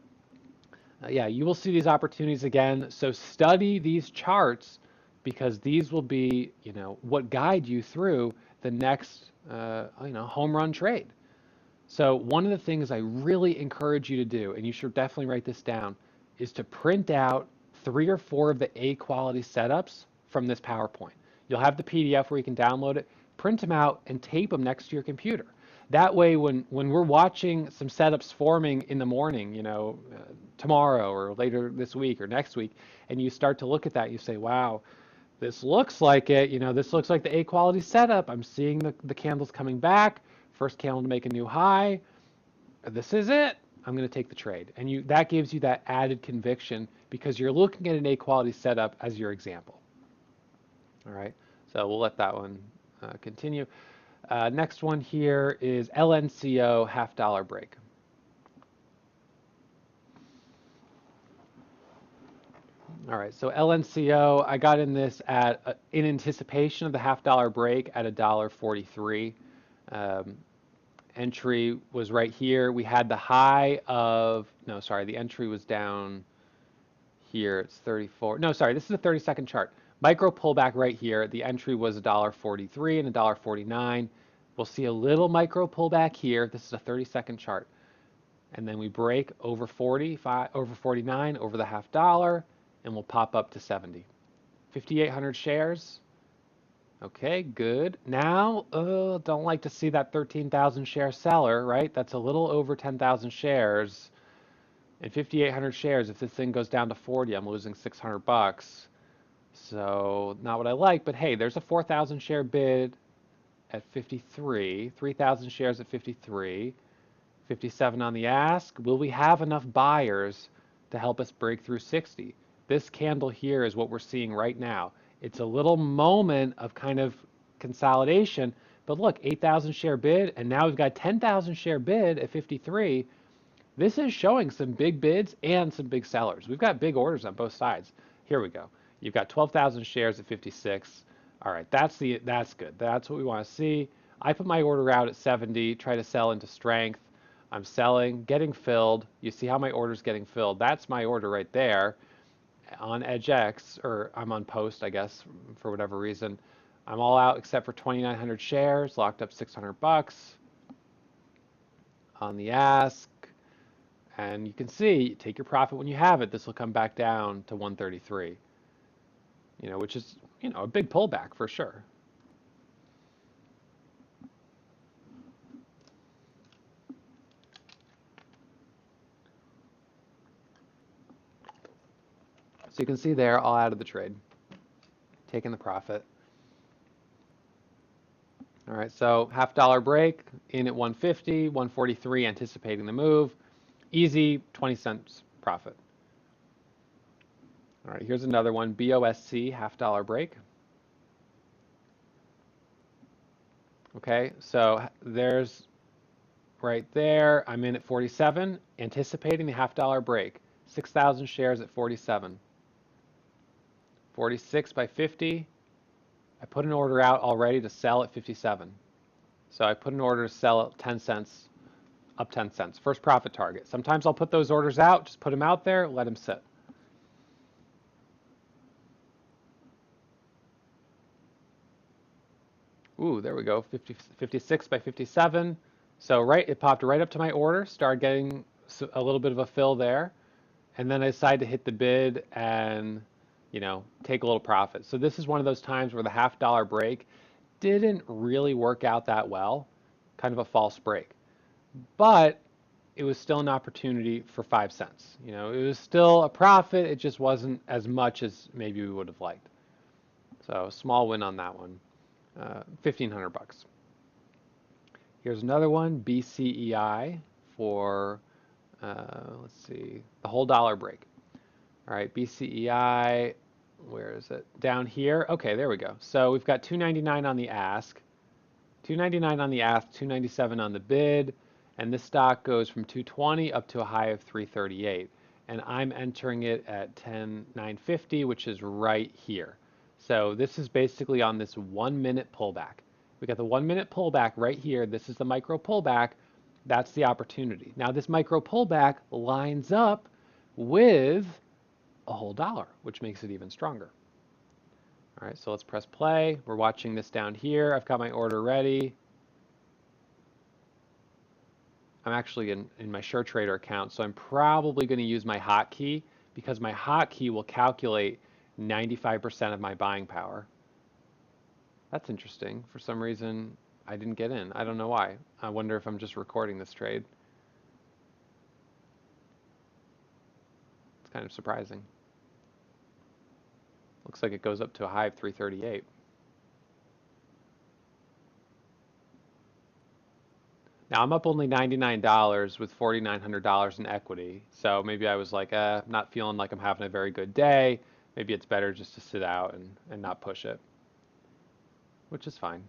yeah, you will see these opportunities again. So study these charts because these will be, what guide you through the next, home run trade. So one of the things I really encourage you to do, and you should definitely write this down, is to print out 3 or 4 of the A quality setups from this PowerPoint. You'll have the PDF where you can download it, print them out, and tape them next to your computer. That way, when we're watching some setups forming in the morning, tomorrow or later this week or next week, and you start to look at that, you say, wow, this looks like it. This looks like the A quality setup. I'm seeing the candles coming back. First candle to make a new high. This is it. I'm going to take the trade. And that gives you that added conviction because you're looking at an A quality setup as your example. All right. So we'll let that one continue. Next one here is LNCO half-dollar break. All right, so LNCO, I got in this in anticipation of the half-dollar break at $1.43. Entry was right here. We had the high of, no, sorry, the entry was down here. It's 34. No, sorry, this is a 30-second chart. Micro pullback right here. The entry was $1.43 and $1.49. We'll see a little micro pullback here. This is a 30-second chart. And then we break over 45, over 49, over the half dollar, and we'll pop up to 70. 5,800 shares. Okay, good. Now, don't like to see that 13,000 share seller, right? That's a little over 10,000 shares. And 5,800 shares, if this thing goes down to 40, I'm losing 600 bucks. So not what I like, but hey, there's a 4,000 share bid at 53, 3,000 shares at 53, 57 on the ask. Will we have enough buyers to help us break through 60? This candle here is what we're seeing right now. It's a little moment of kind of consolidation, but look, 8,000 share bid, and now we've got 10,000 share bid at 53. This is showing some big bids and some big sellers. We've got big orders on both sides. Here we go. You've got 12,000 shares at 56. All right, that's good. That's what we want to see. I put my order out at 70, try to sell into strength. I'm selling, getting filled. You see how my order's getting filled. That's my order right there on EdgeX, or I'm on post, I guess, for whatever reason. I'm all out except for 2,900 shares, locked up 600 bucks on the ask. And you can see, take your profit when you have it. This will come back down to 133, which is, a big pullback for sure. So you can see there, all out of the trade, taking the profit. All right, so half dollar break, in at 150, 143, anticipating the move. Easy, 20 cents profit. All right, here's another one, BOSC, half dollar break. Okay, so there's right there, I'm in at 47, anticipating the half dollar break. 6,000 shares at 47. 46 by 50. I put an order out already to sell at 57. So I put an order to sell at 10 cents, up 10 cents. First profit target. Sometimes I'll put those orders out, just put them out there, let them sit. Ooh, there we go, 56 by 57. So it popped right up to my order, started getting a little bit of a fill there. And then I decided to hit the bid and, take a little profit. So this is one of those times where the half dollar break didn't really work out that well, kind of a false break. But it was still an opportunity for 5 cents. It was still a profit. It just wasn't as much as maybe we would have liked. So small win on that one, 1,500 bucks. Here's another one, BCEI for, let's see, the whole dollar break. All right, BCEI, where is it? Down here. Okay, there we go. So we've got 299 on the ask, 299 on the ask, 297 on the bid, and this stock goes from 220 up to a high of 338. And I'm entering it at 10,950, which is right here. So this is basically on this 1 minute pullback. We got the 1 minute pullback right here. This is the micro pullback. That's the opportunity. Now this micro pullback lines up with a whole dollar, which makes it even stronger. All right, so let's press play. We're watching this down here. I've got my order ready. I'm actually in my SureTrader account, so I'm probably going to use my hotkey because my hotkey will calculate 95% of my buying power. That's interesting. For some reason, I didn't get in. I don't know why. I wonder if I'm just recording this trade. It's kind of surprising. Looks like it goes up to a high of 338. Now I'm up only $99 with $4,900 in equity. So maybe I was like, not feeling like I'm having a very good day. Maybe it's better just to sit out and not push it, which is fine.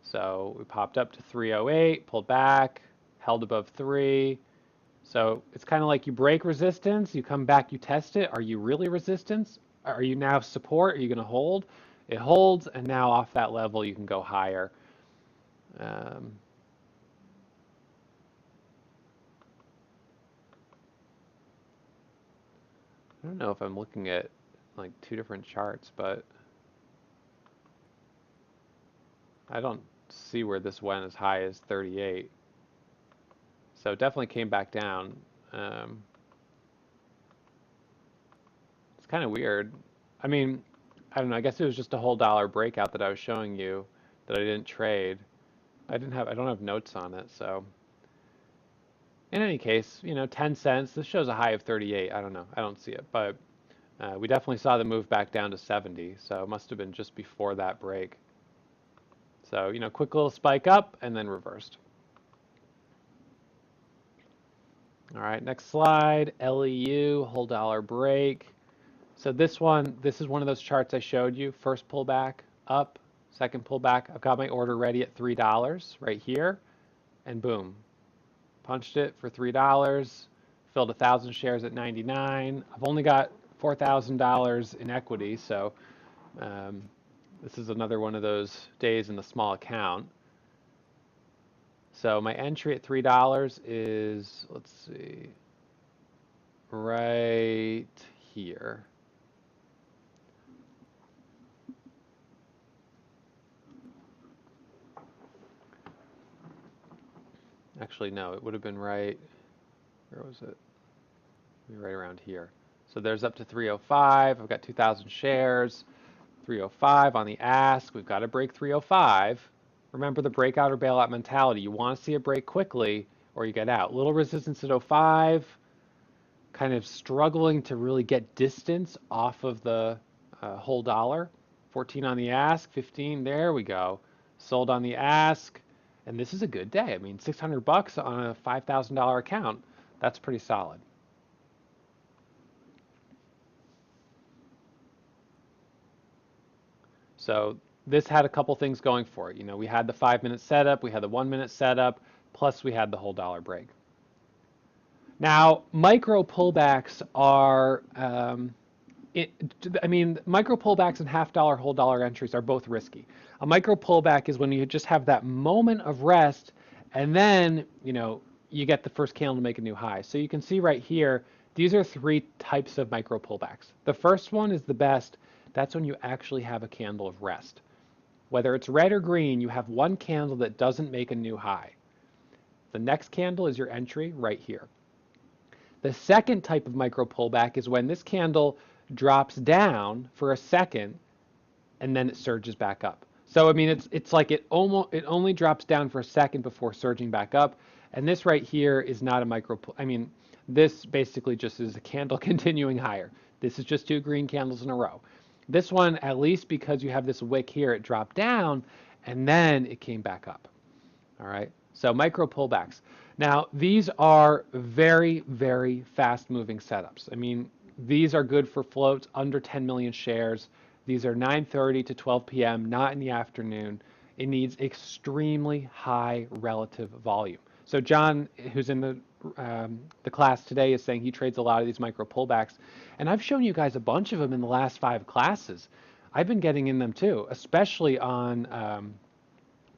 So we popped up to 308, pulled back, held above 3. So it's kind of like you break resistance, you come back, you test it. Are you really resistance? Are you now support? Are you going to hold? It holds, and now off that level you can go higher. I don't know if I'm looking at like two different charts, but I don't see where this went as high as 38. So it definitely came back down. It's kind of weird. I mean, I don't know. I guess it was just a whole dollar breakout that I was showing you that I didn't trade. I don't have notes on it, so in any case, 10 cents. This shows a high of 38. I don't know. I don't see it, but we definitely saw the move back down to 70, so it must have been just before that break. So, quick little spike up and then reversed. All right, next slide, LEU, whole dollar break. So this is one of those charts I showed you. First pullback up, second pullback. I've got my order ready at $3 right here, and boom, punched it for $3, filled 1,000 shares at 99. I've only got $4,000 in equity, so this is another one of those days in the small account. So my entry at $3 is, let's see, right here. Actually, no, it would have been right, where was it? Right around here. So there's up to 305. I've got 2,000 shares. 305 on the ask. We've got to break 305. Remember the breakout or bailout mentality. You want to see it break quickly or you get out. Little resistance at 05. Kind of struggling to really get distance off of the whole dollar. 14 on the ask. 15. There we go. Sold on the ask. And this is a good day. I mean, $600 on a $5,000 account. That's pretty solid. So this had a couple things going for it. We had the 5-minute setup, we had the 1-minute setup, plus we had the whole dollar break. Now, micro pullbacks are, micro pullbacks and half-dollar, whole dollar entries are both risky. A micro pullback is when you just have that moment of rest, and then, you get the first candle to make a new high. So you can see right here, these are 3 types of micro pullbacks. The first one is the best. That's when you actually have a candle of rest. Whether it's red or green, you have one candle that doesn't make a new high. The next candle is your entry right here. The second type of micro pullback is when this candle drops down for a second and then it surges back up. So I mean, it's like it only drops down for a second before surging back up. And this right here is not a micro. This basically just is a candle continuing higher. This is just 2 green candles in a row. This one, at least because you have this wick here, it dropped down and then it came back up. All right. So micro pullbacks. Now, these are very, very fast moving setups. I mean, these are good for floats under 10 million shares. These are 9:30 to 12 p.m., not in the afternoon. It needs extremely high relative volume. So John, who's in the the class today is saying he trades a lot of these micro pullbacks, and I've shown you guys a bunch of them in the last 5 classes. I've been getting in them too, especially on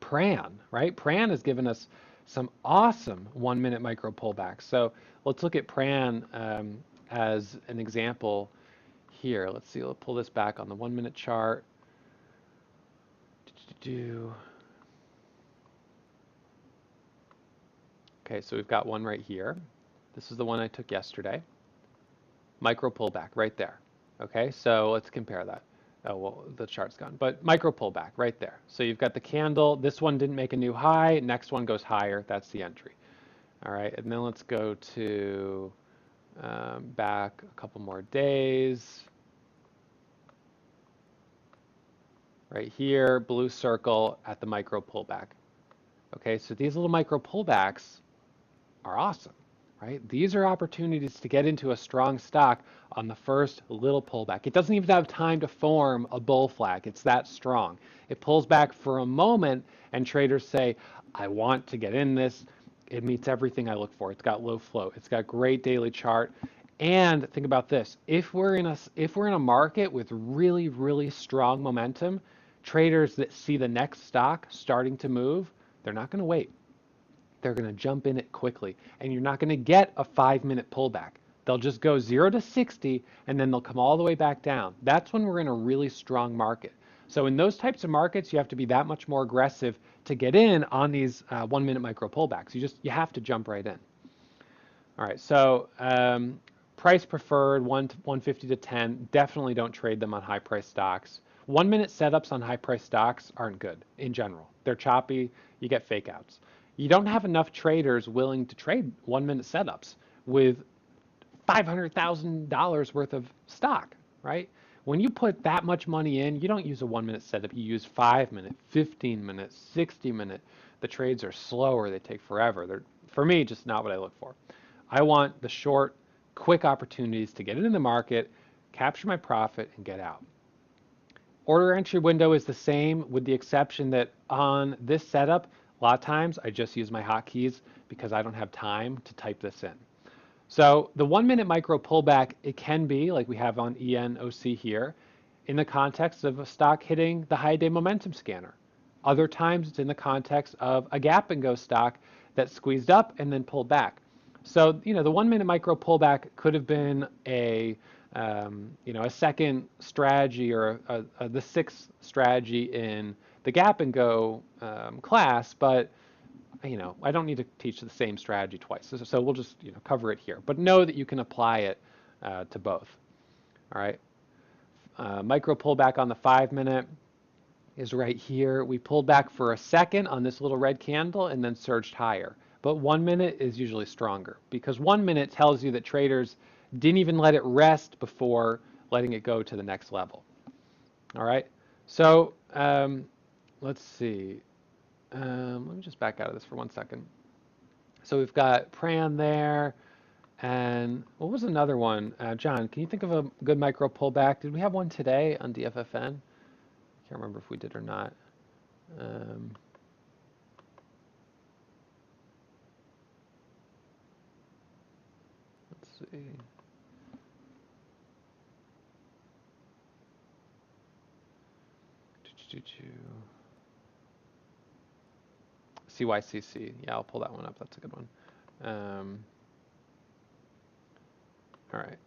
Pran, right? Pran has given us some awesome 1 minute micro pullbacks. So let's look at Pran as an example here. Let's see, we'll pull this back on the 1 minute chart. Okay, so we've got one right here. This is the one I took yesterday. Micro pullback right there. Okay, so let's compare that. Oh, well, the chart's gone, but micro pullback right there. So you've got the candle. This one didn't make a new high. Next one goes higher. That's the entry. All right, and then let's go to back a couple more days. Right here, blue circle at the micro pullback. Okay, so these little micro pullbacks are awesome, right? These are opportunities to get into a strong stock on the first little pullback. It doesn't even have time to form a bull flag. It's that strong. It pulls back for a moment and traders say, I want to get in this. It meets everything I look for. It's got low float. It's got great daily chart. And think about this. If we're in a market with really, really strong momentum, traders that see the next stock starting to move, they're not going to wait. They're going to jump in it quickly. And you're not going to get a 5 minute pullback. They'll just go 0 to 60 and then they'll come all the way back down. That's when we're in a really strong market. So in those types of markets, you have to be that much more aggressive to get in on these 1 minute micro pullbacks. You have to jump right in. All right, so price preferred 150 to 10. Definitely don't trade them on high price stocks. 1 minute setups on high price stocks aren't good in general. They're choppy. You get fake outs. You don't have enough traders willing to trade 1 minute setups with $500,000 worth of stock, right? When you put that much money in, you don't use a 1 minute setup. You use 5 minute, 15 minute, 60 minute. The trades are slower. They take forever. They're, for me, just not what I look for. I want the short, quick opportunities to get into the market, capture my profit, and get out. Order entry window is the same with the exception that on this setup, a lot of times I just use my hotkeys because I don't have time to type this in. So the 1 minute micro pullback, it can be like we have on ENOC here in the context of a stock hitting the high day momentum scanner. Other times it's in the context of a gap and go stock that squeezed up and then pulled back. So, the 1 minute micro pullback could have been a second strategy or the sixth strategy in the gap and go class, but I don't need to teach the same strategy twice. So we'll just cover it here, but know that you can apply it to both. All right. Micro pullback on the 5 minute is right here. We pulled back for a second on this little red candle and then surged higher. But 1 minute is usually stronger because 1 minute tells you that traders didn't even let it rest before letting it go to the next level. All right. So let's see. Let me just back out of this for 1 second. So we've got Pran there. And what was another one? John, can you think of a good micro pullback? Did we have one today on DFFN? I can't remember if we did or not. Let's see. CYCC. Yeah, I'll pull that one up. That's a good one. All right.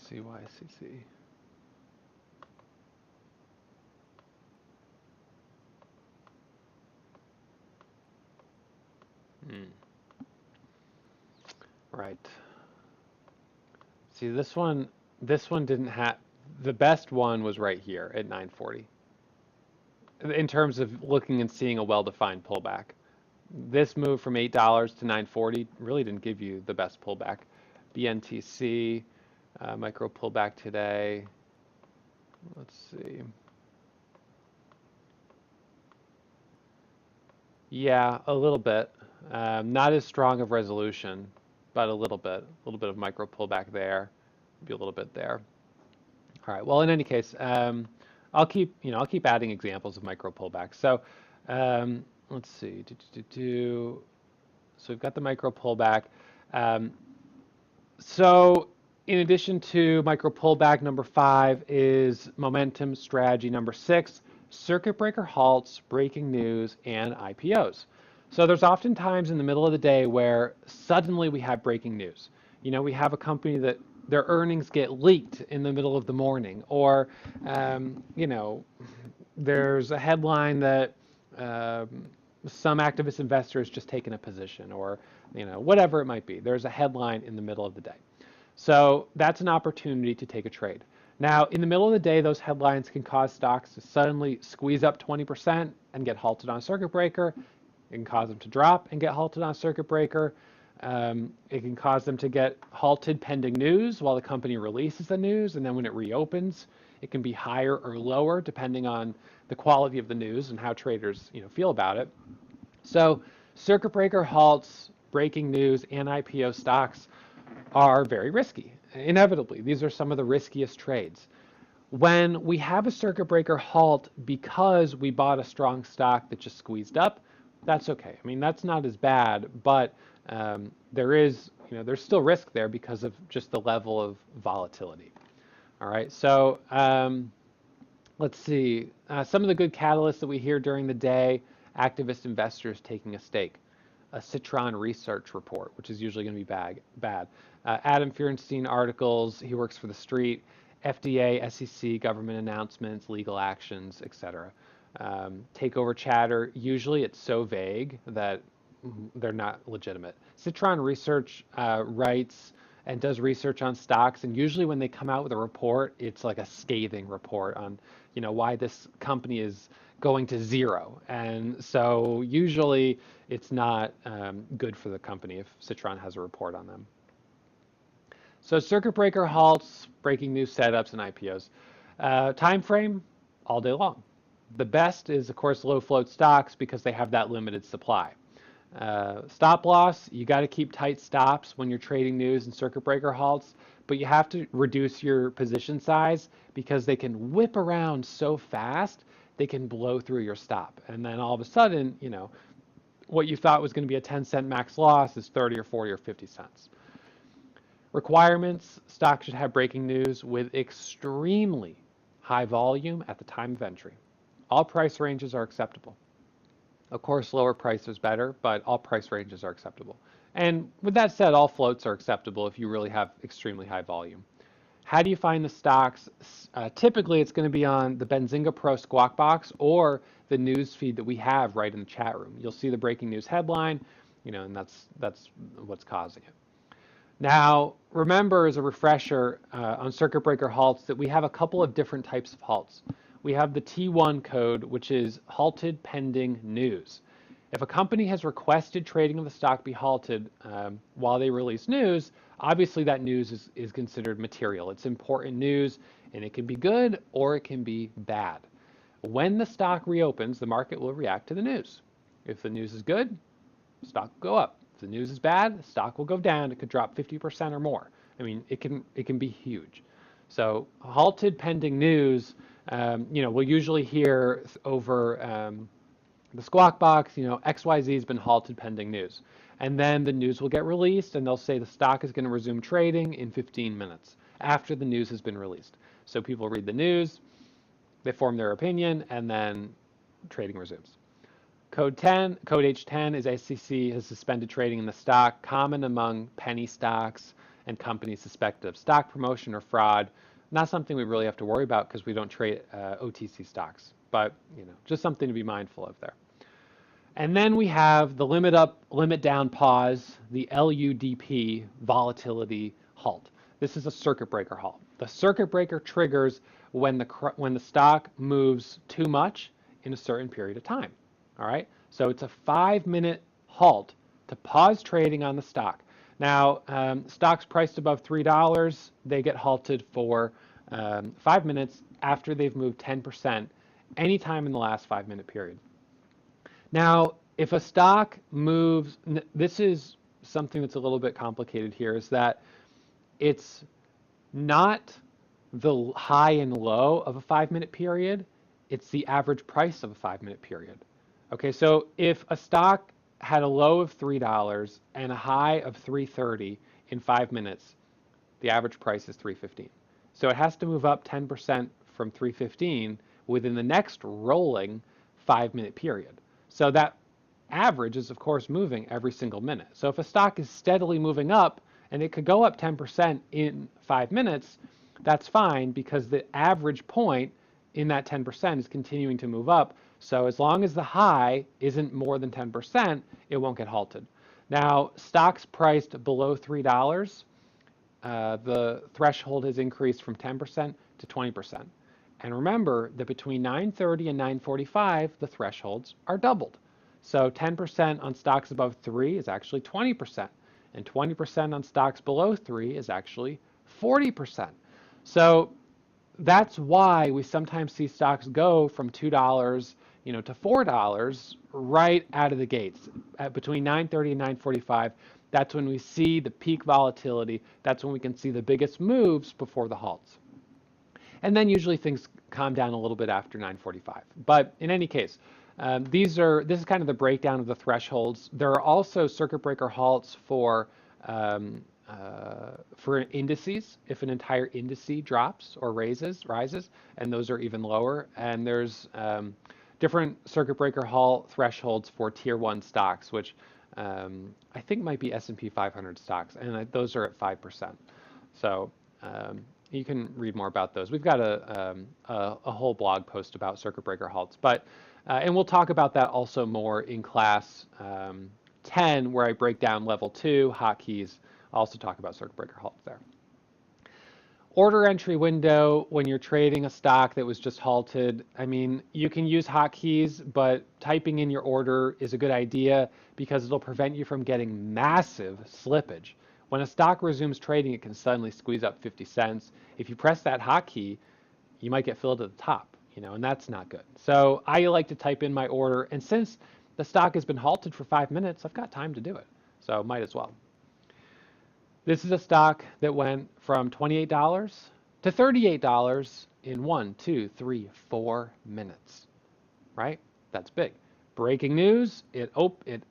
CYCC. Right. See, this one didn't have, the best one was right here at 940 in terms of looking and seeing a well-defined pullback. This move from $8 to 940 really didn't give you the best pullback. BNTC, micro pullback today. Let's see. Yeah, a little bit. Not as strong of resolution. but a little bit of micro pullback there, maybe a little bit there. All right. Well, in any case, I'll keep adding examples of micro pullbacks. So, let's see. So we've got the micro pullback. Um, so in addition to micro pullback, number 5 is momentum strategy. Number 6, circuit breaker halts, breaking news, and IPOs. So there's often times in the middle of the day where suddenly we have breaking news. We have a company that their earnings get leaked in the middle of the morning, or there's a headline that some activist investor has just taken a position, or whatever it might be. There's a headline in the middle of the day. So that's an opportunity to take a trade. Now, in the middle of the day, those headlines can cause stocks to suddenly squeeze up 20% and get halted on a circuit breaker. It can cause them to drop and get halted on a circuit breaker. It can cause them to get halted pending news while the company releases the news, and then when it reopens, it can be higher or lower depending on the quality of the news and how traders feel about it. So circuit breaker halts, breaking news, and IPO stocks are very risky. Inevitably, these are some of the riskiest trades. When we have a circuit breaker halt because we bought a strong stock that just squeezed up, that's okay. I mean, that's not as bad, but there's still risk there because of just the level of volatility. All right, so let's see. Some of the good catalysts that we hear during the day: activist investors taking a stake, a Citron research report, which is usually going to be bad. Adam Feuerstein articles, he works for The Street, FDA, SEC, government announcements, legal actions, etc. Takeover chatter, usually it's so vague that they're not legitimate. Citron Research writes and does research on stocks, and usually when they come out with a report, it's like a scathing report on why this company is going to zero. And so usually it's not good for the company if Citron has a report on them. So circuit breaker halts, breaking news setups, and IPOs. Time frame, all day long. The best is, of course, low float stocks because they have that limited supply. Stop loss, you got to keep tight stops when you're trading news and circuit breaker halts, but you have to reduce your position size because they can whip around so fast, they can blow through your stop. And then all of a sudden, what you thought was going to be a 10-cent max loss is 30 or 40 or 50 cents. Requirements: stock should have breaking news with extremely high volume at the time of entry. All price ranges are acceptable. Of course, lower price is better, but all price ranges are acceptable. And with that said, all floats are acceptable if you really have extremely high volume. How do you find the stocks? Typically, it's going to be on the Benzinga Pro Squawk Box or the news feed that we have right in the chat room. You'll see the breaking news headline, and that's what's causing it. Now, remember, as a refresher on circuit breaker halts, that we have a couple of different types of halts. We have the T1 code, which is halted pending news. If a company has requested trading of the stock be halted while they release news, obviously that news is considered material. It's important news, and it can be good or it can be bad. When the stock reopens, the market will react to the news. If the news is good, stock will go up. If the news is bad, the stock will go down. It could drop 50% or more. I mean, it can be huge. So halted pending news, we'll usually hear over the Squawk Box, XYZ has been halted pending news. And then the news will get released, and they'll say the stock is going to resume trading in 15 minutes after the news has been released. So people read the news, they form their opinion, and then trading resumes. Code H10 is SEC has suspended trading in the stock, common among penny stocks and companies suspected of stock promotion or fraud. Not something we really have to worry about because we don't trade OTC stocks, but just something to be mindful of there. And then we have the limit up, limit down pause, the LUDP volatility halt. This is a circuit breaker halt. The circuit breaker triggers when the stock moves too much in a certain period of time. All right, so it's a 5-minute halt to pause trading on the stock. Now, stocks priced above $3, they get halted for 5 minutes after they've moved 10% anytime in the last 5-minute period. Now, if a stock moves, this is something that's a little bit complicated here is that it's not the high and low of a 5-minute period, it's the average price of a 5-minute period. Okay, so if a stock had a low of $3 and a high of 330 in 5 minutes, the average price is 315. So it has to move up 10% from 315 within the next rolling 5-minute period. So that average is, of course, moving every single minute. So if a stock is steadily moving up and it could go up 10% in 5 minutes, that's fine because the average point in that 10% is continuing to move up. So as long as the high isn't more than 10%, it won't get halted. Now, stocks priced below $3, the threshold has increased from 10% to 20%. And remember that between 9:30 and 9:45, the thresholds are doubled. So 10% on stocks above 3 is actually 20%, and 20% on stocks below 3 is actually 40%. So that's why we sometimes see stocks go from $2, to $4 right out of the gates. Between 9:30 and 9:45, that's when we see the peak volatility. That's when we can see the biggest moves before the halts. And then usually things calm down a little bit after 9:45. But in any case, this is kind of the breakdown of the thresholds. There are also circuit breaker halts for indices, if an entire indice drops or rises, and those are even lower. And there's different circuit breaker halt thresholds for tier 1 stocks, which I think might be S&P 500 stocks, and those are at 5%. So you can read more about those. We've got a whole blog post about circuit breaker halts, and we'll talk about that also more in class 10, where I break down level 2 hotkeys. I'll also talk about circuit breaker halts there. Order entry window when you're trading a stock that was just halted. I mean, you can use hotkeys, but typing in your order is a good idea because it'll prevent you from getting massive slippage. When a stock resumes trading, it can suddenly squeeze up 50 cents. If you press that hotkey, you might get filled to the top, and that's not good. So I like to type in my order, and since the stock has been halted for 5 minutes, I've got time to do it, so might as well. This is a stock that went from $28 to $38 in 1, 2, 3, 4 minutes, right? That's big. Breaking news, it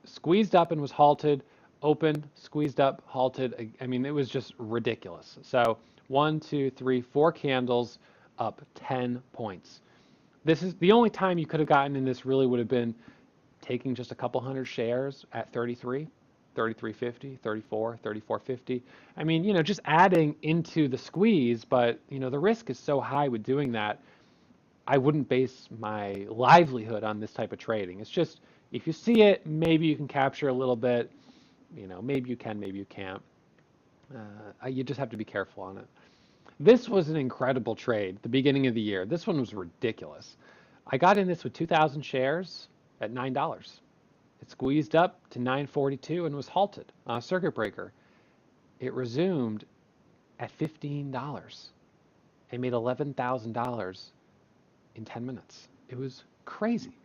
squeezed up and was halted, opened, squeezed up, halted. I mean, it was just ridiculous. So 1, 2, 3, 4 candles up 10 points. This is the only time you could have gotten in this really would have been taking just a couple hundred shares at 33. 33.50, 34, 34.50. I mean, just adding into the squeeze, but, the risk is so high with doing that. I wouldn't base my livelihood on this type of trading. It's just, if you see it, maybe you can capture a little bit. Maybe you can, maybe you can't. You just have to be careful on it. This was an incredible trade at the beginning of the year. This one was ridiculous. I got in this with 2,000 shares at $9. It squeezed up to 942 and was halted on a circuit breaker. It resumed at $15 and made $11,000 in 10 minutes. It was crazy.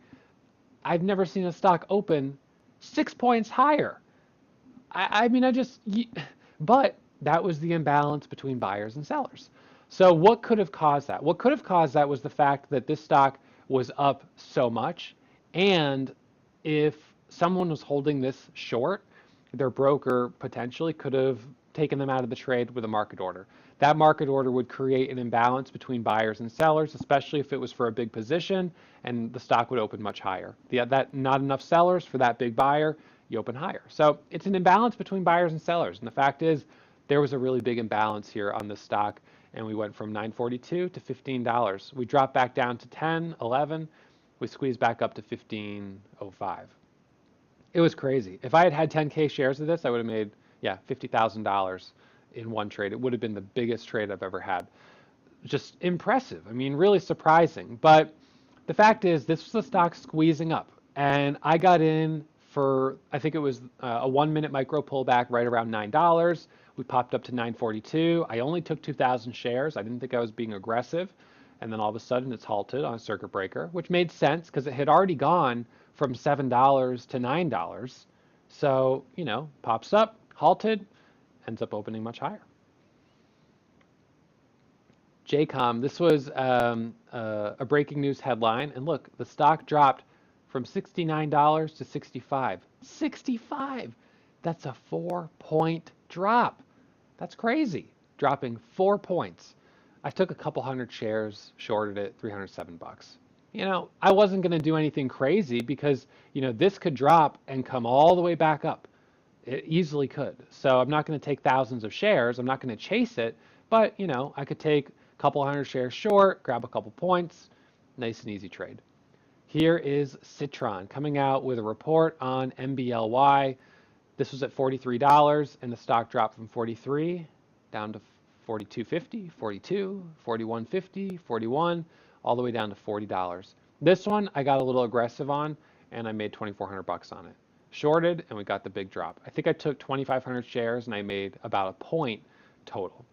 I've never seen a stock open 6 points higher. But that was the imbalance between buyers and sellers. So what could have caused that? What could have caused that was the fact that this stock was up so much, and if someone was holding this short, their broker potentially could have taken them out of the trade with a market order. That market order would create an imbalance between buyers and sellers, especially if it was for a big position, and the stock would open much higher. That not enough sellers for that big buyer, you open higher. So it's an imbalance between buyers and sellers. And the fact is, there was a really big imbalance here on this stock, and we went from $9.42 to $15. We dropped back down to 10, 11. We squeezed back up to 15.05. It was crazy. If I had had 10K shares of this, I would have made, $50,000 in one trade. It would have been the biggest trade I've ever had. Just impressive. I mean, really surprising. But the fact is, this was the stock squeezing up. And I got in for, I think it was a 1-minute micro pullback right around $9. We popped up to 942. I only took 2,000 shares. I didn't think I was being aggressive. And then all of a sudden it's halted on a circuit breaker, which made sense because it had already gone from $7 to $9. So, pops up, halted, ends up opening much higher. JCOM, this was a breaking news headline. And look, the stock dropped from $69 to 65. 65! That's a 4-point drop. That's crazy. Dropping 4 points. I took a couple hundred shares, shorted it, 307 bucks. I wasn't going to do anything crazy because, this could drop and come all the way back up. It easily could. So I'm not going to take thousands of shares. I'm not going to chase it. But, I could take a couple hundred shares short, grab a couple points. Nice and easy trade. Here is Citron coming out with a report on MBLY. This was at $43 and the stock dropped from 43 down to 42.50, 42, 41.50, 41, all the way down to $40. This one I got a little aggressive on and I made 2,400 bucks on it. Shorted and we got the big drop. I think I took 2,500 shares and I made about a point total.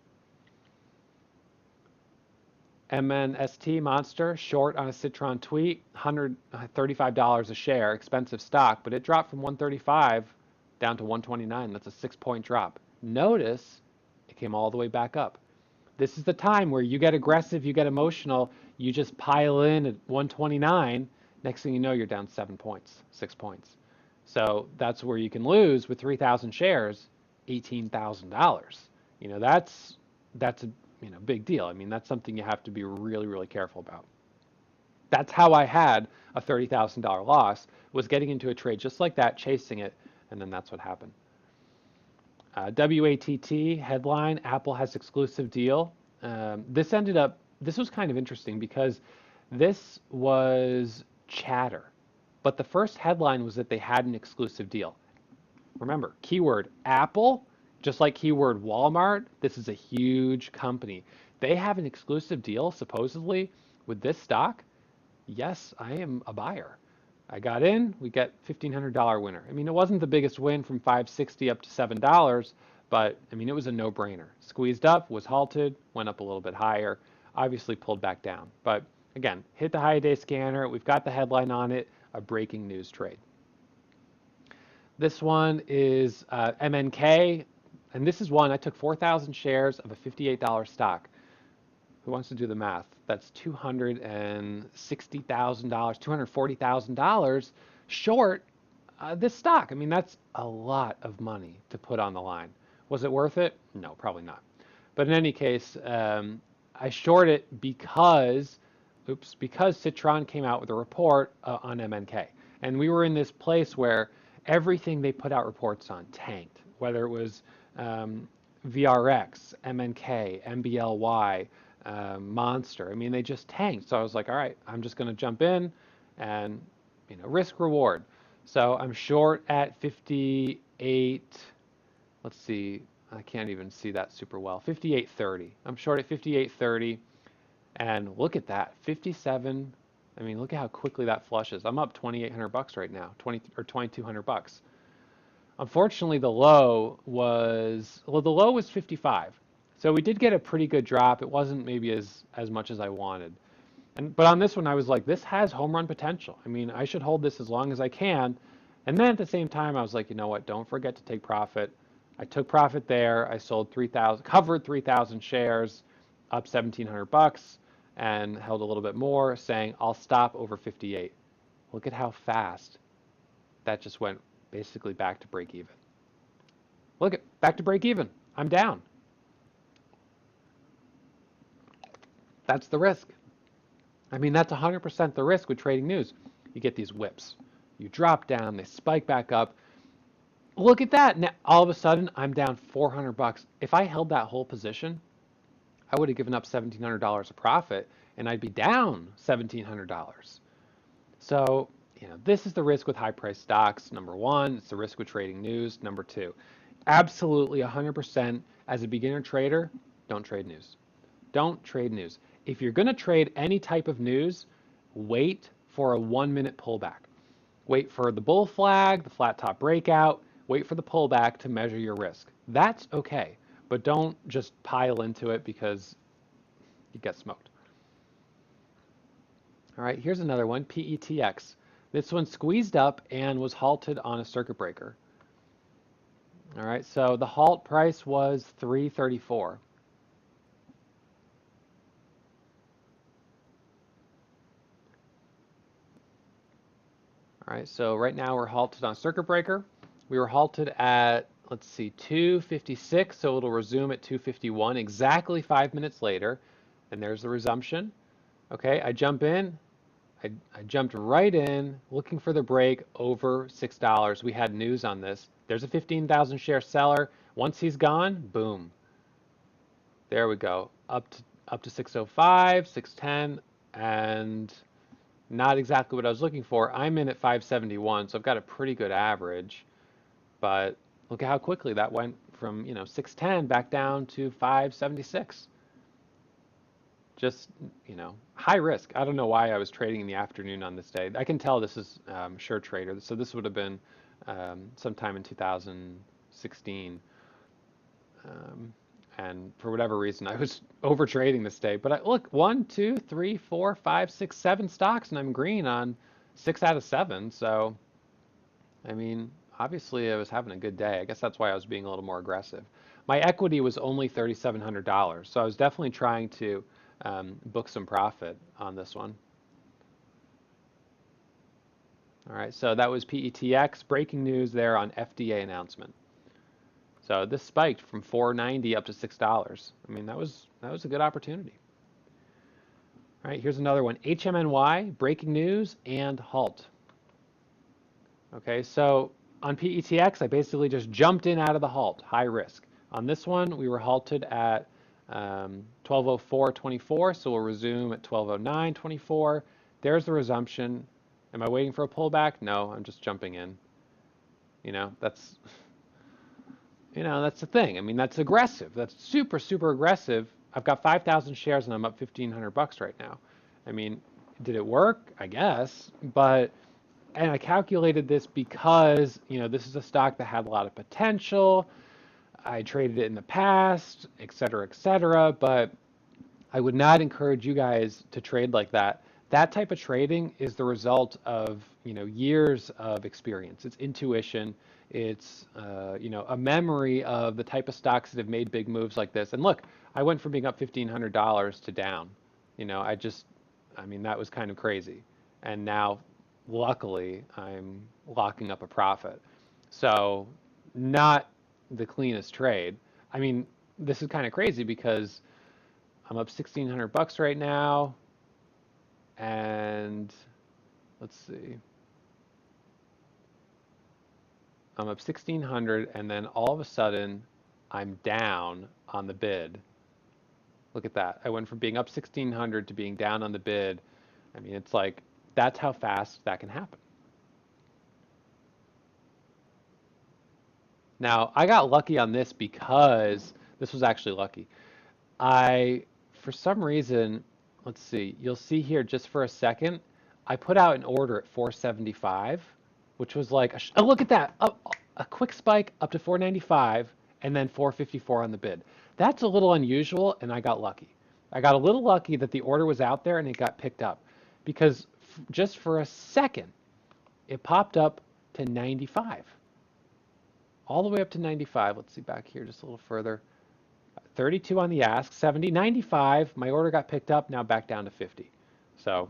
MNST Monster short on a Citron tweet, $135 a share, expensive stock, but it dropped from 135 down to 129. That's a 6-point drop. Notice it came all the way back up. This is the time where you get aggressive, you get emotional, you just pile in at 129. Next thing you know, you're down 7 points, 6 points. So that's where you can lose with 3,000 shares, $18,000. That's a big deal. I mean, that's something you have to be really, really careful about. That's how I had a $30,000 loss, was getting into a trade just like that, chasing it, and then that's what happened. WATT headline, Apple has exclusive deal. This was kind of interesting because this was chatter, but the first headline was that they had an exclusive deal. Remember, keyword Apple, just like keyword Walmart, this is a huge company. They have an exclusive deal, supposedly, with this stock. Yes, I am a buyer. I got in, we get $1,500 winner. I mean, it wasn't the biggest win from $5.60 up to $7, but I mean, it was a no-brainer. Squeezed up, was halted, went up a little bit higher, obviously pulled back down. But again, hit the high day scanner. We've got the headline on it, a breaking news trade. This one is MNK, and this is one, I took 4,000 shares of a $58 stock. Who wants to do the math? That's $260,000, $240,000 short this stock. I mean, that's a lot of money to put on the line. Was it worth it? No, probably not. But in any case, I short it because Citron came out with a report on MNK. And we were in this place where everything they put out reports on tanked, whether it was VRX, MNK, MBLY, Monster. I mean, they just tanked. So I was like, all right, I'm just going to jump in and, risk reward. So I'm short at 58. Let's see. I can't even see that super well. 58.30. I'm short at 58.30. And look at that. 57. I mean, look at how quickly that flushes. I'm up 2,800 bucks right now, 2,200 bucks. Unfortunately, the low was 55. So we did get a pretty good drop. It wasn't maybe as much as I wanted. But on this one, I was like, this has home run potential. I mean, I should hold this as long as I can. And then at the same time, I was like, you know what? Don't forget to take profit. I took profit there. I sold 3,000, covered 3,000 shares, up 1,700 bucks, and held a little bit more, saying I'll stop over 58. Look at how fast that just went basically back to break even. Look at back to break even. I'm down. That's the risk. I mean, that's 100% the risk with trading news. You get these whips. You drop down, they spike back up. Look at that. Now, all of a sudden, I'm down 400 bucks. If I held that whole position, I would have given up $1,700 of profit, and I'd be down $1,700. So, this is the risk with high-priced stocks. Number one, it's the risk with trading news. Number two, absolutely 100% as a beginner trader, don't trade news. Don't trade news. If you're going to trade any type of news, wait for a 1-minute pullback. Wait for the bull flag, the flat top breakout. Wait for the pullback to measure your risk. That's okay, but don't just pile into it because you get smoked. All right, here's another one, PETX. This one squeezed up and was halted on a circuit breaker. All right, so the halt price was 334. All right, so right now we're halted on circuit breaker. We were halted at, let's see, 256, so it'll resume at 251 exactly 5 minutes later. And there's the resumption. Okay, I jump in. I jumped right in looking for the break over $6. We had news on this. There's a 15,000 share seller. Once he's gone, boom. There we go. Up to 605, 610, and not exactly what I was looking for. I'm in at 571, so I've got a pretty good average. But look at how quickly that went from, 610 back down to 576. Just, high risk. I don't know why I was trading in the afternoon on this day. I can tell this is Sure Trader, so this would have been sometime in 2016. And for whatever reason, I was over trading this day. But look, 1, 2, 3, 4, 5, 6, 7 stocks, and I'm green on 6 out of 7. So, I mean, obviously I was having a good day. I guess that's why I was being a little more aggressive. My equity was only $3,700, so I was definitely trying to book some profit on this one. All right, so that was PETX. Breaking news there on FDA announcement. So this spiked from 4.90 up to $6. I mean, that was a good opportunity. All right, here's another one. HMNY, breaking news and halt. Okay, so on PETX, I basically just jumped in out of the halt, high risk. On this one, we were halted at 12:04.24, so we'll resume at 12:09.24. There's the resumption. Am I waiting for a pullback? No, I'm just jumping in. That's the thing. I mean, that's aggressive. That's super, super aggressive. I've got 5,000 shares and I'm up $1,500 right now. I mean, did it work? I guess, and I calculated this because, this is a stock that had a lot of potential. I traded it in the past, et cetera, but I would not encourage you guys to trade like that. That type of trading is the result of, years of experience. It's intuition. It's, a memory of the type of stocks that have made big moves like this. And look, I went from being up $1,500 to down. That was kind of crazy. And now, luckily, I'm locking up a profit. So, not the cleanest trade. I mean, this is kind of crazy because I'm up $1,600 right now, and let's see. I'm up 1,600, and then all of a sudden, I'm down on the bid. Look at that. I went from being up 1,600 to being down on the bid. I mean, it's like, that's how fast that can happen. Now, I got lucky on this because this was actually lucky. For some reason, let's see, you'll see here just for a second, I put out an order at 475, which was like, oh, look at that, a quick spike up to 495 and then 454 on the bid. That's a little unusual, and I got lucky. I got a little lucky that the order was out there and it got picked up because just for a second, it popped up to 95. All the way up to 95. Let's see back here just a little further. 32 on the ask, 70, 95. My order got picked up, now back down to 50. So,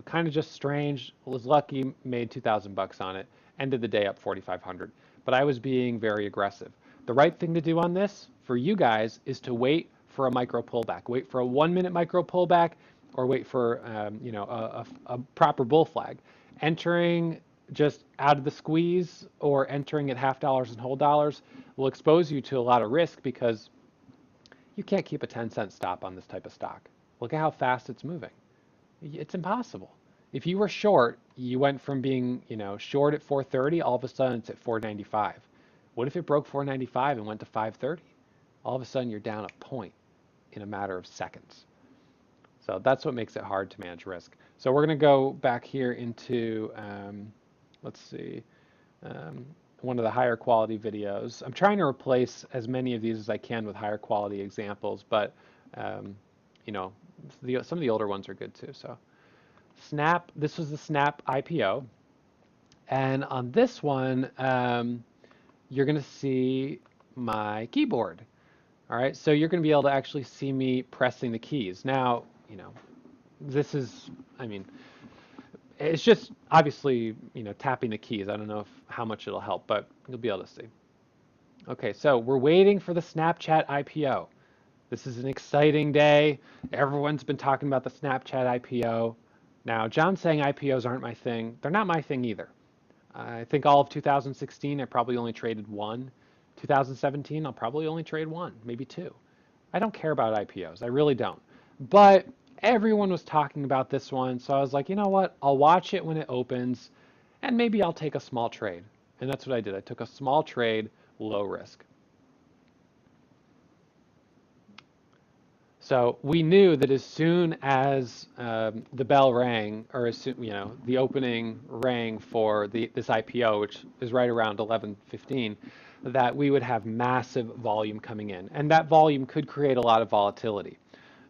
kind of just strange. Was lucky, made 2,000 bucks on it. Ended the day up 4,500. But I was being very aggressive. The right thing to do on this for you guys is to wait for a micro pullback. Wait for a 1-minute micro pullback, or wait for a proper bull flag. Entering just out of the squeeze or entering at $half and whole dollars will expose you to a lot of risk because you can't keep a 10-cent stop on this type of stock. Look at how fast it's moving. It's impossible. If you were short, you went from being, short at 430, all of a sudden it's at 495. What if it broke 495 and went to 530? All of a sudden you're down a point in a matter of seconds. So that's what makes it hard to manage risk. So we're going to go back here into, let's see, one of the higher quality videos. I'm trying to replace as many of these as I can with higher quality examples, but some of the older ones are good too. So Snap, this was the Snap IPO. And on this one, you're going to see my keyboard. All right, so you're going to be able to actually see me pressing the keys. Now, this is, I mean, it's just obviously, tapping the keys. I don't know how much it'll help, but you'll be able to see. Okay, so we're waiting for the Snapchat IPO. This is an exciting day. Everyone's been talking about the Snapchat IPO. Now, John's saying IPOs aren't my thing. They're not my thing either. I think all of 2016, I probably only traded one. 2017, I'll probably only trade one, maybe two. I don't care about IPOs. I really don't. But everyone was talking about this one, so I was like, you know what? I'll watch it when it opens, and maybe I'll take a small trade. And that's what I did. I took a small trade, low risk. So we knew that as soon as the bell rang, or as soon, the opening rang for this IPO, which is right around 11:15, that we would have massive volume coming in, and that volume could create a lot of volatility.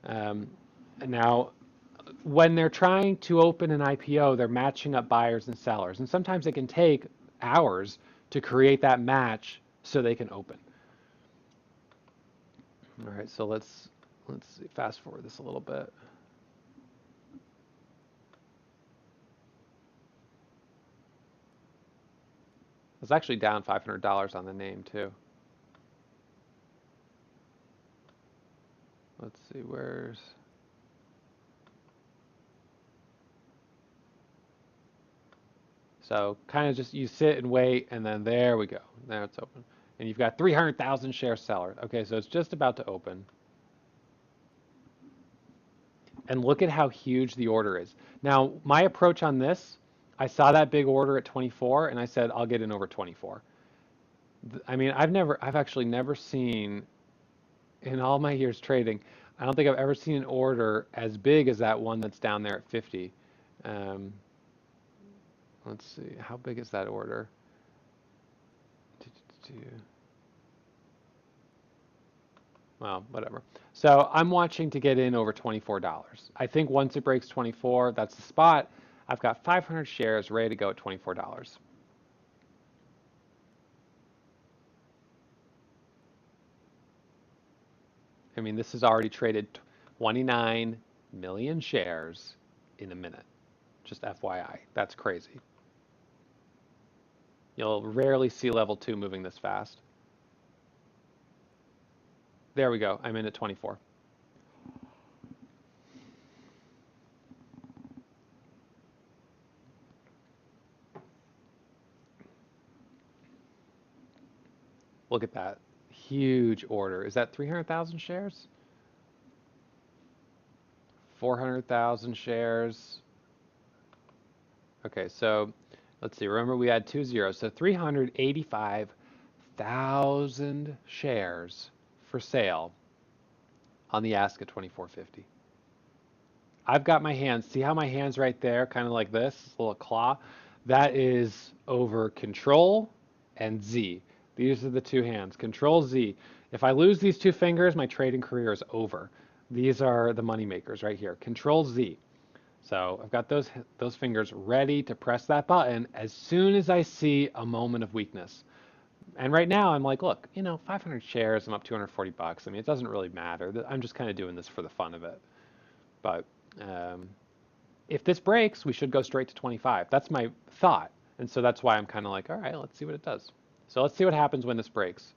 Um, Now, when they're trying to open an IPO, they're matching up buyers and sellers, and sometimes it can take hours to create that match so they can open. All right, so let's see, fast forward this a little bit. It's actually down $500 on the name too. Let's see, where's... So kind of just you sit and wait, and then there we go. There it's open. And you've got 300,000 share seller. Okay, so it's just about to open. And look at how huge the order is. Now, my approach on this, I saw that big order at 24, and I said, I'll get in over 24. I mean, I've actually never seen, in all my years trading, I don't think I've ever seen an order as big as that one that's down there at 50. Um, let's see, how big is that order? Well, whatever. So I'm watching to get in over $24. I think once it breaks 24, that's the spot. I've got 500 shares ready to go at $24. I mean, this has already traded 29 million shares in a minute. Just FYI, that's crazy. You'll rarely see level 2 moving this fast. There we go. I'm in at 24. Look at that. Huge order. Is that 300,000 shares? 400,000 shares. Okay, so let's see. Remember, we had 2 zeros. So 385,000 shares for sale on the ask at 24.50. I've got my hands. See how my hands right there, kind of like this little claw? That is over Control and Z. These are the two hands. Control Z. If I lose these two fingers, my trading career is over. These are the money makers right here. Control Z. So I've got those fingers ready to press that button as soon as I see a moment of weakness. And right now I'm like, look, 500 shares, I'm up 240 bucks. I mean, it doesn't really matter. I'm just kind of doing this for the fun of it. But if this breaks, we should go straight to 25. That's my thought. And so that's why I'm kind of like, all right, let's see what it does. So let's see what happens when this breaks.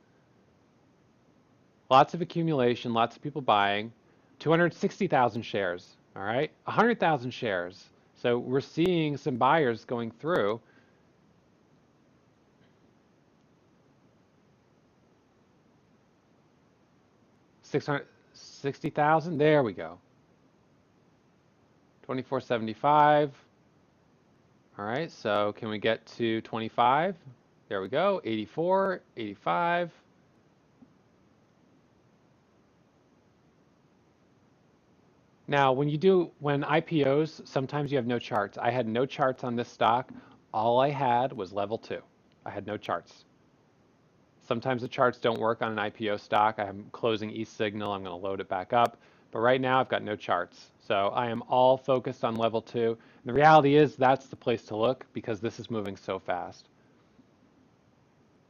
Lots of accumulation, lots of people buying. 260,000 shares, all right? 100,000 shares. So we're seeing some buyers going through. 660,000, there we go. 24.75. All right, so can we get to 25? There we go, 84, 85. Now, when IPOs, sometimes you have no charts. I had no charts on this stock. All I had was level 2. I had no charts. Sometimes the charts don't work on an IPO stock. I'm closing East Signal. I'm going to load it back up. But right now, I've got no charts. So I am all focused on level 2. And the reality is that's the place to look because this is moving so fast.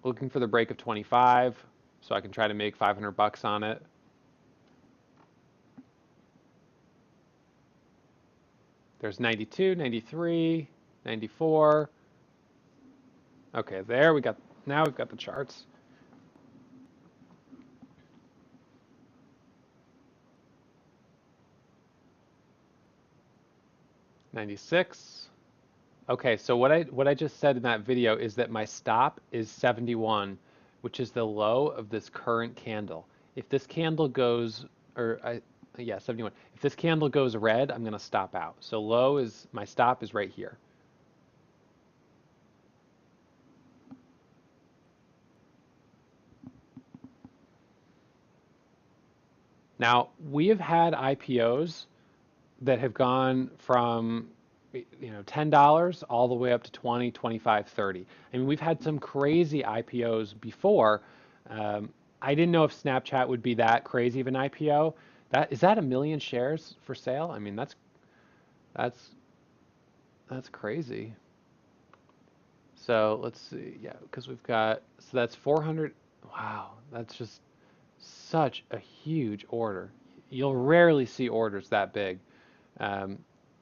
looking for the break of 25 so I can try to make 500 bucks on it. There's 92, 93, 94. Okay, there we got, now we've got the charts. $96. Okay, so what I just said in that video is that my stop is 71, which is the low of this current candle. If this candle goes, yeah, 71. If this candle goes red, I'm gonna stop out. So low is, my stop is right here. Now, we have had IPOs that have gone from $10 all the way up to 20, 25, 30. I mean, we've had some crazy IPOs before. I didn't know if Snapchat would be that crazy of an IPO. Is that 1 million shares for sale? I mean, that's that's crazy. So let's see, yeah, because we've got, so that's 400. Wow, that's just such a huge order. You'll rarely see orders that big. Um,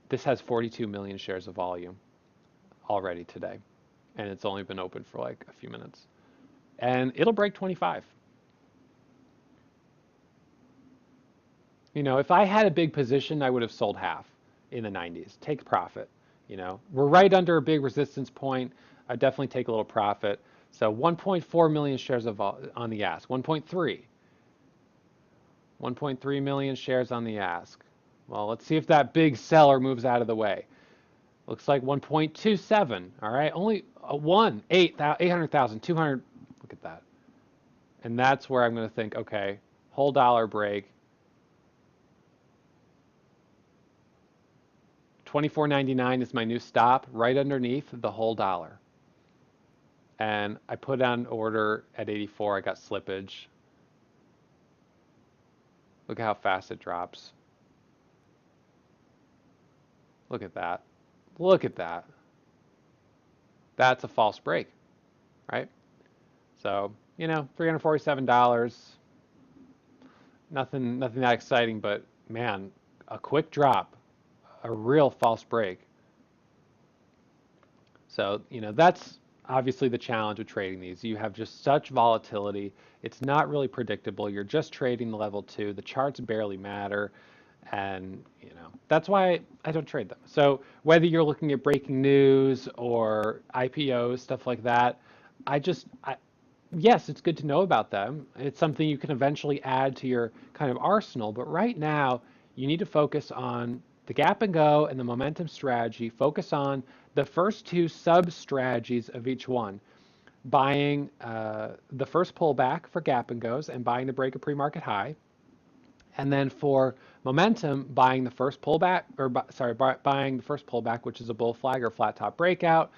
this has 42 million shares of volume already today, and it's only been open for like a few minutes. And it'll break 25. If I had a big position, I would have sold half in the 90s. Take profit. We're right under a big resistance point. I definitely take a little profit. So 1.4 million shares on the ask. 1.3 million shares on the ask. Well, let's see if that big seller moves out of the way. Looks like 1.27. All right, only 800,000, 200. Look at that. And that's where I'm going to think, okay, whole dollar break. 24.99 is my new stop, right underneath the whole dollar. And I put on order at 84. I got slippage. Look at how fast it drops. Look at that. Look at that. That's a false break, right? So, $347. Nothing that exciting, but man, a quick drop, a real false break. So, that's obviously the challenge of trading these. You have just such volatility. It's not really predictable. You're just trading the level 2. The charts barely matter. And, that's why I don't trade them. So whether you're looking at breaking news or IPOs, stuff like that, yes, it's good to know about them. It's something you can eventually add to your kind of arsenal. But right now, you need to focus on the gap and go and the momentum strategy. Focus on the first two sub strategies of each one. Buying the first pullback for gap and goes and buying the break of pre-market high. And then for momentum, buying the first pullback, buying the first pullback, which is a bull flag or flat top breakout,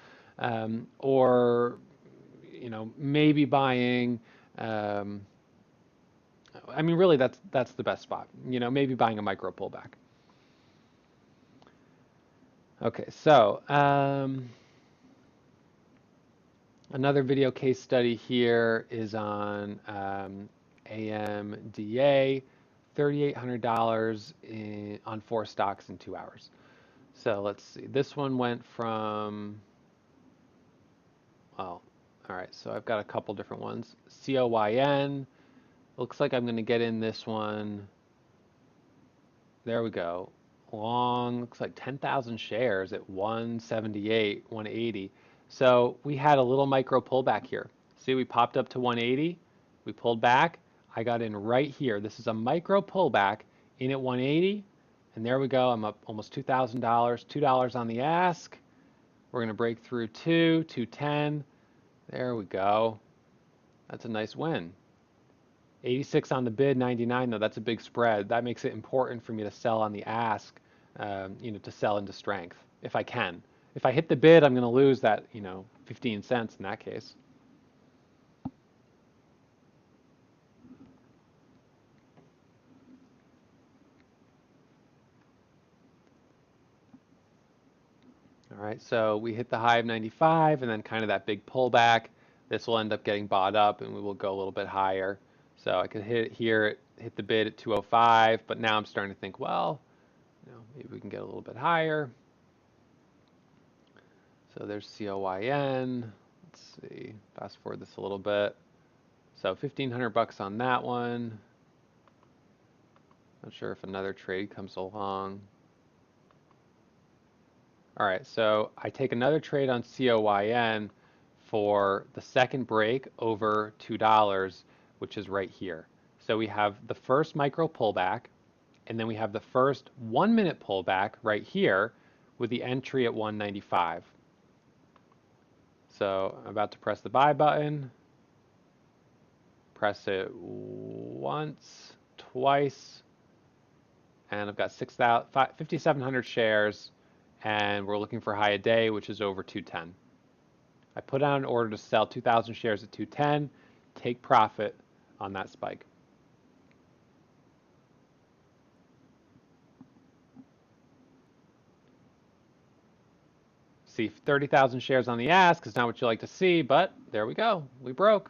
or maybe buying. I mean, really, that's the best spot. Maybe buying a micro pullback. Okay, so another video case study here is on AMDA. $3,800 on 4 stocks in 2 hours. So let's see. This one went from, well, all right. So I've got a couple different ones. COYN. Looks like I'm going to get in this one. There we go. Long, looks like 10,000 shares at 178, 180. So we had a little micro pullback here. See, we popped up to 180. We pulled back. I got in right here. This is a micro pullback in at 180. And there we go. I'm up almost $2,000. $2 on the ask. We're going to break through 210. There we go. That's a nice win. 86 on the bid, 99 though. That's a big spread. That makes it important for me to sell on the ask, to sell into strength if I can. If I hit the bid, I'm going to lose that, 15 cents in that case. All right, so we hit the high of 95 and then kind of that big pullback. this will end up getting bought up and we will go a little bit higher. So I could hit it here, hit the bid at 205, but now I'm starting to think, well, maybe we can get a little bit higher. So there's COYN. Let's see, fast forward this a little bit. So 1,500 bucks on that one. Not sure if another trade comes along. All right, so I take another trade on COYN for the second break over $2, which is right here. So we have the first micro pullback, and then we have the first 1 minute pullback right here with the entry at 195. So I'm about to press the buy button, press it once, twice, and I've got 5,700 shares, and we're looking for high a day, which is over 210. I put out an order to sell 2,000 shares at 210, take profit on that spike. See, 30,000 shares on the ask is not what you like to see, but there we go. We broke.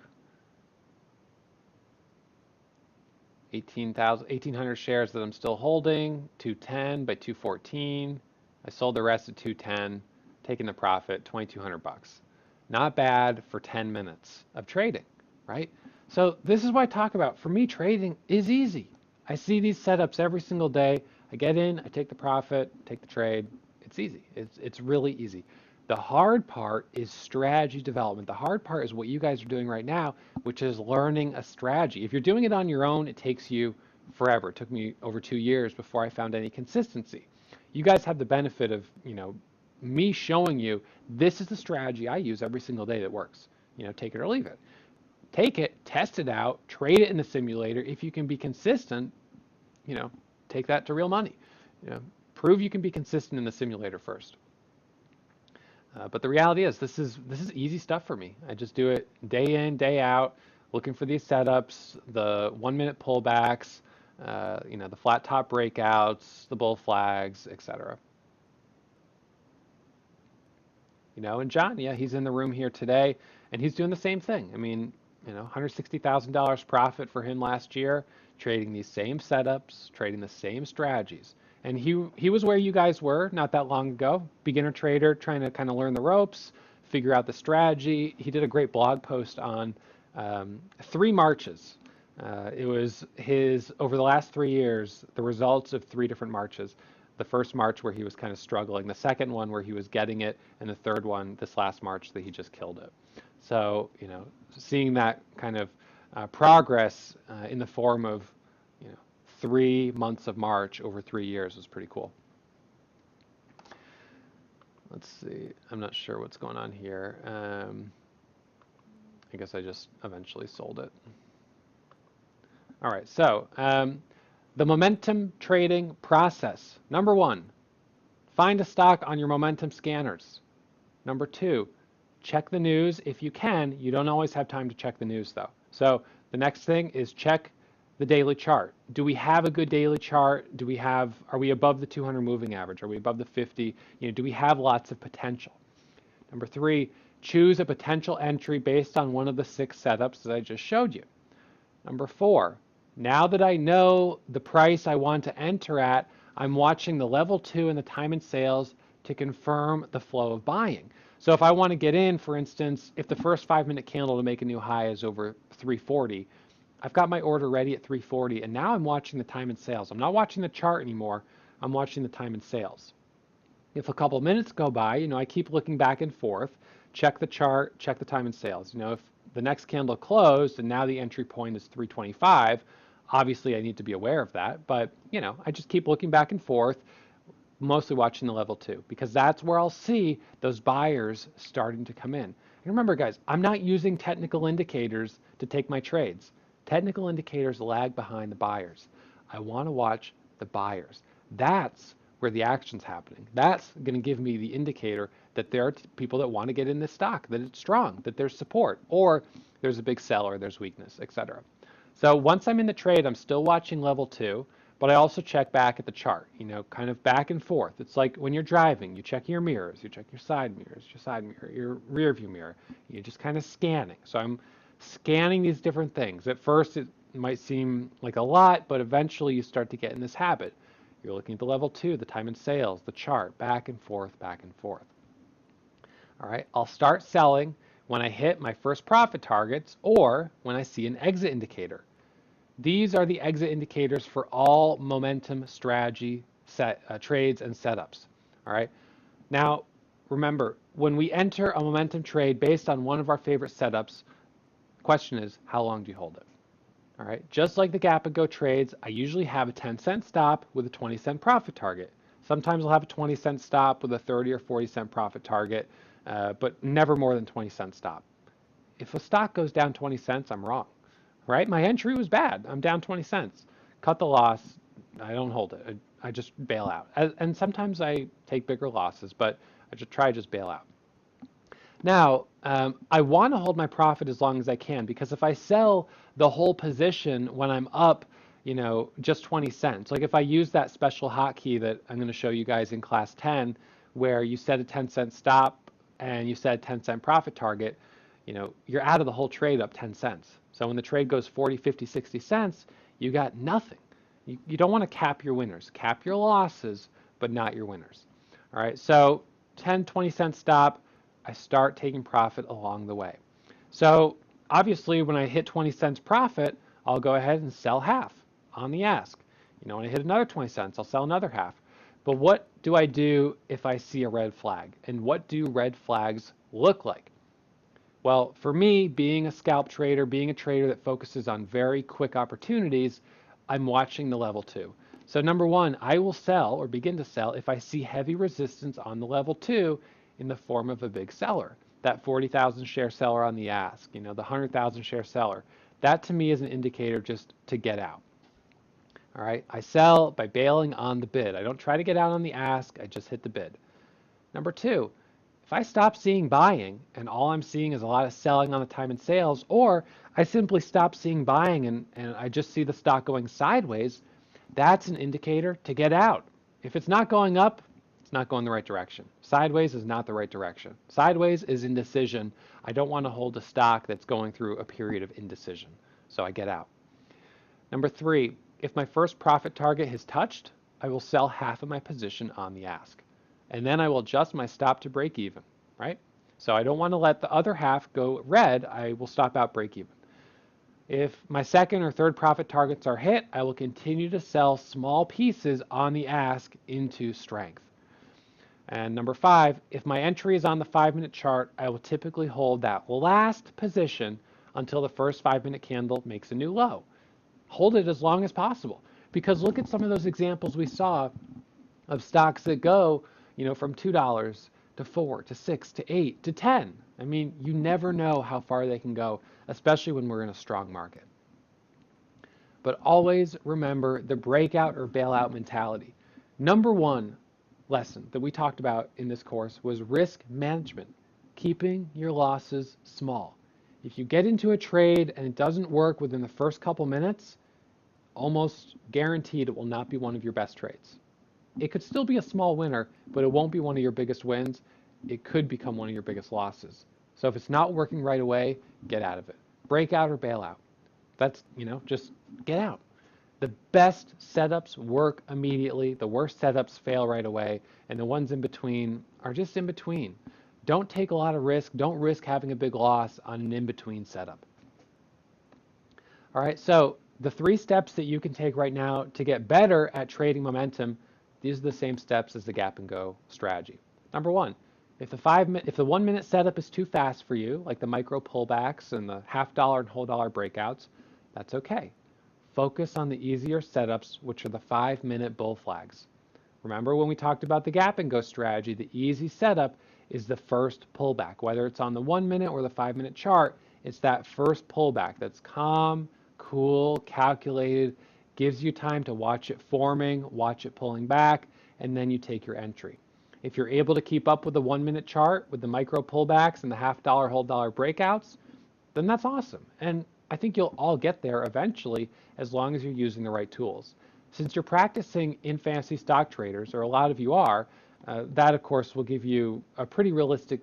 1,800 shares that I'm still holding, 210 by 214. I sold the rest at 210, taking the profit, 2,200 bucks. Not bad for 10 minutes of trading, right? So this is what I talk about. For me, trading is easy. I see these setups every single day. I get in, I take the profit, take the trade. It's easy. It's really easy. The hard part is strategy development. The hard part is what you guys are doing right now, which is learning a strategy. If you're doing it on your own, it takes you forever. It took me over 2 years before I found any consistency. You guys have the benefit of, me showing you this is the strategy I use every single day that works. Take it or leave it. Take it, test it out, trade it in the simulator. If you can be consistent, take that to real money. Prove you can be consistent in the simulator first. But the reality is, this is easy stuff for me. I just do it day in, day out, looking for these setups, the 1 minute pullbacks, the flat top breakouts, the bull flags, etc. And John, yeah, he's in the room here today, and he's doing the same thing. I mean, $160,000 profit for him last year, trading these same setups, trading the same strategies. And he was where you guys were not that long ago, beginner trader, trying to kind of learn the ropes, figure out the strategy. He did a great blog post on 3 marches. It was his, over the last 3 years, the results of 3 different marches. The first March where he was kind of struggling, the second one where he was getting it, and the third one, this last March, that he just killed it. So, seeing that kind of progress in the form of 3 months of March over 3 years was pretty cool. Let's see. I'm not sure what's going on here. I guess I just eventually sold it. All right. So the momentum trading process. Number 1, find a stock on your momentum scanners. Number 2, check the news if you can. You don't always have time to check the news though. So the next thing is check the daily chart. Do we have a good daily chart? Are we above the 200 moving average? Are we above the 50? Do we have lots of potential? Number 3, choose a potential entry based on one of the 6 setups that I just showed you. Number 4, now that I know the price I want to enter at, I'm watching the level 2 and the time and sales to confirm the flow of buying. So if I want to get in, for instance, if the first 5-minute candle to make a new high is over 340, I've got my order ready at 340, and now I'm watching the time and sales. I'm not watching the chart anymore. I'm watching the time and sales. If a couple minutes go by, I keep looking back and forth, check the chart, check the time and sales. If the next candle closed and now the entry point is 325, obviously I need to be aware of that. But, I just keep looking back and forth, mostly watching the level 2, because that's where I'll see those buyers starting to come in. And remember, guys, I'm not using technical indicators to take my trades. Technical indicators lag behind the buyers. I want to watch the buyers. That's where the action's happening. That's going to give me the indicator that there are people that want to get in this stock, that it's strong, that there's support, or there's a big sell, or there's weakness, etc. So once I'm in the trade, I'm still watching level 2, but I also check back at the chart, kind of back and forth. It's like when you're driving, you check your mirrors, you check your side mirrors, your side mirror, your rear view mirror. You're just kind of scanning. So I'm scanning these different things. At first, it might seem like a lot, but eventually you start to get in this habit. You're looking at the level 2, the time in sales, the chart, back and forth, back and forth. All right, I'll start selling when I hit my first profit targets or when I see an exit indicator. These are the exit indicators for all momentum strategy trades and setups. All right. Now, remember, when we enter a momentum trade based on one of our favorite setups, the question is, how long do you hold it? All right. Just like the gap and go trades, I usually have a 10-cent stop with a 20-cent profit target. Sometimes I'll have a 20-cent stop with a 30 or 40-cent profit target, but never more than 20-cent stop. If a stock goes down 20 cents, I'm wrong. Right? My entry was bad. I'm down 20 cents. Cut the loss. I don't hold it. I just bail out. And sometimes I take bigger losses, but I just bail out. Now, I want to hold my profit as long as I can, because if I sell the whole position when I'm up, just 20 cents, like if I use that special hotkey that I'm going to show you guys in class 10, where you set a 10-cent stop and you set a 10-cent profit target, you're out of the whole trade up 10 cents. So when the trade goes 40, 50, 60 cents, you got nothing. You don't want to cap your winners. Cap your losses, but not your winners. All right, so 10, 20 cent stop, I start taking profit along the way. So obviously when I hit 20 cents profit, I'll go ahead and sell half on the ask. When I hit another 20 cents, I'll sell another half. But what do I do if I see a red flag? And what do red flags look like? Well, for me, being a scalp trader, being a trader that focuses on very quick opportunities, I'm watching the level 2. So number 1, I will sell or begin to sell if I see heavy resistance on the level 2 in the form of a big seller. That 40,000 share seller on the ask, the 100,000 share seller. That to me is an indicator just to get out. All right, I sell by bailing on the bid. I don't try to get out on the ask, I just hit the bid. Number 2, if I stop seeing buying and all I'm seeing is a lot of selling on the time and sales, or I simply stop seeing buying and I just see the stock going sideways, that's an indicator to get out. If it's not going up, it's not going the right direction. Sideways is not the right direction. Sideways is indecision. I don't want to hold a stock that's going through a period of indecision, so I get out. Number 3, if my first profit target is touched, I will sell half of my position on the ask. And then I will adjust my stop to break even, right? So I don't want to let the other half go red. I will stop out break even. If my second or third profit targets are hit, I will continue to sell small pieces on the ask into strength. And number 5, if my entry is on the 5-minute chart, I will typically hold that last position until the first 5-minute candle makes a new low. Hold it as long as possible, because look at some of those examples we saw of stocks that go from $2 to $4 to $6 to $8 to $10. I mean, you never know how far they can go, especially when we're in a strong market. But always remember the breakout or bailout mentality. Number 1 lesson that we talked about in this course was risk management, keeping your losses small. If you get into a trade and it doesn't work within the first couple minutes, almost guaranteed it will not be one of your best trades. It could still be a small winner, but it won't be one of your biggest wins. It could become one of your biggest losses. So if it's not working right away, get out of it. Breakout or bailout. That's, just get out. The best setups work immediately. The worst setups fail right away. And the ones in between are just in between. Don't take a lot of risk. Don't risk having a big loss on an in-between setup. All right, so the 3 steps that you can take right now to get better at trading momentum, these are the same steps as the gap and go strategy. Number 1, if the 1-minute setup is too fast for you, like the micro pullbacks and the $half and whole dollar breakouts, that's okay. Focus on the easier setups, which are the 5-minute bull flags. Remember when we talked about the gap and go strategy, the easy setup is the first pullback. Whether it's on the 1-minute or the 5-minute chart, it's that first pullback that's calm, cool, calculated, gives you time to watch it forming, watch it pulling back, and then you take your entry. If you're able to keep up with the 1-minute chart with the micro pullbacks and the $half, whole dollar breakouts, then that's awesome. And I think you'll all get there eventually as long as you're using the right tools. Since you're practicing in Fantasy Stock Traders, or a lot of you are, that of course will give you a pretty realistic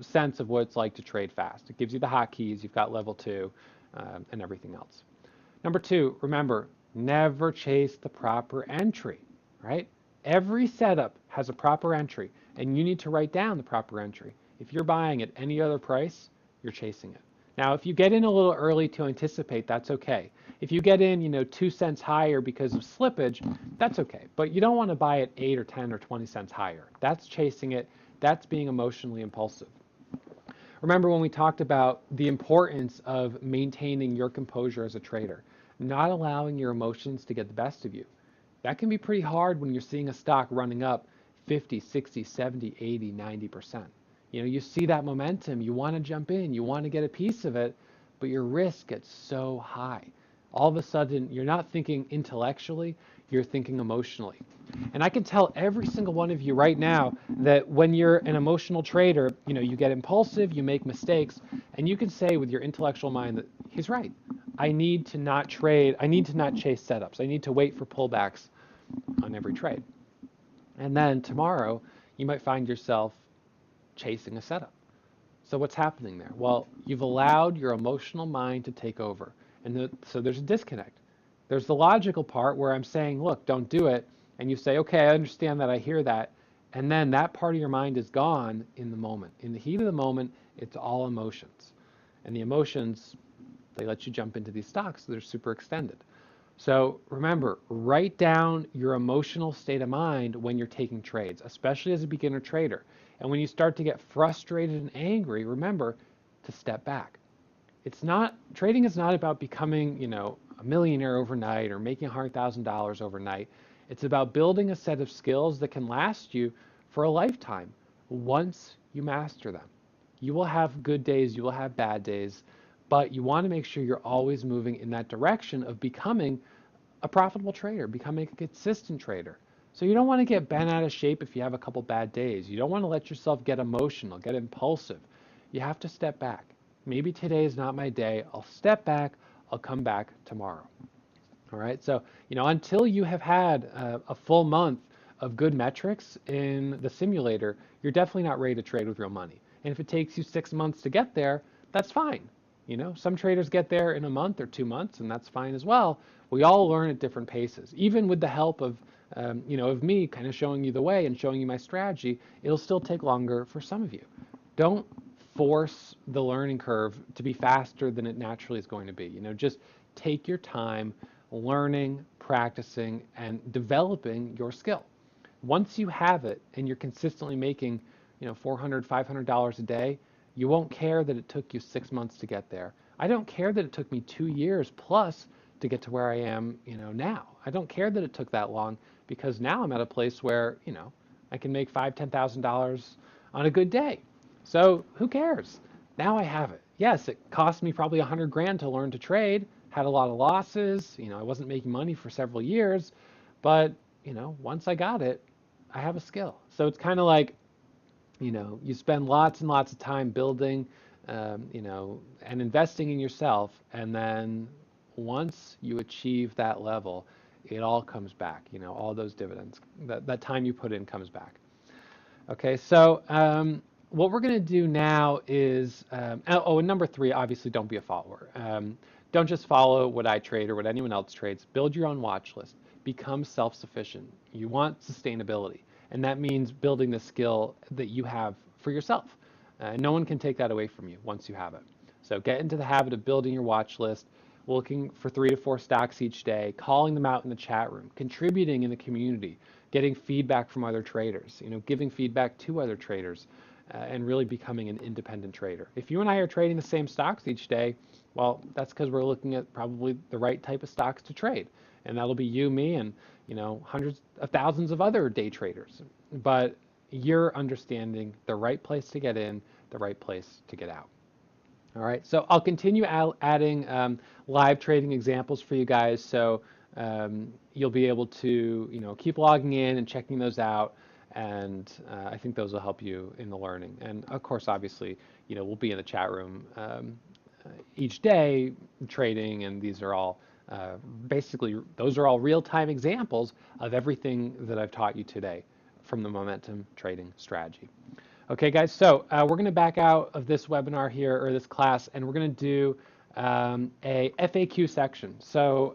sense of what it's like to trade fast. It gives you the hotkeys, you've got level 2, and everything else. Number 2, remember, never chase the proper entry, right? Every setup has a proper entry, and you need to write down the proper entry. If you're buying at any other price, you're chasing it. Now, if you get in a little early to anticipate, that's okay. If you get in, 2 cents higher because of slippage, that's okay. But you don't want to buy at 8 or 10 or 20 cents higher. That's chasing it. That's being emotionally impulsive. Remember when we talked about the importance of maintaining your composure as a trader, not allowing your emotions to get the best of you. That can be pretty hard when you're seeing a stock running up 50, 60, 70, 80, 90%. You see that momentum, you want to jump in, you want to get a piece of it, but your risk gets so high. All of a sudden, you're not thinking intellectually, you're thinking emotionally. And I can tell every single one of you right now that when you're an emotional trader, you get impulsive, you make mistakes, and you can say with your intellectual mind that he's right. I need to not trade, I need to not chase setups. I need to wait for pullbacks on every trade. And then tomorrow, you might find yourself chasing a setup. So what's happening there? Well, you've allowed your emotional mind to take over. And so there's a disconnect. There's the logical part where I'm saying, look, don't do it. And you say, okay, I understand that, I hear that. And then that part of your mind is gone in the moment. In the heat of the moment, it's all emotions. And the emotions, they let you jump into these stocks, so they're super extended. So remember, write down your emotional state of mind when you're taking trades, especially as a beginner trader. And when you start to get frustrated and angry, remember to step back. Trading is not about becoming, a millionaire overnight or making $100,000 overnight. It's about building a set of skills that can last you for a lifetime once you master them. You will have good days, you will have bad days, but you want to make sure you're always moving in that direction of becoming a profitable trader, becoming a consistent trader. So you don't want to get bent out of shape if you have a couple bad days. You don't want to let yourself get emotional, get impulsive. You have to step back. Maybe today is not my day. I'll step back. I'll come back tomorrow. All right. So, until you have had a full month of good metrics in the simulator, you're definitely not ready to trade with real money. And if it takes you 6 months to get there, that's fine. Some traders get there in a month or 2 months, and that's fine as well. We all learn at different paces. Even with the help of, of me kind of showing you the way and showing you my strategy, it'll still take longer for some of you. Don't force the learning curve to be faster than it naturally is going to be. Just take your time learning, practicing, and developing your skill. Once you have it and you're consistently making, $400, $500 a day, you won't care that it took you 6 months to get there. I don't care that it took me 2 years plus to get to where I am, now. I don't care that it took that long because now I'm at a place where, I can make $5,000, $10,000 on a good day. So who cares? Now I have it. Yes, it cost me probably 100 grand to learn to trade, had a lot of losses, I wasn't making money for several years, but, once I got it, I have a skill. So it's kind of like, you spend lots and lots of time building, and investing in yourself, and then once you achieve that level, it all comes back, all those dividends, that time you put in comes back. Okay, so what we're going to do now is, and number 3, obviously don't be a follower. Don't just follow what I trade or what anyone else trades. Build your own watch list. Become self-sufficient. You want sustainability, and that means building the skill that you have for yourself. No one can take that away from you once you have it. So get into the habit of building your watch list, looking for 3 to 4 stocks each day, calling them out in the chat room, contributing in the community, getting feedback from other traders, giving feedback to other traders, and really becoming an independent trader. If you and I are trading the same stocks each day, well, that's because we're looking at probably the right type of stocks to trade. And that'll be you, me, and hundreds of thousands of other day traders. But you're understanding the right place to get in, the right place to get out. All right, so I'll continue adding live trading examples for you guys, so you'll be able to keep logging in and checking those out, and I think those will help you in the learning. And of course, obviously, we'll be in the chat room each day trading, and these are all Basically, those are all real-time examples of everything that I've taught you today from the momentum trading strategy. Okay, guys, so we're going to back out of this webinar here, or this class, and we're going to do a FAQ section. So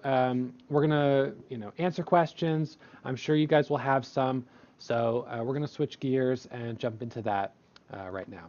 we're going to, answer questions. I'm sure you guys will have some. So we're going to switch gears and jump into that right now.